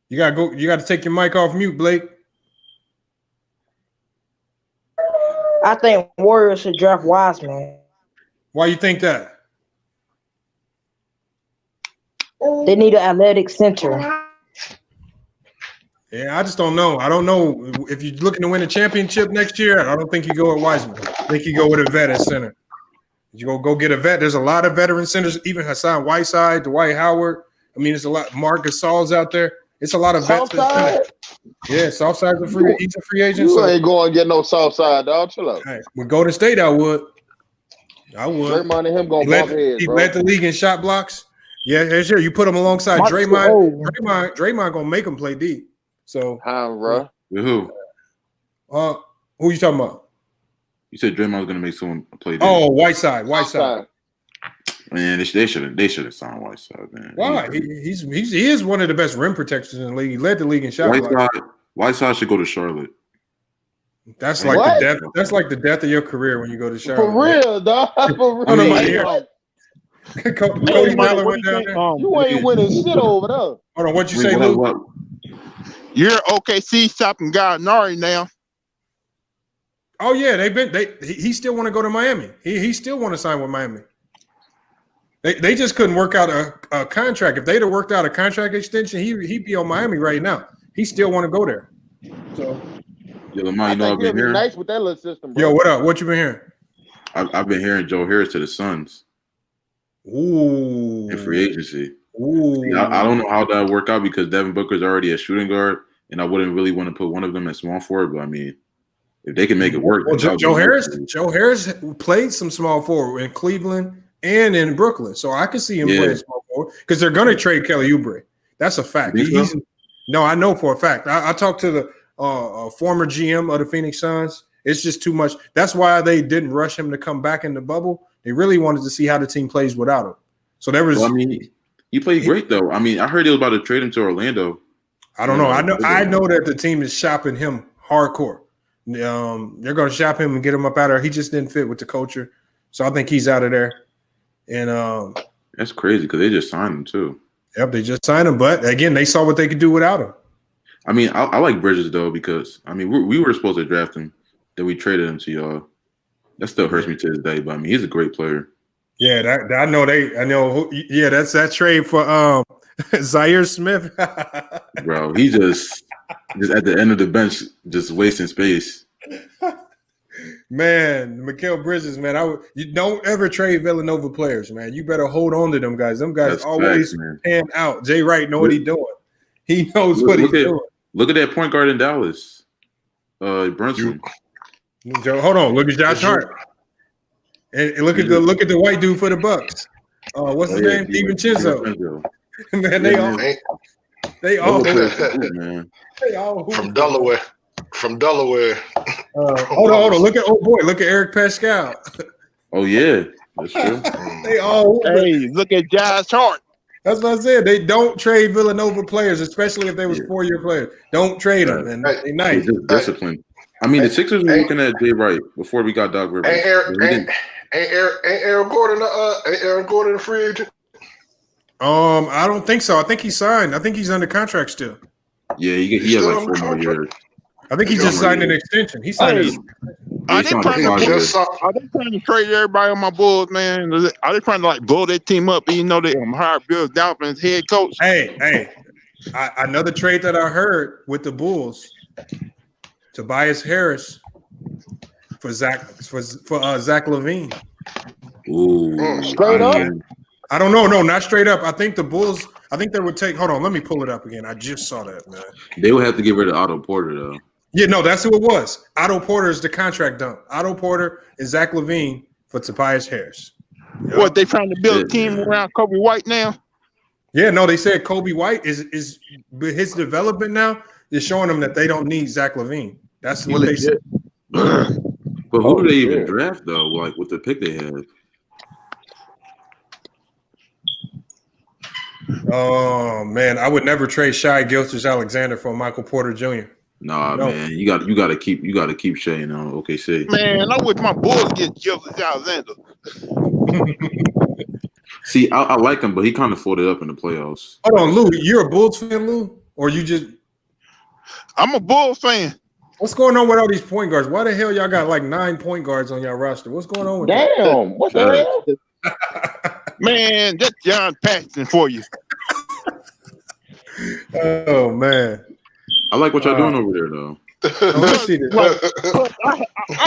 You gotta take your mic off mute, Blake. I think Warriors should draft Wiseman. Why you think that? They need an athletic center. Yeah, I just don't know. I don't know if you're looking to win a championship next year. I don't think you go with Wiseman. I think you go with a vet at center. You go get a vet. There's a lot of veteran centers, even Hassan Whiteside, Dwight Howard. I mean, there's a lot. Marc Gasol's out there. It's a lot of vets. Yeah, Southside's he's a free agent. You ain't going to get no Southside, dog. Chill out. Hey, with Golden State, I would. Draymond and him going to bump heads, He bro. led the league in shot blocks. Yeah, sure. You put him alongside Draymond. Draymond gonna make him play deep. So, bro. With who? Who you talking about? You said Draymond was gonna make someone play deep. Oh, Whiteside. Man, they should have signed Whiteside, man. Why? He is one of the best rim protectors in the league. He led the league in shot blocks. Whiteside should go to Charlotte. That's like the death. That's like the death of your career when you go to Charlotte. For real, dog. For real. Cody Miller went down there. You ain't winning shit over there. Hold on, what'd you say, Luke? You're OKC stopping Gallinari now. Oh yeah, he still want to go to Miami. He still want to sign with Miami. They just couldn't work out a contract. If they'd have worked out a contract extension, he'd be on Miami right now. He still want to go there. So, yo, Lamar, you know I've been hearing. Nice with that little system, bro. Yo, what up? What you been hearing? I've been hearing Joe Harris to the Suns. Ooh. In free agency. Ooh. I don't know how that would work out because Devin Booker's already a shooting guard, and I wouldn't really want to put one of them at small forward. But I mean, if they can make it work. Well, Joe Harris played some small forward in Cleveland and in Brooklyn, so I could see him playing small forward because they're going to trade Kelly Oubre. That's a fact. No, I know for a fact. I talked to the former GM of the Phoenix Suns. It's just too much. That's why they didn't rush him to come back in the bubble. They really wanted to see how the team plays without him. So there was. Well, I mean, he played great though. I mean, I heard they was about to trade him to Orlando. I don't know. I know that the team is shopping him hardcore. They're going to shop him and get him up out of there. He just didn't fit with the culture, so I think he's out of there. And that's crazy because they just signed him too. Yep, they just signed him, but again, they saw what they could do without him. I mean, I like Bridges though because I mean we were supposed to draft him, then we traded him to y'all. That still hurts me to this day, but I mean he's a great player. Yeah, I know. Yeah, that's that trade for Zaire Smith. Bro, he just at the end of the bench, just wasting space. Man, Mikal Bridges, man, you don't ever trade Villanova players, man. You better hold on to them guys. Them guys always pan out. Jay Wright know what he's doing. He knows what he's doing. Look at that point guard in Dallas, Brunson. Hold on, look at Josh Hart, and look at the white dude for the Bucks. What's his name? DiVincenzo. Man, they all from Delaware. From Delaware. Hold on. Look at Eric Pascal. Oh yeah, that's true. They all. Hey, look at Josh Hart. That's what I said. They don't trade Villanova players, especially if they was 4-year players. Don't trade them, and they nice. Just discipline. I mean, the Sixers were looking at Jay Wright before we got Doc Rivers. Ain't Aaron Gordon a free agent? I don't think so. I think he signed. I think he's under contract still. Yeah, he has like 4 more years. I think he just signed an extension. He signed. Are they trying to trade everybody on my Bulls, man? Are they trying to like blow their team up, even though they hired Bill Dalton as head coach? Hey, another trade that I heard with the Bulls: Tobias Harris for Zach LaVine. Ooh, straight up. I don't know. No, not straight up. I think the Bulls. I think they would take. Hold on, let me pull it up again. I just saw that, man. They would have to get rid of Otto Porter though. Yeah, no, that's who it was. Otto Porter is the contract dump. Otto Porter and Zach LaVine for Tobias Harris. Yep. What, they trying to build a team around Kobe White now? Yeah, no, they said Kobe White is his development now is showing them that they don't need Zach LaVine. That's what they said. But who do they even draft though? Like with the pick they have? Oh man, I would never trade Shai Gilgeous-Alexander for Michael Porter Jr. Nah, no. Man, you got to keep Shea on OKC. Man, I wish my Bulls get Gilgeous-Alexander. See, I like him, but he kind of folded up in the playoffs. Hold on, Lou, you're a Bulls fan, Lou, or you just? I'm a Bulls fan. What's going on with all these point guards? Why the hell y'all got like 9 point guards on y'all roster? What's going on with that? Damn, what the hell? Man, that's John Paxson for you. Oh man. I like what y'all doing over there, though. Let's see this. I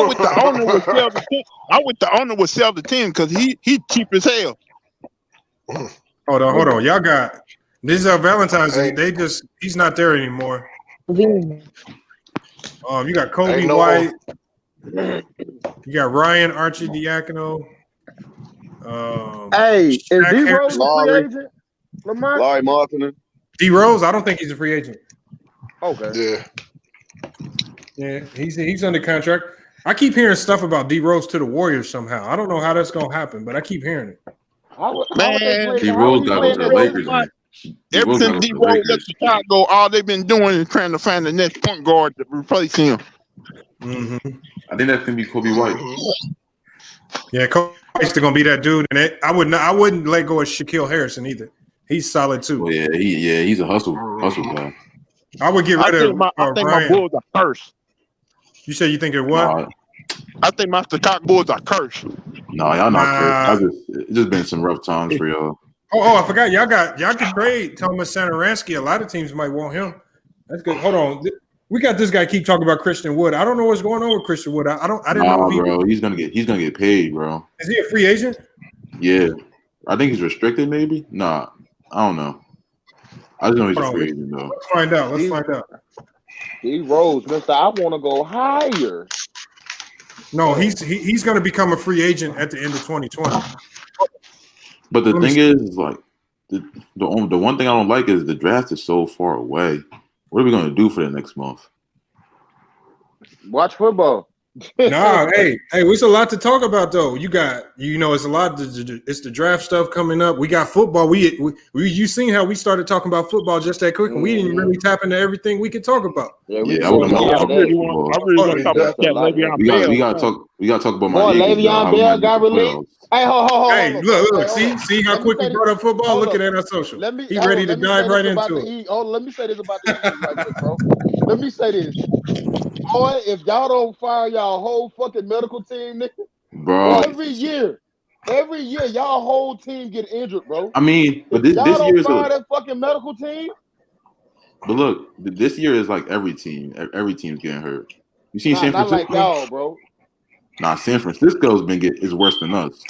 with the owner would sell the team. I with the owner would sell the team because he cheap as hell. Hold on. Y'all got this is Valentine's Day. He's not there anymore. You got Kobe White. You got Ryan Arcidiacono. Hey, is D-Rose a free agent? Larry Martin. D-Rose, I don't think he's a free agent. Okay. Yeah, he's under contract. I keep hearing stuff about D-Rose to the Warriors somehow. I don't know how that's gonna happen, but I keep hearing it. Man, D-Rose got to the Lakers. Ever since D-Rose left Chicago, all they've been doing is trying to find the next point guard to replace him. Mm-hmm. I think that's gonna be Kobe White. Yeah, Kobe White's gonna be that dude, and I wouldn't let go of Shaquille Harrison either. He's solid too. Oh, he's a hustle guy. I would get rid of. I think my Bulls are cursed. You say you think it what? I think my Chicago Bulls are cursed. No, y'all not cursed. It's just been some rough times for y'all. Oh, I forgot. Y'all can trade Thomas Satoransky. A lot of teams might want him. That's good. Hold on. We got this guy keep talking about Christian Wood. I don't know what's going on with Christian Wood. I didn't know. Bro, he's gonna get paid, bro. Is he a free agent? Yeah, I think he's restricted. Maybe. Nah, I don't know. I just know he's a free agent though. Let's find out. D-Rose, Mister, I want to go higher. No, he's going to become a free agent at the end of 2020. But the thing is, like, the one thing I don't like is the draft is so far away. What are we going to do for the next month? Watch football. Nah, hey, it's a lot to talk about though. You got, it's a lot. It's the draft stuff coming up. We got football. We you seen how we started talking about football just that quick, and we didn't really tap into everything we could talk about. I really want to talk about that Le'Veon Bell. We got to talk about my Boy, Eagles. Le'Veon Bell got released. Hey, Hey, look, see how quick we brought up football. Look at that on social. He ready to dive right into it. Let me say this about the Eagles right quick, bro. Let me say this. Boy, if y'all don't fire y'all whole fucking medical team, nigga, bro, every year, y'all whole team get injured, bro. I mean, but this y'all year don't is fire that fucking medical team. But look, this year is like every team's getting hurt. You seen San Francisco? Not like y'all, bro. Nah, San Francisco's is worse than us.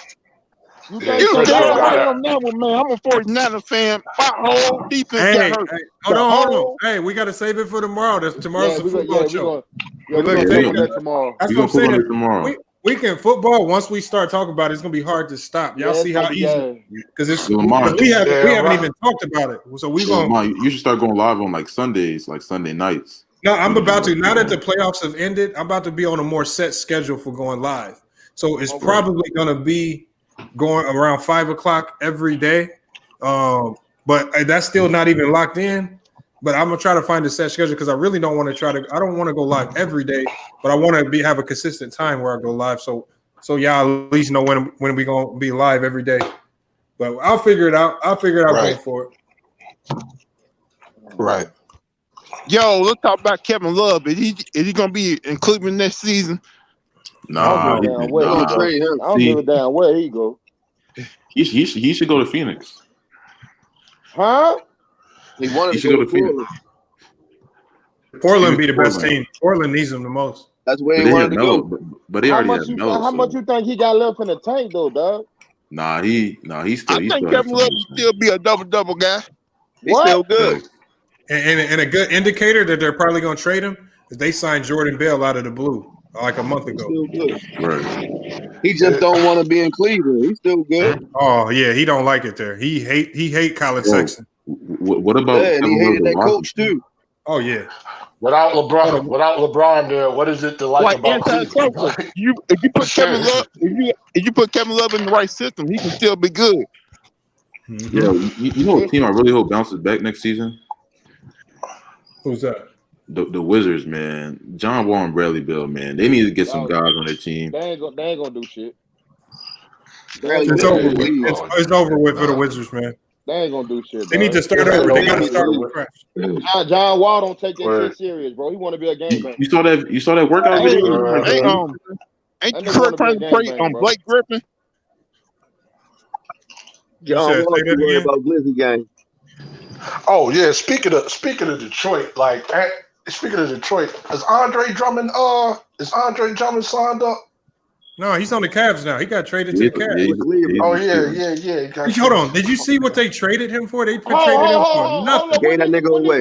You still got them number, man. I'm a 49er fan. My whole defense got hurt. Hold on. Hey, we got to save it for tomorrow. Tomorrow's the football show. We're going to take that tomorrow. That's what I'm saying. Tomorrow. Weekend football, once we start talking about it, it's going to be hard to stop. Y'all see how easy because we haven't even talked about it. So you should start going live on like Sundays, like Sunday nights. No, I'm about to. Now that the playoffs have ended, I'm about to be on a more set schedule for going live. So it's probably going to be going around 5:00 every day. But that's still not even locked in. But I'm gonna try to find a set schedule because I really don't want to I don't want to go live every day, but I want to have a consistent time where I go live. So y'all at least know when we gonna be live every day. But I'll figure it out. Going for it. Right. Yo, let's talk about Kevin Love. Is he gonna be in Cleveland next season? Nah, I don't give a damn where he go. He should go to Phoenix. Huh? He should go to Phoenix. Portland be the best team. Portland needs him the most. That's where he wanted to go. But they already have Melo. How much you think he got left in the tank though, dog? He's still. I think Kevin Love will still be a double guy. He's still good. And a good indicator that they're probably going to trade him is they signed Jordan Bell out of the blue like a month ago. He's still good. Right. He just don't want to be in Cleveland. He's still good. Oh yeah, he don't like it there. He hate Colin Sexton. What about? Yeah, and he hated that coach too. Oh yeah. Without LeBron there, what is it to like about Cleveland? If you put Kevin Love in the right system, he can still be good. Yeah, you know what team I really hope bounces back next season? Who's that? The Wizards, man. John Wall and Bradley Beal, man. They need to get some guys on their team. They ain't gonna do shit. It's over with for the Wizards, man. They ain't gonna do shit. They need to start over. They gotta start from scratch. John Wall don't take that shit serious, bro. He want to be a game man. You saw that workout video? Ain't Kurt trying to play on Blake Griffin? John Wall worried about Glizzy game. Oh yeah, speaking of Detroit, is Andre Drummond signed up? No, he's on the Cavs now. He got traded to the Cavs. Yeah. Hold on. Did you see what they traded him for? They traded him for nothing. Gave that nigga away.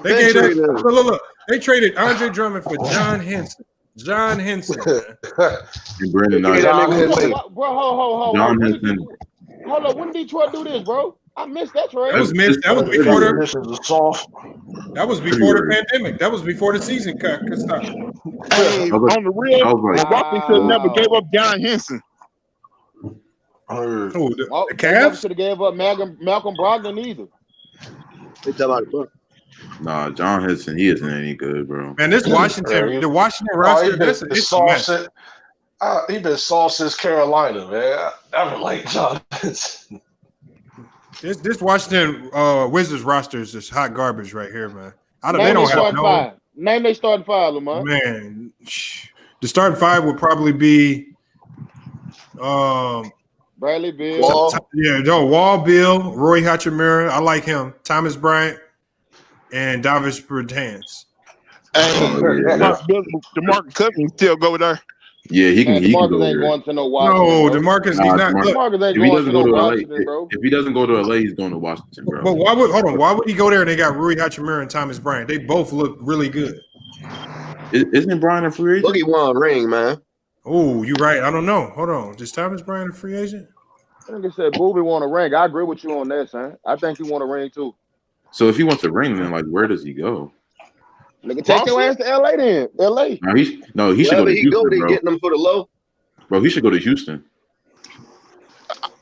They gave look. They traded Andre Drummond for John Henson. Man. And Brandon Knight. Bro, John Henson. Hold on. When did Detroit do this, bro? I missed that trade. That was before That was before the pandemic. That was before the season cut. Hey, on the real, Washington never gave up John Henson. The Cavs should have gave up Malcolm Brogdon either. Nah, John Henson, he isn't any good, bro. Man, this Washington roster, it's a mess. He been sauce since Carolina, man. I don't like John Henson. This Washington Wizards roster is just hot garbage right here, man. Name they starting five, Lamar. Man, the starting five would probably be Bradley Beal. Wall, Bill, Roy Hachimura. I like him. Thomas Bryant and Davis Bertans. DeMarcus Cousins still go there. Yeah, he can go ain't there. going to no Washington. No, DeMarcus, he's not. DeMarcus ain't going to no Washington, bro. If he doesn't go to LA, he's going to Washington, bro. But why would he go there and they got Rui Hachimura and Thomas Bryant? They both look really good. Isn't Bryant a free agent? Look, he won a ring, man. Oh, you're right. I don't know. Hold on. Is Thomas Bryant a free agent? I think it said Booby want a ring. I agree with you on that, son. I think he want a ring too. So if he wants a ring, then like where does he go? Nigga, take your ass to LA then. LA. He should go Wherever to he go, Houston, they bro. getting them for the low. Bro, he should go to Houston.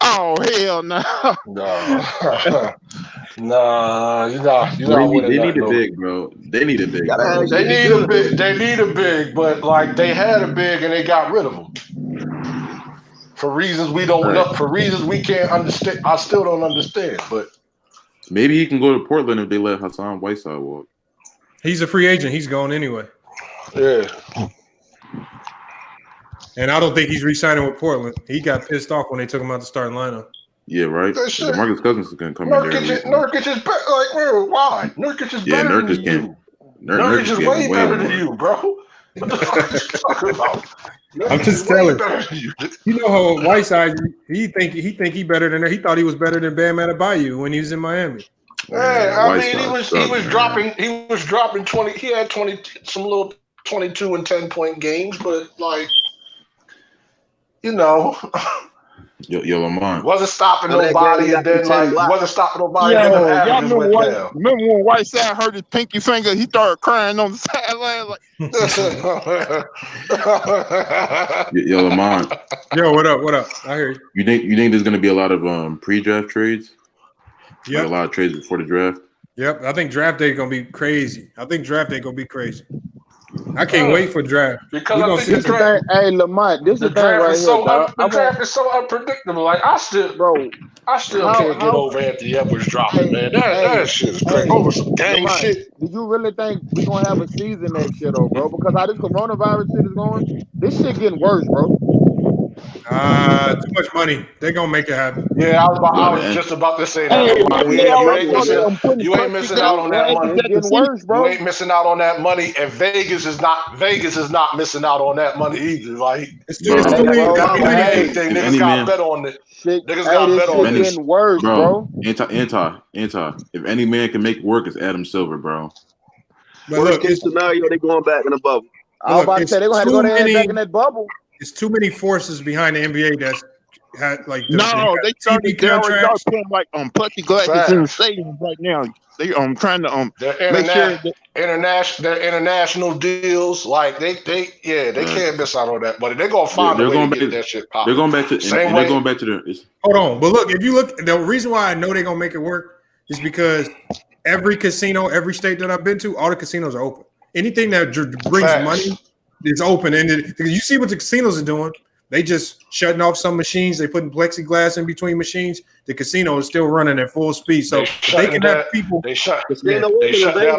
Oh hell no. Nah, you're not winning They nothing. need a big, bro. They need a big. Bro. They need a big. They need a big, but like they had a big and they got rid of him for reasons we don't know. For reasons we can't understand. I still don't understand. But maybe he can go to Portland if they let Hassan Whiteside walk. He's a free agent. He's going anyway. Yeah. And I don't think he's re-signing with Portland. He got pissed off when they took him out the starting lineup. Yeah, right. DeMarcus Cousins is going to come in there. Nurkic is better. Like, why? Nurkic is better than you. Nurkic is way better than you, bro. What the fuck are you talking about? I'm just telling you. You know how Whiteside, he think he better than her. He thought he was better than Bam Adebayo when he was in Miami. Man, I mean, he was dropping 20. He had 20, some little 22 and 10-point games, but like. You know, Yo, Lamont wasn't stopping nobody, and then like wasn't stopping nobody. Y'all remember when Whiteside hurt his pinky finger? He started crying on the sideline. Like, Yo, Lamont. Yo, what up? What up? I hear you. You think there's going to be a lot of pre-draft trades? Yeah, like a lot of trades before the draft. Yep, I think draft day gonna be crazy. I can't wait for draft. Because I think the draft, hey Lamont, this is the thing right here, dog. The draft is so unpredictable. Like I still can't get over Anthony Edwards dropping, man. That shit is crazy. Over some gang shit. Do you really think we gonna have a season next year though, bro? Because how this coronavirus shit is going, this shit getting worse, bro. Too much money. They're gonna make it happen. Yeah, I was just about to say that. You ain't missing out on that money. It's getting worse, bro. You ain't missing out on that money, and Vegas is not missing out on that money either. Like it's too many. Niggas got bet on it. Niggas got bet on it. It's getting worse, bro. Anti. If any man can make it work, it's Adam Silver, bro. Worst case scenario, they going back in the bubble. I was about to say they're gonna have to go there back in that bubble. It's too many forces behind the NBA that's had like no, they started putting like plexiglass in the stadiums right now. They trying to make sure that international deals, like they can't miss out on that money. They're gonna find a way to get that shit popping. They're going back to the hold on, but look, if you look, the reason why I know they're gonna make it work is because every casino, every state that I've been to, all the casinos are open. Anything that brings money is open, and you see what the casinos are doing. They just shutting off some machines. They putting plexiglass in between machines. The casino is still running at full speed. So they can have people. They shut down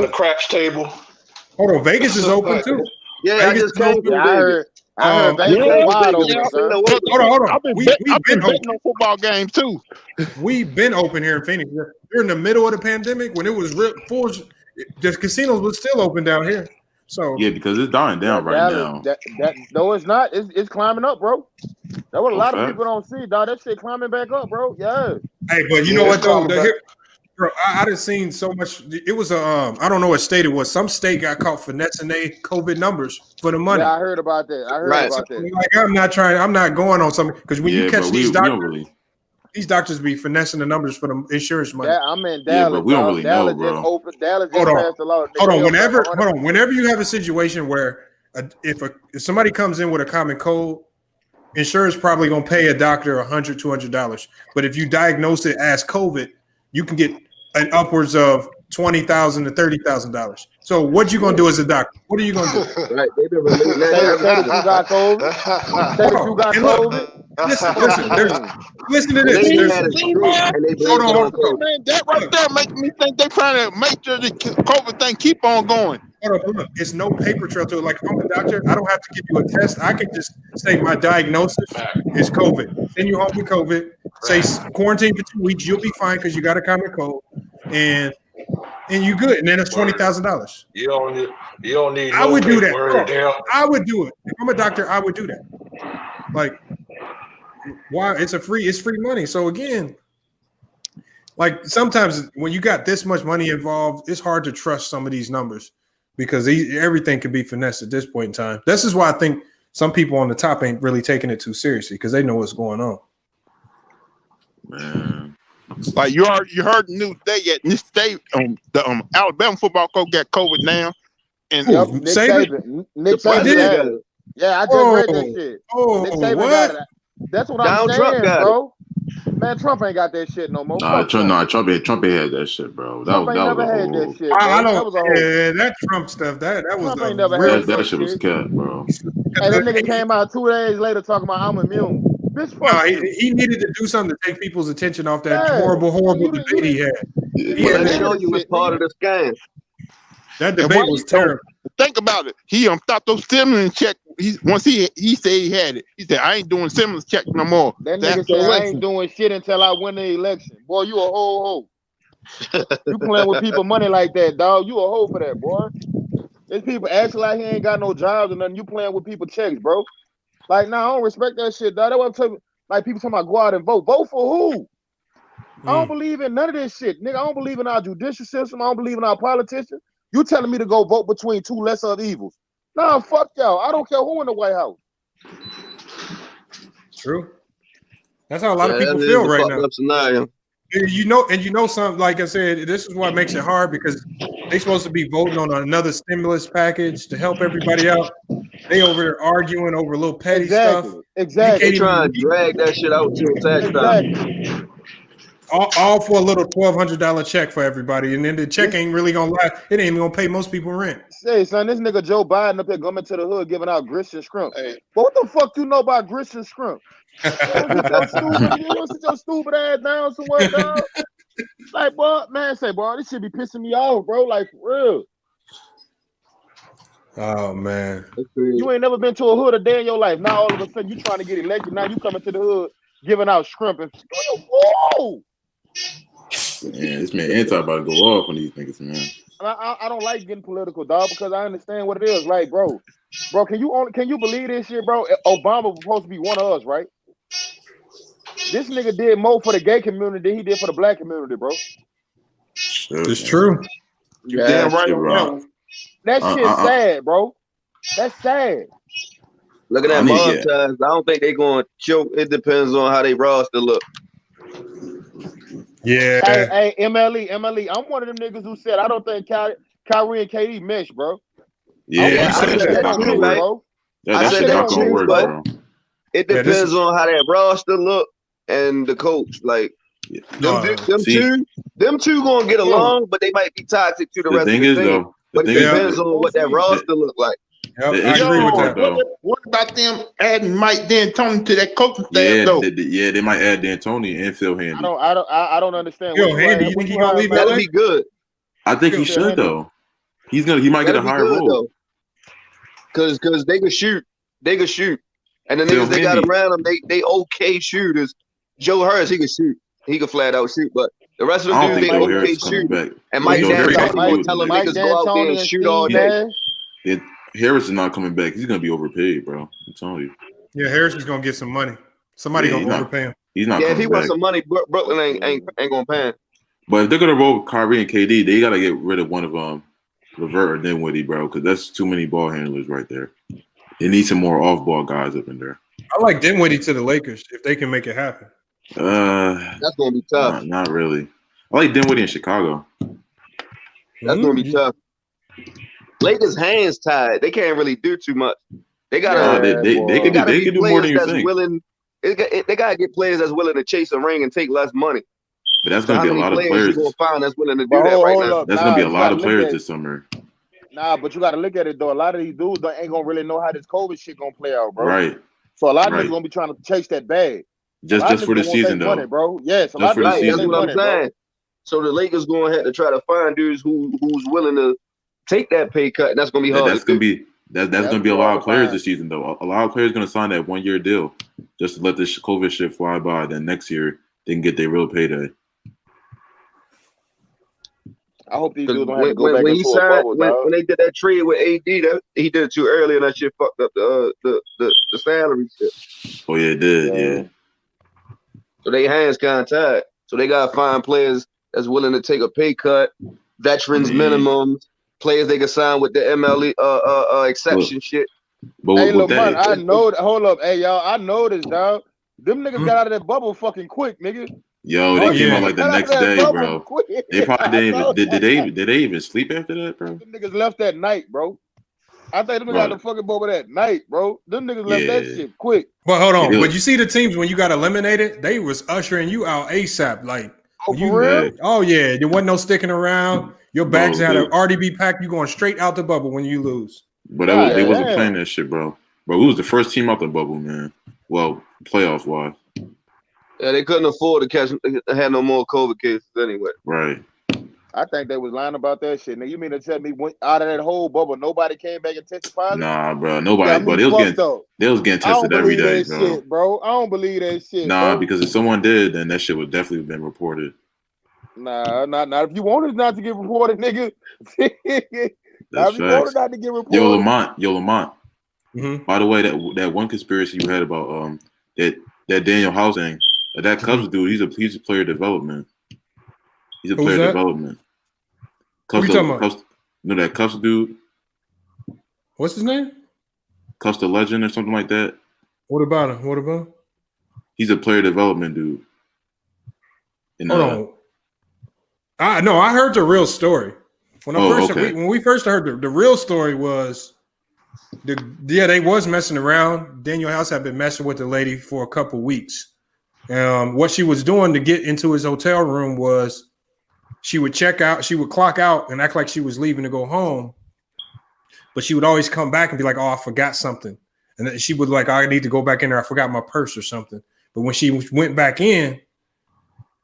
the craps table. Hold on, Vegas is open too. Yeah, Vegas is open. I heard Vegas wide open, sir. Hold on. I've been betting on football games too. We've been open here in Phoenix. During the middle of the pandemic, when it was full, the casinos were still open down here. So yeah, because it's dying down right now. No, it's not. It's climbing up, bro. That's what a lot of people don't see, dog. That shit climbing back up, bro. Yeah. Hey, but you know what though? Bro, I done seen so much. It was I don't know what state it was. Some state got caught finessing their COVID numbers for the money. Yeah, I heard about that. Like I'm not going on something because when you catch these doctors. These doctors be finessing the numbers for the insurance money. Yeah, I'm in Dallas. But we don't really know, bro. Dallas just passed the law. Hold on. Whenever you have a situation where if somebody comes in with a common cold, insurance probably gonna pay a doctor $100, $200. But if you diagnose it as COVID, you can get an upwards of $20,000 to $30,000. So what you gonna do as a doctor? What are you gonna do? Right, they've been releasing that. You got COVID. Listen to this. Hold on. Man, that right there makes me think they're trying to make sure the COVID thing keep on going. Hold on. It's no paper trail to it. Like if I'm a doctor, I don't have to give you a test. I can just say my diagnosis is COVID. Send you home with COVID. Say quarantine for 2 weeks. You'll be fine because you got a common cold, and you good. And then it's $20,000. You don't need. I would do that. I would do it. If I'm a doctor, I would do that. Like, why? It's free money. So again, like sometimes when you got this much money involved, it's hard to trust some of these numbers because everything can be finessed at this point in time. This is why I think some people on the top ain't really taking it too seriously because they know what's going on. Man. Like you heard the news today at this state, the Alabama football coach got COVID now. And Yep, Nick Saban. Nick Saban had it. Yeah, I just read that shit. Nick Saban got it. That's what I'm saying, bro. Man, Trump ain't got that shit no more. Trump ain't had that shit, bro. Trump ain't never had that shit, bro. I don't. That Trump stuff. That was Trump ain't never had that shit was cat, bro. Hey, that nigga came out 2 days later talking about I'm immune. Bitch, fuck you. He needed to do something to take people's attention off that horrible debate he had. But that show you was part of the scam. That debate was terrible. Think about it. He stopped those Simmons check. Once he said he had it. He said, I ain't doing Simmons check no more. That nigga said I ain't doing shit until I win the election. Boy, you a whole hoe. You playing with people money like that, dog. You a hoe for that, boy. There's people acting like he ain't got no jobs or nothing. You playing with people checks, bro. Like, nah, I don't respect that shit, dog. That's what I'm talking. Like, people talking about go out and vote. Vote for who? I don't believe in none of this shit, nigga. I don't believe in our judicial system. I don't believe in our politicians. You telling me to go vote between two lesser of evils? Nah, fuck y'all. I don't care who in the White House. True. That's how a lot of people feel right now. Scenario. And you know something, like I said, this is what makes it hard because they supposed to be voting on another stimulus package to help everybody out. They over there arguing over little petty stuff. Exactly. They trying to drag that shit out to a tax time. All for a little $1,200 check for everybody, and then the check ain't really gonna last. It ain't even gonna pay most people rent. Say, son, this nigga Joe Biden up there coming to the hood giving out grits and shrimp. Hey. But what the fuck you know about grits and shrimp? You want to sit your stupid ass down somewhere, dog? Like, boy, man, boy, this shit be pissing me off, bro. Like, for real. Oh man, you ain't never been to a hood a day in your life. Now all of a sudden you trying to get elected. Now you coming to the hood giving out shrimp and whoa. Man, this man anti about to go off on these niggas, man. I don't like getting political, dog, because I understand what it is. Like, bro, can you believe this shit, bro? Obama was supposed to be one of us, right? This nigga did more for the gay community than he did for the black community, bro. It's true. You damn right, bro. That shit's sad, bro. That's sad. Look at that montage. I don't think they're going to choke. It depends on how they roster look. Yeah. Hey, MLE. I'm one of them niggas who said I don't think Kyrie and KD mesh, bro. Yeah, I said that's not gonna work, bro. That shit not gonna work, bro. It depends on how that roster look and the coach. Like them two gonna get along, but they might be toxic to the rest of the team. Though, but it depends on what that roster look like. Yep, I agree with that, though. What about them adding Mike D'Antoni to that coaching staff, though? They might add D'Antoni and Phil Handy. I don't understand. Handy, you think he gonna leave that? That'd be good. I think he should, though. He might get a higher role. Because they could shoot. They could shoot. And the niggas they got around them, they okay shooters. Joe Harris, he could shoot. He could flat out shoot, but the rest of them dudes, they okay shoot. And Mike D'Antoni will tell them niggas go out there and shoot all day. Harris is not coming back. He's gonna be overpaid, bro. I'm telling you. Yeah, Harris is gonna get some money. Somebody gonna overpay him. He's not. Yeah, if he wants some money, Brooklyn ain't gonna pay him. But if they're gonna roll Kyrie and KD, they gotta get rid of one of Levert or Dinwiddie, bro, because that's too many ball handlers right there. They need some more off-ball guys up in there. I like Dinwiddie to the Lakers if they can make it happen. That's gonna be tough. Not really. I like Dinwiddie in Chicago. That's gonna be tough. Lakers' hands tied. They can't really do too much. They gotta. They can do more than you think. They gotta get players that's willing to chase a ring and take less money. But that's gonna be a lot of players. You gonna find that's willing to do that right now. That's gonna be a lot of players this summer. Nah, but you gotta look at it though. A lot of these dudes ain't gonna really know how this COVID shit gonna play out, bro. Right. So a lot of niggas gonna be trying to chase that bag. Just for the season, though. Money, bro. Yes, that's what I'm saying. Bro. So the Lakers gonna have to try to find dudes who's willing to take that pay cut, and that's gonna be hard. That's gonna be a lot of players this season, though. A lot of players gonna sign that 1 year deal just to let this COVID shit fly by. Then next year they can get their real payday. I hope these dudes don't have to go back into a bubble, when they did that trade with AD, he did it too early, and that shit fucked up the salary shit. Oh yeah, it did. Yeah. So they hands kind of tied. So they gotta find players that's willing to take a pay cut, veterans minimums, players they can sign with the MLE exception shit. But hey, Lamont, I know. Hold up, hey y'all, I know this, dog. Them niggas got out of that bubble fucking quick, nigga. Yo, they came out like the next day, bro. They probably didn't even did they even sleep after that, bro? Them niggas left that night, bro. I think them niggas got the fucking bubble that night, bro. Them niggas left that shit quick. But hold on, but you see the teams when you got eliminated, they was ushering you out ASAP. Like, for real? Oh yeah, there wasn't no sticking around. Your bags had to already be packed. You going straight out the bubble when you lose. But they wasn't playing that shit, bro. Bro, we was the first team out the bubble, man. Well, playoff wise. Yeah, they couldn't afford to catch. They had no more COVID cases anyway. Right. I think they was lying about that shit. Now you mean to tell me out of that whole bubble, nobody came back and tested positive? Nah, bro, nobody. But they was getting tested every day, bro. Shit, bro. I don't believe that shit. Nah, bro. because if someone did, then that shit would definitely have been reported. Nah, not if you wanted not to get reported, nigga. That's if you wanted not to get reported. Yo, Lamont. Mm-hmm. By the way, that one conspiracy you had about that Daniel House thing, that Cubs dude, he's a player development. He's a player development. What are you talking about? You know that Cubs dude? What's his name? Custer Legend or something like that. What about him? He's a player development dude. Hold on. I heard the real story. When we first heard the real story was they was messing around. Daniel House had been messing with the lady for a couple weeks. What she was doing to get into his hotel room was she would check out, she would clock out and act like she was leaving to go home. But she would always come back and be like, "Oh, I forgot something." And then she would like, "I need to go back in there. I forgot my purse or something." But when she went back in,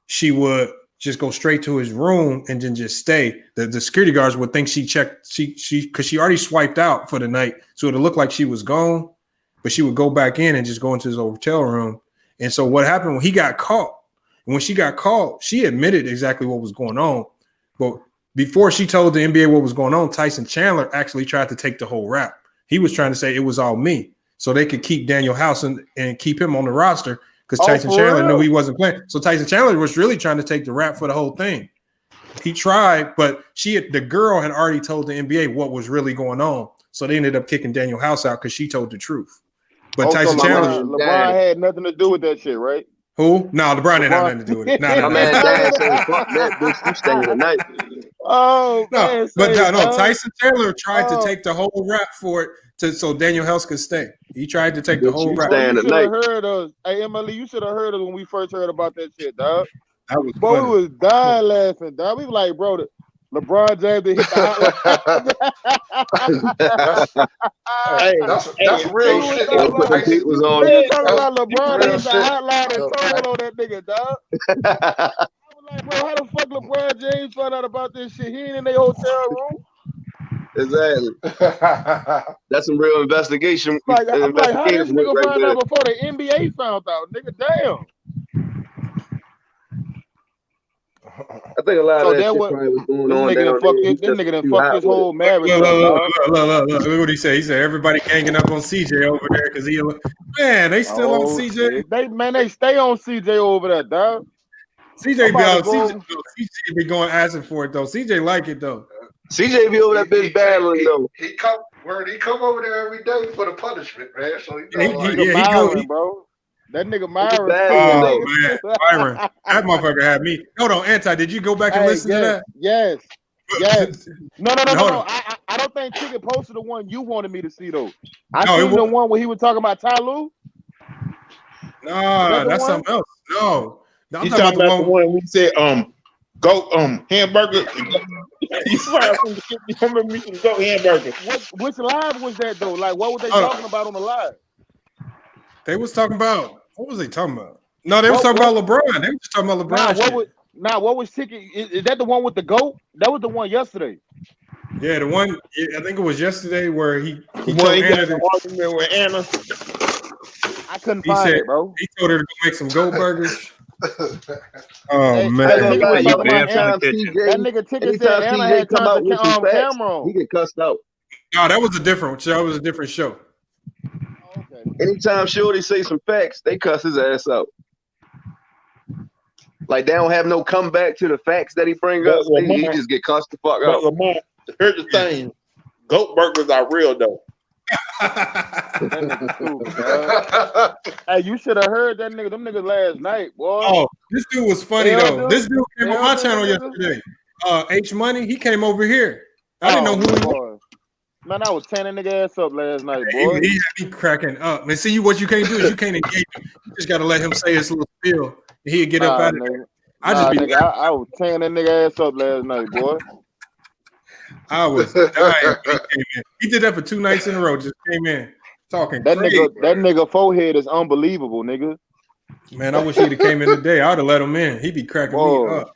she would just go straight to his room and then just stay. The security guards would think she checked, because she already swiped out for the night. So it looked like she was gone, but she would go back in and just go into his hotel room. And so what happened when he got caught, when she got caught, she admitted exactly what was going on. But before she told the NBA what was going on, Tyson Chandler actually tried to take the whole rap. He was trying to say it was all me, so they could keep Daniel House and keep him on the roster, because Tyson Chandler knew he wasn't playing. So Tyson Chandler was really trying to take the rap for the whole thing. He tried, but the girl had already told the NBA what was really going on. So they ended up kicking Daniel House out because she told the truth. But Tyson Chandler, LeBron had nothing to do with that shit, right? Who? No, LeBron didn't have nothing to do with it. My man Dan said, "Fuck that, bitch. You staying tonight." Oh, no, but no. Tyson Chandler tried to take the whole rap for it, so Daniel House could stay. He tried to take the whole rap. You should have heard us. Hey, Emily, you should have heard us when we first heard about that shit, dog. That was funny. We was dying laughing, dog. We were like, bro, LeBron James hit the that's real shit. He was on. Talking about LeBron hit the hotline and told on that nigga, dog. I was like, bro, how the fuck LeBron James found out about this shit? He ain't in their hotel room. Exactly. That's some real investigation. I'm like, how this nigga found out before the NBA found out? Nigga, damn. I think a lot of that shit probably was going on. This nigga done fucked his whole marriage. Look what he said. He said everybody ganging up on CJ over there because they still on CJ. They stay on CJ over there, dog. CJ be going asking for it though. CJ like it though. CJ be over that bitch battling though. He come over there every day for the punishment, man. So he go, bro. That nigga Myron. Oh man, Myron, that motherfucker had me. Hold on, Anti, did you go back and listen to that? Yes. No. I don't think Ticket posted the one you wanted me to see though. I seen the one where he was talking about Ty Lue. No, that's something else. No, I'm talking about the one we said go hamburger. You remember me to go hamburger. Which live was that though? Like what were they talking about on the live? They was talking about what was they talking about? No, they was talking about LeBron. They was just talking about LeBron. What was Ticket? Is that the one with the GOAT? That was the one yesterday. Yeah, the one I think it was yesterday where he told Anna argument with Anna. I couldn't find it, bro. He told her to go make some goat burgers. Oh man! That nigga Ticket said Anna had turned the camera on. He get cussed out. No, that was a different show. That was a different show. Anytime Shorty say some facts, they cuss his ass out. Like they don't have no comeback to the facts that he bring up. He just get cussed the fuck out. Lamar, here's the thing: goat burgers are real though. That nigga stupid, dog. Hey, you should have heard that nigga. Them niggas last night, boy. Oh, this dude was funny Elder, though. This dude came on my Elder, channel nigga. yesterday. H Money, he came over here. I didn't know who he was. boy. Man, I was tearing that nigga ass up last night, He boy. had me cracking up. Man, see, what you can't do is you can't engage him. You just gotta let him say his little spiel, and he'll get up out of there. I was tearing that nigga ass up last night, boy. I was dying. He did that for 2 nights in a row. Just came in talking. That crazy. that nigga forehead is unbelievable, nigga. Man, I wish he'd have came in today. I'd have let him in. He'd be cracking me up.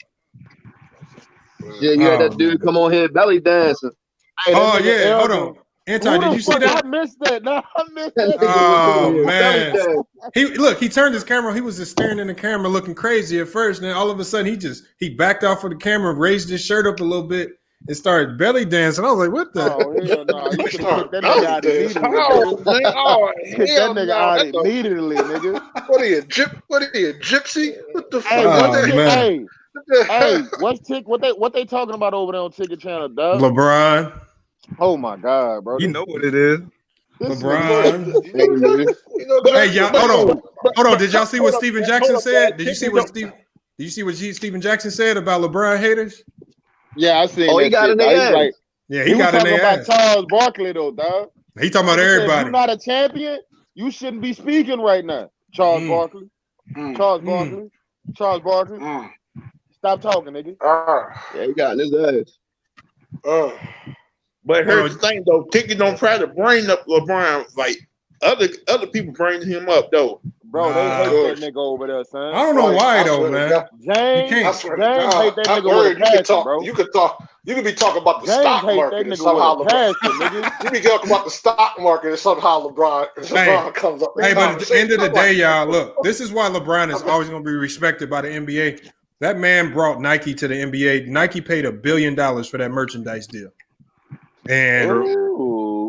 Yeah, you had that dude come on here belly dancing. Hey, yeah, hold on. Anti, did you see that? I missed that. No, I missed that. Oh man, he turned his camera. He was just staring in the camera, looking crazy at first. And then all of a sudden, he backed off of the camera, raised his shirt up a little bit, and started belly dancing. I was like, "What the?" Oh hell no! You should have kicked that nigga out immediately. Kick that nigga out immediately, nigga. What are you, gypsy? What the fuck? Hey, what they talking about over there on Ticket Channel, dog? LeBron. Oh my God, bro! You know what it is. LeBron. Hey, y'all, hold on. Did y'all see what Steven Jackson said? Did you see what Steven Jackson said about LeBron haters? Yeah, I seen. Oh, he got in their ass. Yeah, he got in their ass. About Charles Barkley though, dog. He talking about everybody. If you're not a champion, you shouldn't be speaking right now. Charles Barkley. Charles Barkley. Charles Barkley. Stop talking, nigga. Yeah, he got in his ass. But here's the thing though, Ticket don't try to bring up LeBron like other people bring him up though. Bro, they hate that nigga over there, son. I don't know why though, man. James hate that nigga with a passion, bro. You could be talking about the stock market and somehow LeBron. You be talking about the stock market and somehow LeBron comes up. Hey, but at the end of the day, y'all, look, this is why LeBron is always going to be respected by the NBA. That man brought Nike to the NBA. Nike paid $1 billion for that merchandise deal. And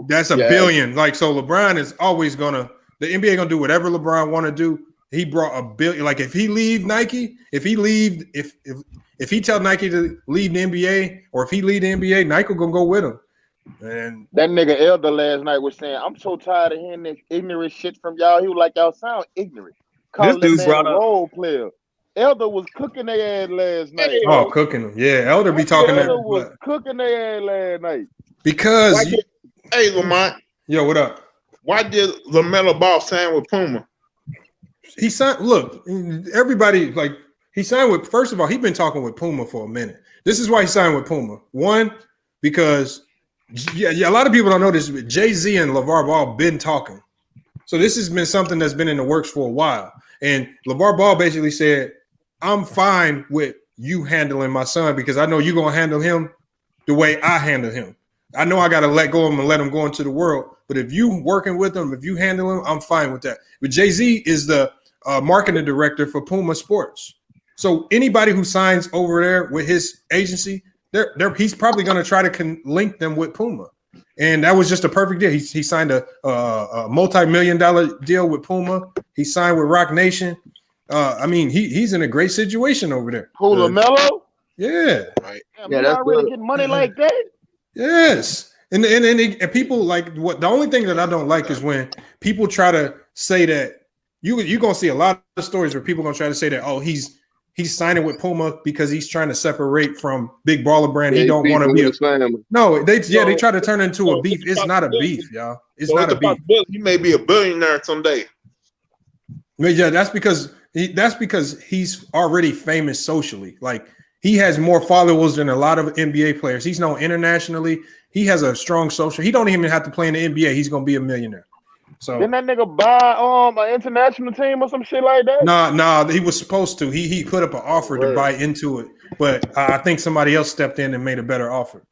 that's $1 billion. Like, so LeBron is always the NBA gonna do whatever LeBron want to do. He brought $1 billion. Like, if he leave Nike, if he tell Nike to leave the NBA, or if he leave the NBA, Nike gonna go with him. And that nigga Elder last night was saying, "I'm so tired of hearing this ignorant shit from y'all." He was like, "Y'all sound ignorant." Calling this dude's brought a role player. Elder was cooking their ass last night. Oh, cooking them. Yeah, Elder be talking Elder was cooking their ass last night. Because hey, Lamont. Yo, what up? Why did LaMelo Ball sign with Puma? He signed. Look, everybody he signed with. First of all, he's been talking with Puma for a minute. This is why he signed with Puma. One, because a lot of people don't know this, but Jay-Z and LeVar Ball been talking. So this has been something that's been in the works for a while. And LeVar Ball basically said, "I'm fine with you handling my son because I know you're gonna handle him the way I handle him. I know I got to let go of him and let him go into the world. But if you working with him, if you handle him, I'm fine with that." But Jay-Z is the marketing director for Puma Sports. So anybody who signs over there with his agency, he's probably going to try to link them with Puma. And that was just a perfect deal. He signed a multi-million-dollar deal with Puma. He signed with Rock Nation. I mean, he's in a great situation over there. Who, LaMelo? Yeah. Right. Yeah, that's already getting money like that. Yes. And people like what the only thing that I don't like is when people try to say that you're gonna see a lot of stories where people are gonna try to say that, oh, he's signing with Puma because he's trying to separate from Big Baller Brand. He don't want to be they try to turn it into a beef. It's not a beef, y'all. It's not a beef. He may be a billionaire someday. Yeah, that's because he's already famous socially. Like, he has more followers than a lot of NBA players. He's known internationally. He has a strong social. He don't even have to play in the NBA. He's gonna be a millionaire. So didn't that nigga buy an international team or some shit like that? Nah, he was supposed to. He put up an offer to buy into it, but I think somebody else stepped in and made a better offer.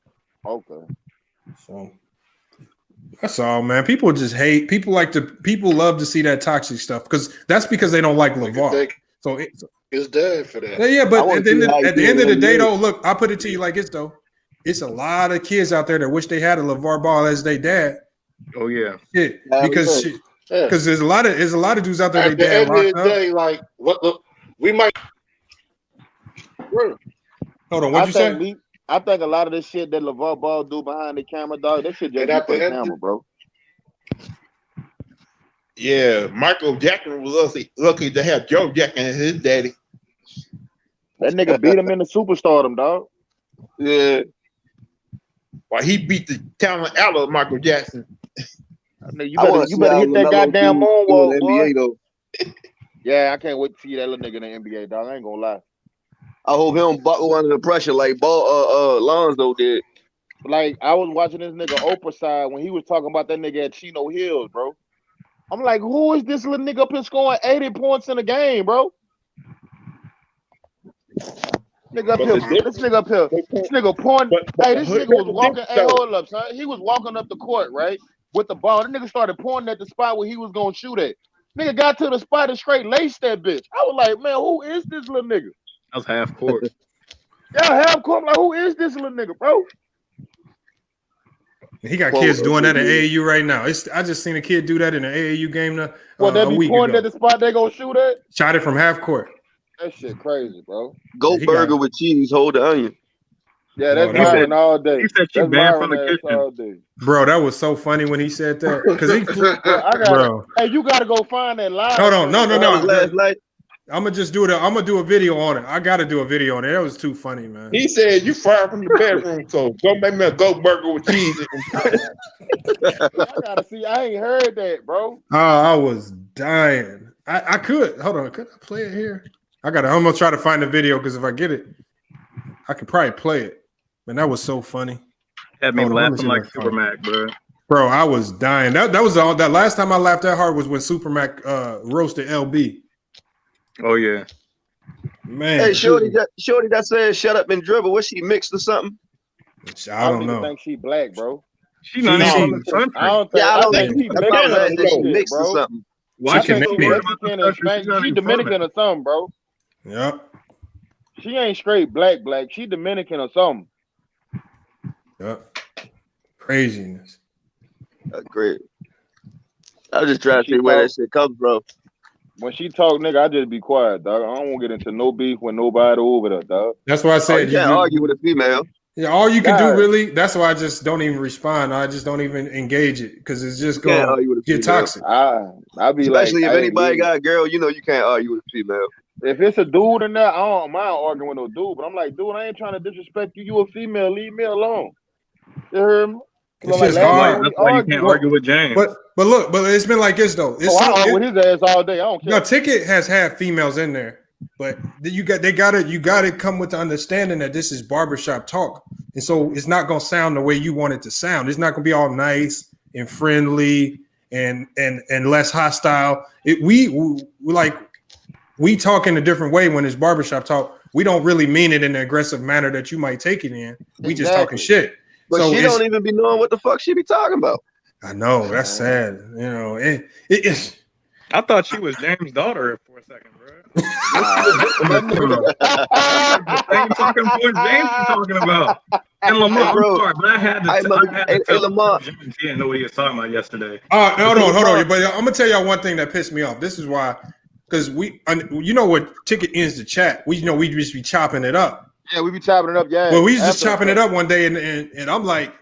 Okay. So that's all, man. People just hate. People love to see that toxic stuff because they don't like LeVar. So it's dead for that. Yeah, but at the end of the day, though, look, I'll put it to you like this, though. It's a lot of kids out there that wish they had a LeVar Ball as their dad. Oh yeah, because there's a lot of dudes out there. At the end of the day, like we might. Hold on, what'd you say? I think a lot of this shit that LeVar Ball do behind the camera, dog, that shit just the camera, bro. Yeah, Michael Jackson was lucky to have Joe Jackson as his daddy. That nigga beat him in the superstardom, dog. Yeah. Why he beat the talent out of Michael Jackson. You better hit that goddamn moonwalk, boy. NBA, though. Yeah, I can't wait to see that little nigga in the NBA, dog. I ain't gonna lie. I hope he don't buckle under the pressure like Lonzo did. Like, I was watching this nigga Oprah side when he was talking about that nigga at Chino Hills, bro. I'm like, who is this little nigga up here scoring 80 points in a game, bro? Nigga up here, this nigga up here, this nigga pointing. Hey, this nigga was walking. Hey, hold up, son. He was walking up the court, right, with the ball. The nigga started pointing at the spot where he was gonna shoot at. Nigga got to the spot and straight laced that bitch. I was like, man, who is this little nigga? That was half court. Yeah, half court. I'm like, who is this little nigga, bro? He got kids doing that in AAU right now. I just seen a kid do that in an AAU game. Well, they be pointing at the spot they gonna shoot at. Shot it from half court. That shit crazy, bro. Goat burger with cheese, hold the onion. Yeah, that's Byron all day. He said she banned from the all kitchen. day. Bro, that was so funny when he said that. Bro, hey, you gotta go find that live. Hold on, no. Last night. I'm gonna just do it. I'm gonna do a video on it. I gotta do a video on it. That was too funny, man. He said you fired from your bedroom, so go make me a goat burger with cheese. I gotta see. I ain't heard that, bro. Oh, I was dying. I could. Hold on. Could I play it here? I'm gonna try to find the video because if I get it, I could probably play it. Man, that was so funny. Had me laughing like Super Mac, bro. Bro, I was dying. That was that last time I laughed that hard was when Super Mac roasted LB. Oh yeah, man. Hey, Shorty that said shut up and dribble. Was she mixed or something? I don't know. I think she black, bro. She not even from the country. I don't think she mixed or something. Why she Dominican or something, bro. Yep. She ain't straight black. She Dominican or something. Yep. Craziness. That's great. I was just trying to see where that shit comes from. When she talk, nigga, I just be quiet, dog. I don't want to get into no beef with nobody over there, dog. That's why I said you can't argue with a female. Yeah, all you can do really. That's why I just don't even respond. I just don't even engage it because it's just going to get toxic. I be especially like, if anybody got a girl, you can't argue with a female. If it's a dude in there, I don't mind arguing with no dude. But I'm like, dude, I ain't trying to disrespect you. You a female, leave me alone. You heard me? It's just hard. That's why you can't argue with James. But it's been like this though. I argue with his ass all day. I don't care. No, Ticket has had females in there, but you got to come with the understanding that this is barbershop talk, and so it's not gonna sound the way you want it to sound. It's not gonna be all nice and friendly and less hostile. We talk in a different way when it's barbershop talk. We don't really mean it in the aggressive manner that you might take it in. We just talking shit. But so she don't even be knowing what the fuck she be talking about. I know, that's sad. I thought she was James' daughter for a second, bro. Same talking points James was talking about. And Lamar, I'm sorry, but I had to tell Lamar. James didn't know what he was talking about yesterday. Hold on. But I'm gonna tell y'all one thing that pissed me off. This is why, because you know what Ticket ends the chat. We just be chopping it up. Yeah, we be chopping it up. Yeah. Well, we was just chopping it up one day, and I'm like,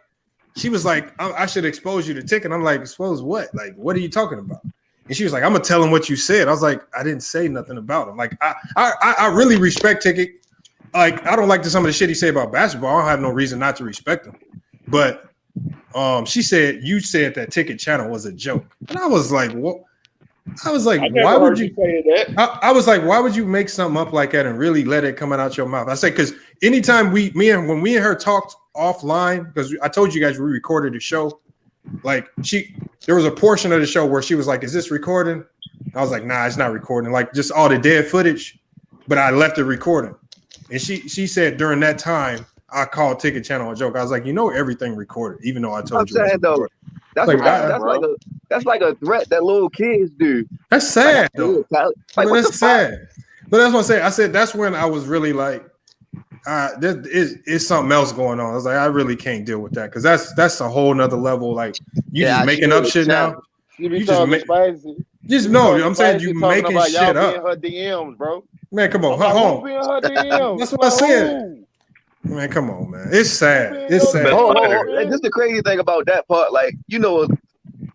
she was like, I should expose you to Ticket. I'm like, expose what? Like, what are you talking about? And she was like, I'm gonna tell him what you said. I was like, I didn't say nothing about him. Like, I really respect Ticket. Like, I don't like some of the shit he said about basketball. I don't have no reason not to respect him. But she said you said that Ticket channel was a joke, and I was like, what? I was like, why would you say that? I was like, why would you make something up like that and really let it come out your mouth? I said, because anytime when we and her talked offline, because I told you guys we recorded the show, like there was a portion of the show where she was like, is this recording? I was like, nah, it's not recording. Like just all the dead footage, but I left it recording. And she said during that time, I called Ticket Channel a joke. I was like, everything recorded, even though I told you. That's like a threat that little kids do. That's sad, though. That's sad. But that's what I said. I said that's when I was really like, there is something else going on. I was like, I really can't deal with that because that's a whole nother level. Like you just making up shit now. You just no. I'm saying you making shit up. Her DMs, bro. Man, come on, that's what I said. Man, come on, man. It's sad. It's sad. Just the crazy thing about that part, like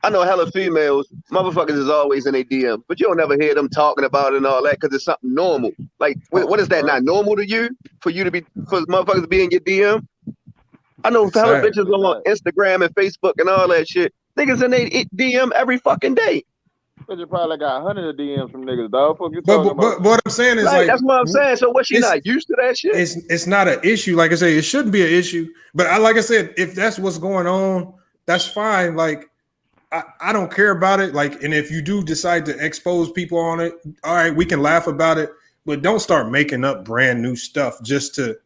I know hella females, motherfuckers is always in a DM, but you don't ever hear them talking about it and all that because it's something normal. Like, what is that? Not normal to you? For motherfuckers to be in your DM? I know hella bitches on Instagram and Facebook and all that shit. Niggas in their DM every fucking day. But you probably got 100 DMs from niggas, dog. What you talking about? But what I'm saying is like that's what I'm saying. So what, she not used to that shit? It's not an issue. Like I say, it shouldn't be an issue. But like I said, if that's what's going on, that's fine. Like I don't care about it. Like, and if you do decide to expose people on it, all right, we can laugh about it. But don't start making up brand new stuff just to,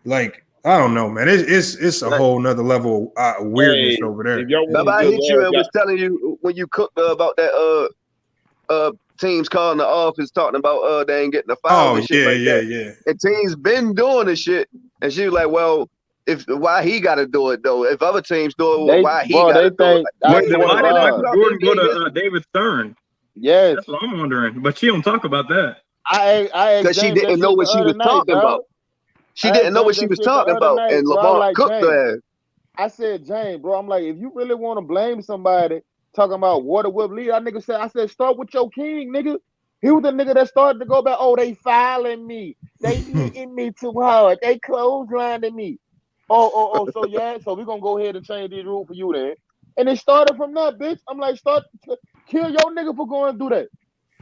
like, I don't know, man. It's a whole nother level of weirdness over there. Remember I hit you and was telling you when you cooked about that teams calling the office talking about they ain't getting a foul and shit yeah. And teams been doing this shit, and she was like, well, why he got to do it though? If other teams do it, why he got to do it? Why did Jordan go to David Stern? Yes, that's what I'm wondering. But she don't talk about that. Because she didn't know what she was talking about. She didn't know what she was talking about, and LeBron cooked her ass. I said, James, bro, I'm like, if you really want to blame somebody talking about water whip lead, I said, start with your king, nigga. He was the nigga that started to go back, oh, they fouling me. They hitting me too hard. They clotheslining me. So we're going to go ahead and change this rule for you then. And it started from that, bitch. I'm like, start to kill your nigga for going through that.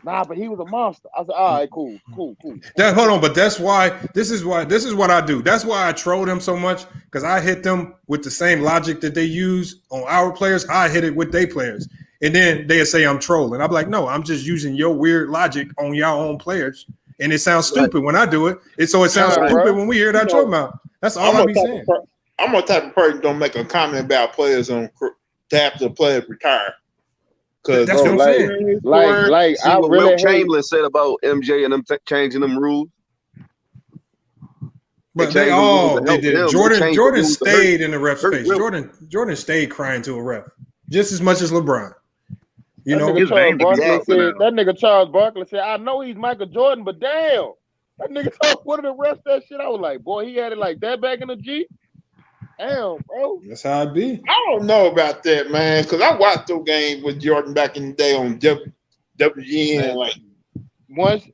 Nah, but he was a monster. I said, all right, cool. Hold on, but this is what I do. That's why I troll them so much, because I hit them with the same logic that they use on our players. I hit it with their players. And then they say I'm trolling. I'm like, no, I'm just using your weird logic on your own players. And it sounds stupid when I do it. It sounds stupid when we hear it out your mouth. That's all I be saying. I'm a type of person don't make a comment about players to have the players retire. Because that's what I'm saying. Like I really Will Chamberlain said about MJ and them changing them rules. But they all did. Jordan stayed in the ref's face. Jordan stayed crying to a ref just as much as LeBron. You know, that nigga Charles Barkley said, I know he's Michael Jordan, but damn, that nigga told one of the refs that shit. I was like, boy, he had it like that back in the G. Damn, bro. That's how it be. I don't know about that, man, because I watched those games with Jordan back in the day on WGN. Like, once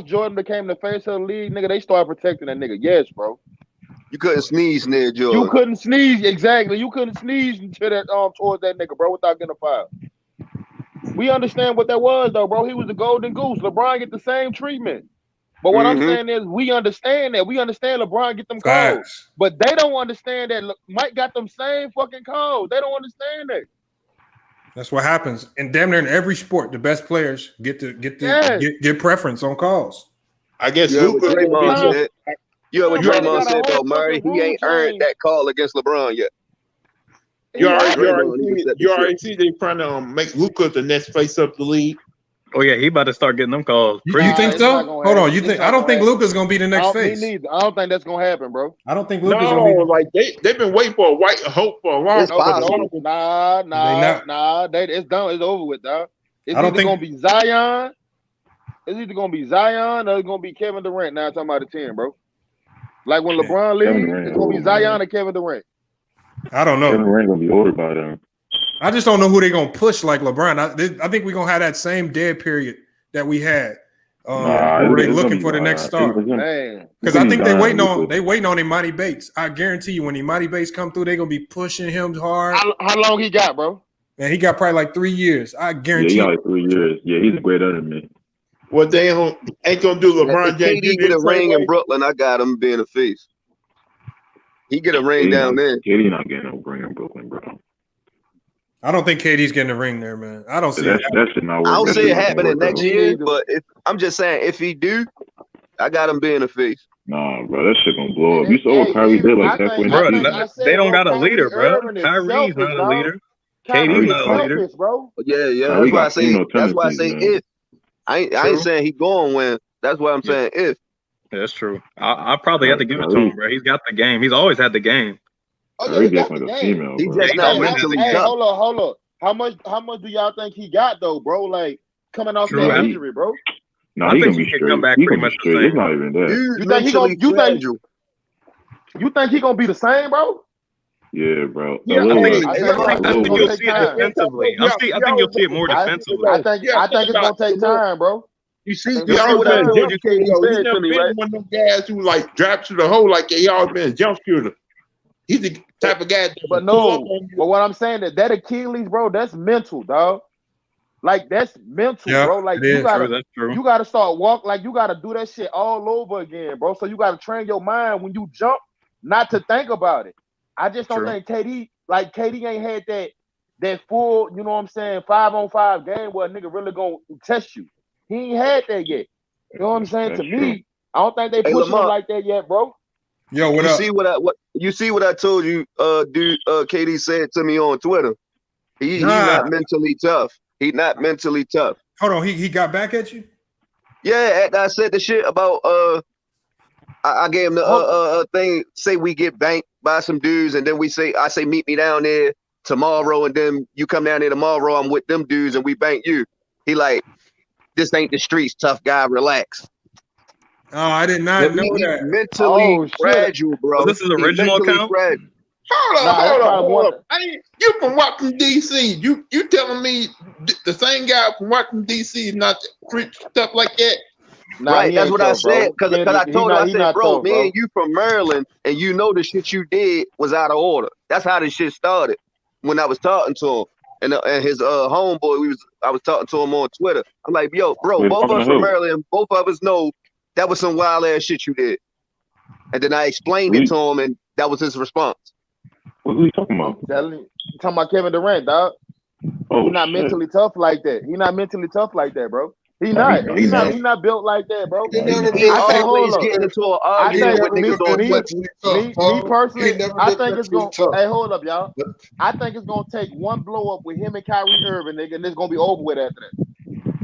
Jordan became the face of the league, nigga, they started protecting that nigga. Yes, bro. You couldn't sneeze near Jordan. You couldn't sneeze, exactly. You couldn't sneeze to that towards that nigga, bro, without getting a foul. We understand what that was, though, bro. He was the golden goose. LeBron get the same treatment. But what I'm saying is we understand that. We understand LeBron get them calls. But they don't understand that Mike got them same fucking calls. They don't understand that. That's what happens. And damn near in every sport, the best players get preference on calls. I guess you heard what Draymond said about Murray. He ain't earned that call against LeBron yet. You already see they trying to make Luka the next face up the league. Oh yeah, he about to start getting them calls. You think so? Hold on, you think? I don't think Luka's gonna be the next face. I don't think that's gonna happen, bro. I don't think Luka's gonna be. Like they've been waiting for a white hope for a long time. Nah. It's done. It's over with, dog. It's either gonna be Zion. It's either gonna be Zion or it's gonna be Kevin Durant. Now I'm talking about the 10, bro. Like when LeBron leaves, it's gonna be Zion or Kevin Durant. I don't know. Kevin Durant gonna be older by then. I just don't know who they're going to push like LeBron. I think we're going to have that same dead period that we had. Where they looking for the next star. Because I think they waiting on Imani Bates. I guarantee you when Imani Bates come through, they're going to be pushing him hard. How long he got, bro? Man, he got probably like 3 years. I guarantee you. Yeah, he got like 3 years. Yeah, he's greater than me. Well, they ain't going to do LeBron James. He get a ring in Brooklyn. I got him being a face. He get a ring down there. KD not getting no ring in Brooklyn, bro. I don't think KD's getting a ring there, man. I don't see it. I don't see it happening next year, but I'm just saying, if he do, I got him being a face. Nah, bro, that shit gonna blow up. You saw what Kyrie did like that. Bro, they don't got a leader, bro. Kyrie's not a leader. KD's not a leader, bro. Yeah. That's why I say. That's why I say if. I ain't saying he going to win. That's why I'm saying if. That's true. I probably have to give it to him, bro. He's got the game. He's always had the game. Oh, yeah, he got the game. He just not mentally tough. Hold up. How much do y'all think he got though, bro? Like coming off that injury, bro. No, he can be straight. Come back pretty much the same. He's not even there. You think he gonna be the same, bro? Yeah, bro. Yeah, I think I you'll see it defensively. I think you'll see it more defensively. I think it's gonna take time, bro. You see, He always been a jump shooter. He never been one of them guys who like drops to the hole like he always been a jump shooter. He's the type of guy that but what I'm saying that Achilles, bro, that's mental, dog. Like that's mental, bro. Like you gotta start you gotta do that shit all over again, bro. So you gotta train your mind when you jump, not to think about it. I just don't think KD ain't had that full, you know what I'm saying, 5-on-5 game where a nigga really gonna test you. He ain't had that yet. You know what I'm saying? To me, I don't think they pushing him like that yet, bro. Yo, what you up? See what I told you, KD said to me on Twitter. He's not mentally tough. He's not mentally tough. Hold on, he got back at you? Yeah, I said the shit about I gave him the thing, say we get banked by some dudes, and then I say meet me down there tomorrow, and then you come down there tomorrow, I'm with them dudes and we bank you. He like, this ain't the streets, tough guy, relax. Oh, I did not know that. Mentally fragile, bro. So this is original account? Hold on. You from Washington, D.C. You telling me the same guy from Washington, D.C. is not stuff like that? Right, that's what I said. Because I told him, I said, bro, me and you from Maryland, and you know the shit you did was out of order. That's how this shit started when I was talking to him. And his homeboy, I was talking to him on Twitter. I'm like, yo, bro, both of us from Maryland, both of us know that was some wild ass shit you did. And then I explained it to him, and that was his response. What are you talking about? You talking about Kevin Durant, dog. He's not mentally tough like that. He's not mentally tough like that, bro. He's not built like that, bro. He always getting into an argument with niggas on me personally, I think it's gonna. Hey, hold up, y'all. I think it's gonna take one blow up with him and Kyrie Irving, nigga, and it's gonna be over with after that.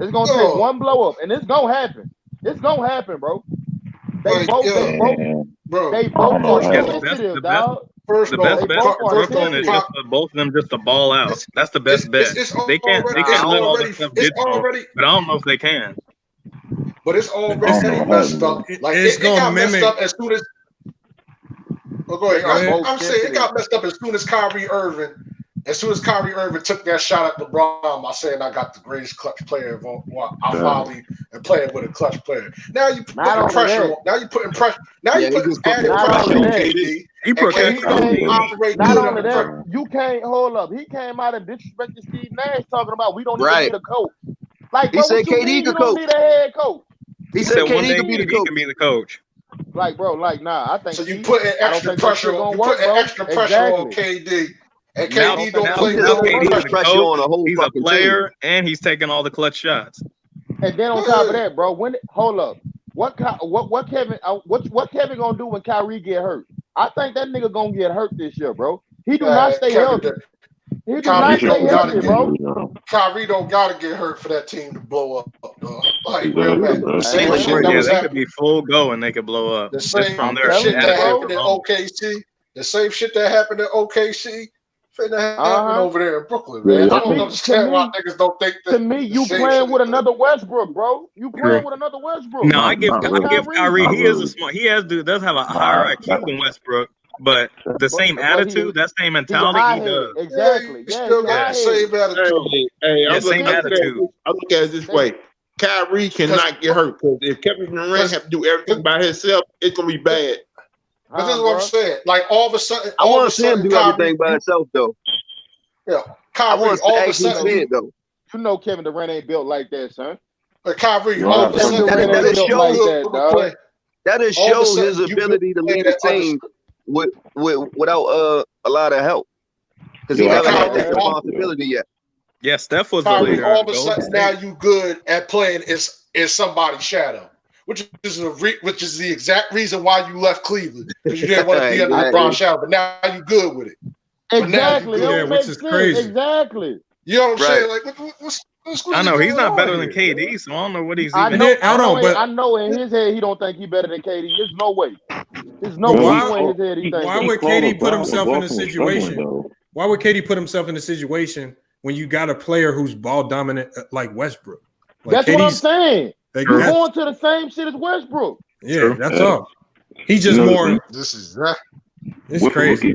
It's gonna take one blow up, and it's gonna happen. It's gonna happen, bro. They both are sensitive, dog. The best bet for Brooklyn is just for both of them just to ball out. That's the best bet. They can't let all this stuff get to them, but I don't know if they can. But it's already messed up. Like it got messed up as soon as. Oh, go ahead. I'm saying it got messed up as soon as Kyrie Irving. As soon as Kyrie Irving took that shot at LeBron, I saying I got the greatest clutch player of all. Well, I finally am playing with a clutch player. Now you putting pressure on. Now you putting pressure. Now you putting added pressure on KD. He not only that, you can't hold up. He came out and disrespected Steve Nash talking about we don't need a coach. Like he said, KD could coach. Need a head coach. He said KD could be the coach. Like, bro, like, nah. I think so. You putting extra pressure on. You putting extra pressure on KD. And KD don't play no pressure on a whole. He's a player, and he's taking all the clutch shots. And then on top of that, bro, hold up, what Kevin gonna do when Kyrie get hurt? I think that nigga gonna get hurt this year, bro. He do not stay healthy. He do not stay healthy, bro. Kyrie don't gotta get hurt for that team to blow up, dog. Like, real man. They could be full go and they could blow up. The same shit that happened in OKC. The same shit that happened in OKC. Finna happen over there in Brooklyn, man. I don't understand why niggas don't think that. To me, you playing with another Westbrook, bro. You playing with another Westbrook. No, I give Kyrie. He is a smart. Does have a higher IQ than Westbrook, but the same attitude, that same mentality, he does. Exactly. He still got the same attitude. Hey, same attitude. I look at it this way: Kyrie cannot get hurt because if Kevin Durant have to do everything by himself, it's gonna be bad. But this is what I'm saying. Like all of a sudden, I want to see him do everything by himself, though. Yeah, Kyrie. All of a sudden, though. You know Kevin Durant ain't built like that, son. But Kyrie, all of a sudden, that just shows his ability to lead a team without a lot of help because he haven't had that responsibility yet. Yeah, Steph was Kyrie, the leader. all of a sudden, now you good at playing in somebody's shadow. Which is the exact reason why you left Cleveland, because you didn't want to be under LeBron's shadow. But now you good with it. Exactly. Yeah, which is crazy. Exactly. You know what I'm saying? Like, what's I know he's not better than KD, so I don't know what he's. I know in his head he don't think he's better than KD. There's no way. There's no way in his head he thinks. Why would KD put himself in a situation? Why would KD put himself in a situation when you got a player who's ball dominant like Westbrook? That's what I'm saying. You're going to the same shit as Westbrook. Yeah, that's all. He's just more. This is that. It's crazy.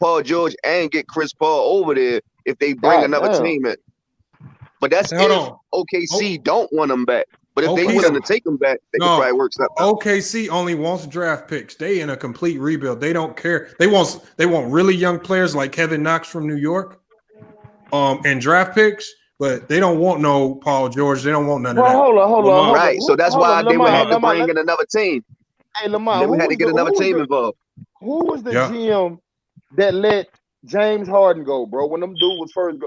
Paul George and get Chris Paul over there if they bring another team in. But that's if OKC don't want him back. But if they willing to take him back, they could probably work something out. OKC only wants draft picks. They in a complete rebuild. They don't care. They want really young players like Kevin Knox from New York, and draft picks. But they don't want no Paul George. They don't want none of that. Hold on. Right. So that's why they would have to bring in another team. Hey, Lamar, they would have to get another team involved. Who was the GM that let James Harden go, bro? When them dude was first go,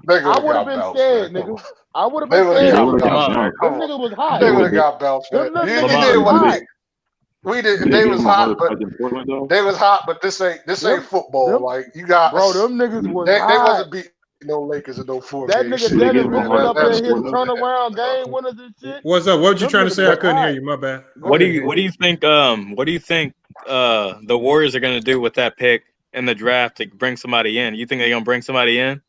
I would have been scared, nigga. I would have been They scared. would have got Them belts. niggas was hot. They would have got belts, man. Them You niggas did was what hot. they was hot, but they was hot, but this ain't football. Like you got, bro. Them niggas was they hot. wasn't beat. no Lakers and no 4 That game nigga shit. Devin Man. Booker up there That's hitting stupid. turnaround game winners and shit. What's up? What you Them trying to niggas say? I was couldn't hear hot. you. My bad. Go ahead. What do you think the Warriors are gonna do with that pick in the draft to bring somebody in? You think they're gonna bring somebody in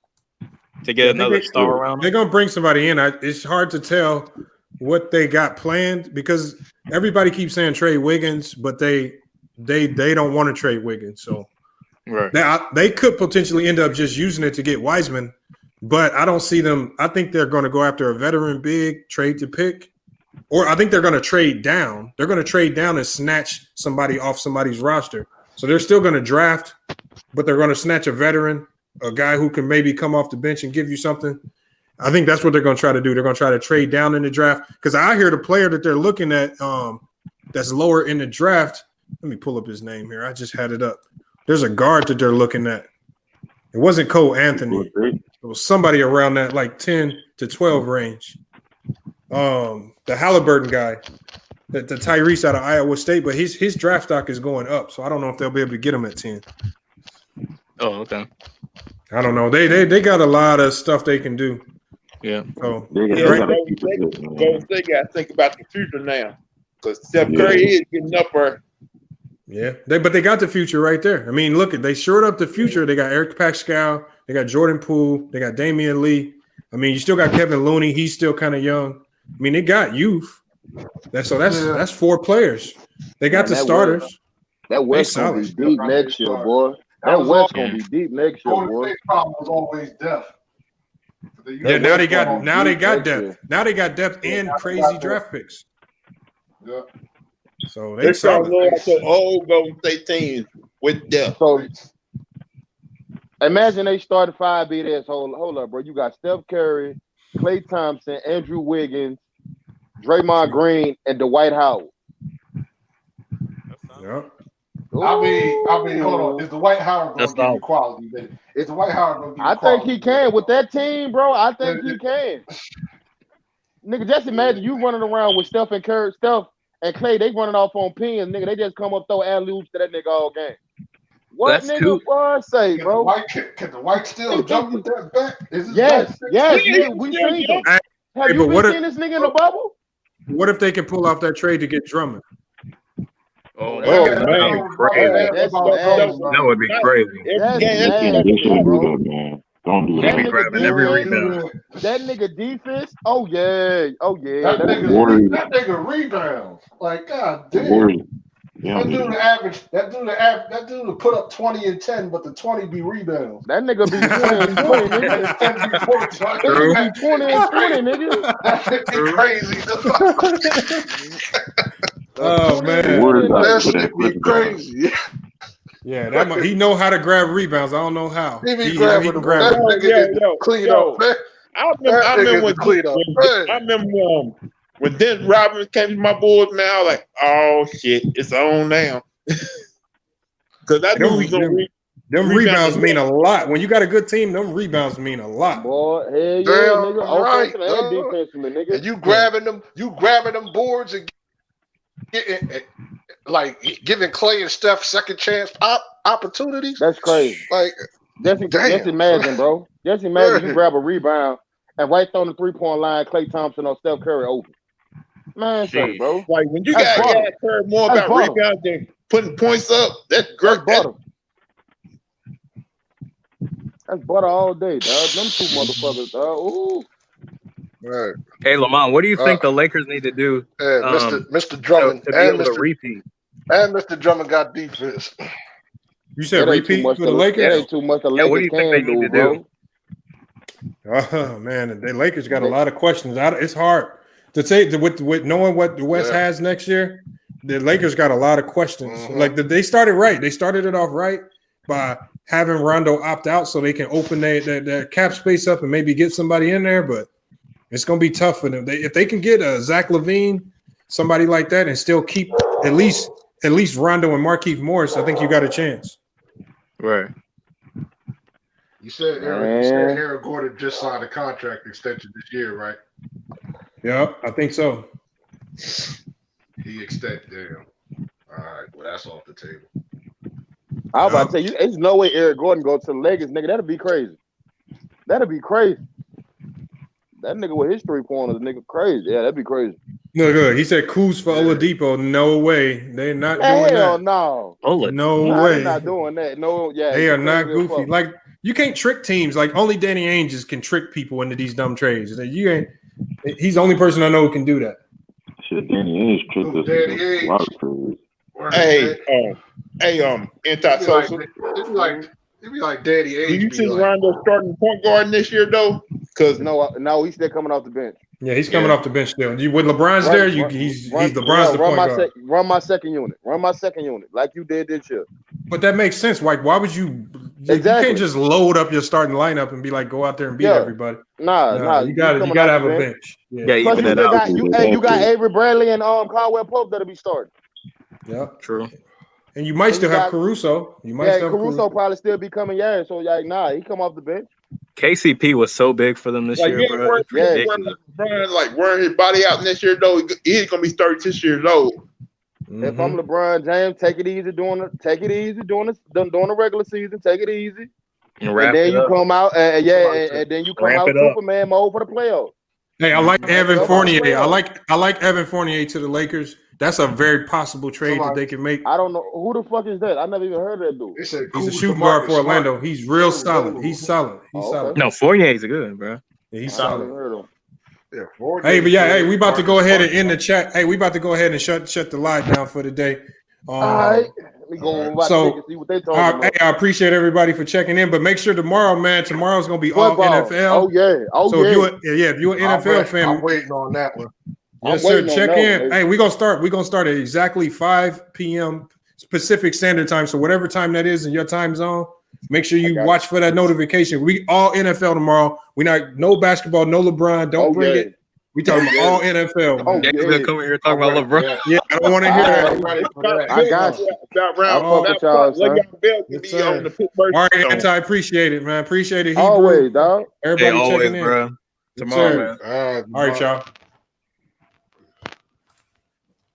to get another star around They're them? gonna bring somebody in. It's hard to tell what they got planned because everybody keeps saying trade Wiggins, but they don't want to trade Wiggins. So Right. they could potentially end up just using it to get Wiseman, but I don't see them. I think they're going to go after a veteran big, trade to pick, or I think they're going to trade down. They're going to trade down and snatch somebody off somebody's roster. So they're still going to draft, but they're going to snatch a veteran, a guy who can maybe come off the bench and give you something. I think that's what they're going to try to do. They're going to try to trade down in the draft because I hear the player that they're looking at that's lower in the draft. Let me pull up his name here. I just had it up. There's a guard that they're looking at. It wasn't Cole Anthony. It was somebody around that like 10 to 12 range. The Halliburton guy, the Tyrese out of Iowa State, but his draft stock is going up, so I don't know if they'll be able to get him at 10. Oh, okay. I don't know. They got a lot of stuff they can do. Yeah. So They got to think about the future now because Steph Curry is getting up there. Yeah, but they got the future right there. I mean, look, they shored up the future. They got Eric Pascal, they got Jordan Poole, they got Damian Lee. I mean, you still got Kevin Looney. He's still kind of young. I mean, they got youth. That's 4 players. They got the starters. That West gonna be deep next year, boy. That West gonna be deep next year, boy. Golden State problem was always depth. Yeah, now they got depth. Now they got depth and crazy draft picks. Yeah. So They're they solid. like the old Golden State team with depth. So imagine they started 5 BDS. Hold up, bro. You got Steph Curry, Klay Thompson, Andrew Wiggins, Draymond Green, and Dwight Howard. Yep. I mean, hold on. Is Dwight Howard going to give you quality? Is Dwight Howard going to give you I quality? think he can with that team, bro. I think he can. Nigga, just imagine you running around with Steph and Klay. They running off on pins, nigga. They just come up throw alley-oops to that nigga all game. What That's nigga cool. boy say, bro? Can the White still jump with that back? Yes, nigga, we seen him. Have you seen this nigga in the bubble? What if they can pull off that trade to get Drummond? Oh man, crazy. That would be crazy. Don't do He'd be grabbing every rebound. That nigga defense. Oh yeah. That nigga rebounds. Like God damn. That dude to put up 20 and 10, but the 20 be rebounds. That nigga be 20 and 20, nigga. That nigga be 20 and 20, nigga. That shit be crazy. Oh man, that shit be crazy. Yeah, he know how to grab rebounds. I don't know how. He be grabbing them. That nigga get clean up. I remember when Dennis Robinson came to my board, man, I was like, oh shit, it's on now. Because I knew he was going to them rebounds mean a lot. When you got a good team, them rebounds mean a lot. Boy, hell yeah, nigga. Right, and defensively, nigga. And you grabbing them boards and giving Klay and Steph second chance opportunities. That's crazy. Like, just imagine, bro. Just imagine you grab a rebound and right on the 3-point line, Klay Thompson or Steph Curry open. Man, say, bro. Like when you got care more about rebounds than putting points up, that's great. That's butter all day, dog. Them 2 motherfuckers, dog. Ooh. Right. Hey, Lamont, what do you think the Lakers need to do? Mr. Drummond to be able to repeat? And Mr. Drummond got defense. You said repeat for the Lakers? That ain't too much the Lakers what do you think they need to do? Oh man, the Lakers got a lot of questions. It's hard to say with knowing what the West has next year. The Lakers got a lot of questions. Like they started right. They started it off right by having Rondo opt out so they can open their cap space up and maybe get somebody in there. But it's going to be tough for them. If they can get a Zach LaVine, somebody like that, and still keep at least Rondo and Markieff Morris, I think you got a chance. Right. You said Eric Gordon just signed a contract extension this year, right? Yeah, I think so. He extended them. All right, well, that's off the table. I was about to tell you, there's no way Eric Gordon goes to the Lakers, nigga. That'd be crazy. That'd be crazy. That nigga with his 3-pointers, nigga crazy. Yeah, that'd be crazy. No good. He said Kuz for Oladipo. No way. They're not doing Hell that. no. No Nah, way. they're not doing that. No, yeah. They you are not crazy as goofy. fuck. Like you can't trick teams. Like only Danny Ainge can trick people into these dumb trades. You ain't. He's the only person I know who can do that. Shit, Danny Ainge tricked us Danny with a lot of trades. Anti-social. It'd be like Danny Ainge. Do you see Rondo starting point guard this year though? Because no, he's still coming off the bench. Yeah, he's coming off the bench still. When LeBron's there, he's LeBron's the point guard. Run my second unit. Run my second unit like you did this year. But that makes sense. Like, why would you? Exactly. You can't just load up your starting lineup and be like, go out there and beat everybody. Nah. You gotta have a bench. Yeah, Plus even that you got Avery Bradley and Caldwell Pope that'll be starting. Yeah, true. And you might still have Caruso. Caruso probably still be coming. Yeah, so like, he come off the bench. KCP was so big for them this year, bro. Like wearing his body out next year though. He's gonna be 36 years old. If I'm LeBron James, take it easy during the regular season. Take it easy, and then you come out, and then you come out Superman mode for the playoffs. Hey, I like Evan Fournier. I like Evan Fournier to the Lakers. That's a very possible trade that they can make. I don't know who the fuck is that. I never even heard of that dude. He's a shooting guard for Orlando. He's real solid. He's solid. Solid. No, Fournier's good, bro. Yeah, he's solid. Yeah, hey, we about to go ahead and end the chat. Hey, we about to go ahead and shut the live down for the day. All right. Let me go and see what they talking about. Hey, I appreciate everybody for checking in, but make sure tomorrow's gonna be all NFL. If you're an NFL fan, I'm waiting on that one. Yes, sir. Check in. Hey, we're gonna start at exactly 5 p.m. Pacific Standard Time. So whatever time that is in your time zone, make sure you watch for that notification. We all NFL tomorrow. No basketball, no LeBron. Don't bring it. We talking about all NFL. You're gonna come here talking about LeBron. Yeah, I don't want to hear that. I got you. All right, Anti, appreciate it, man. Appreciate it. Always, dog. Everybody checking in. Bro. Tomorrow, man. All right, y'all.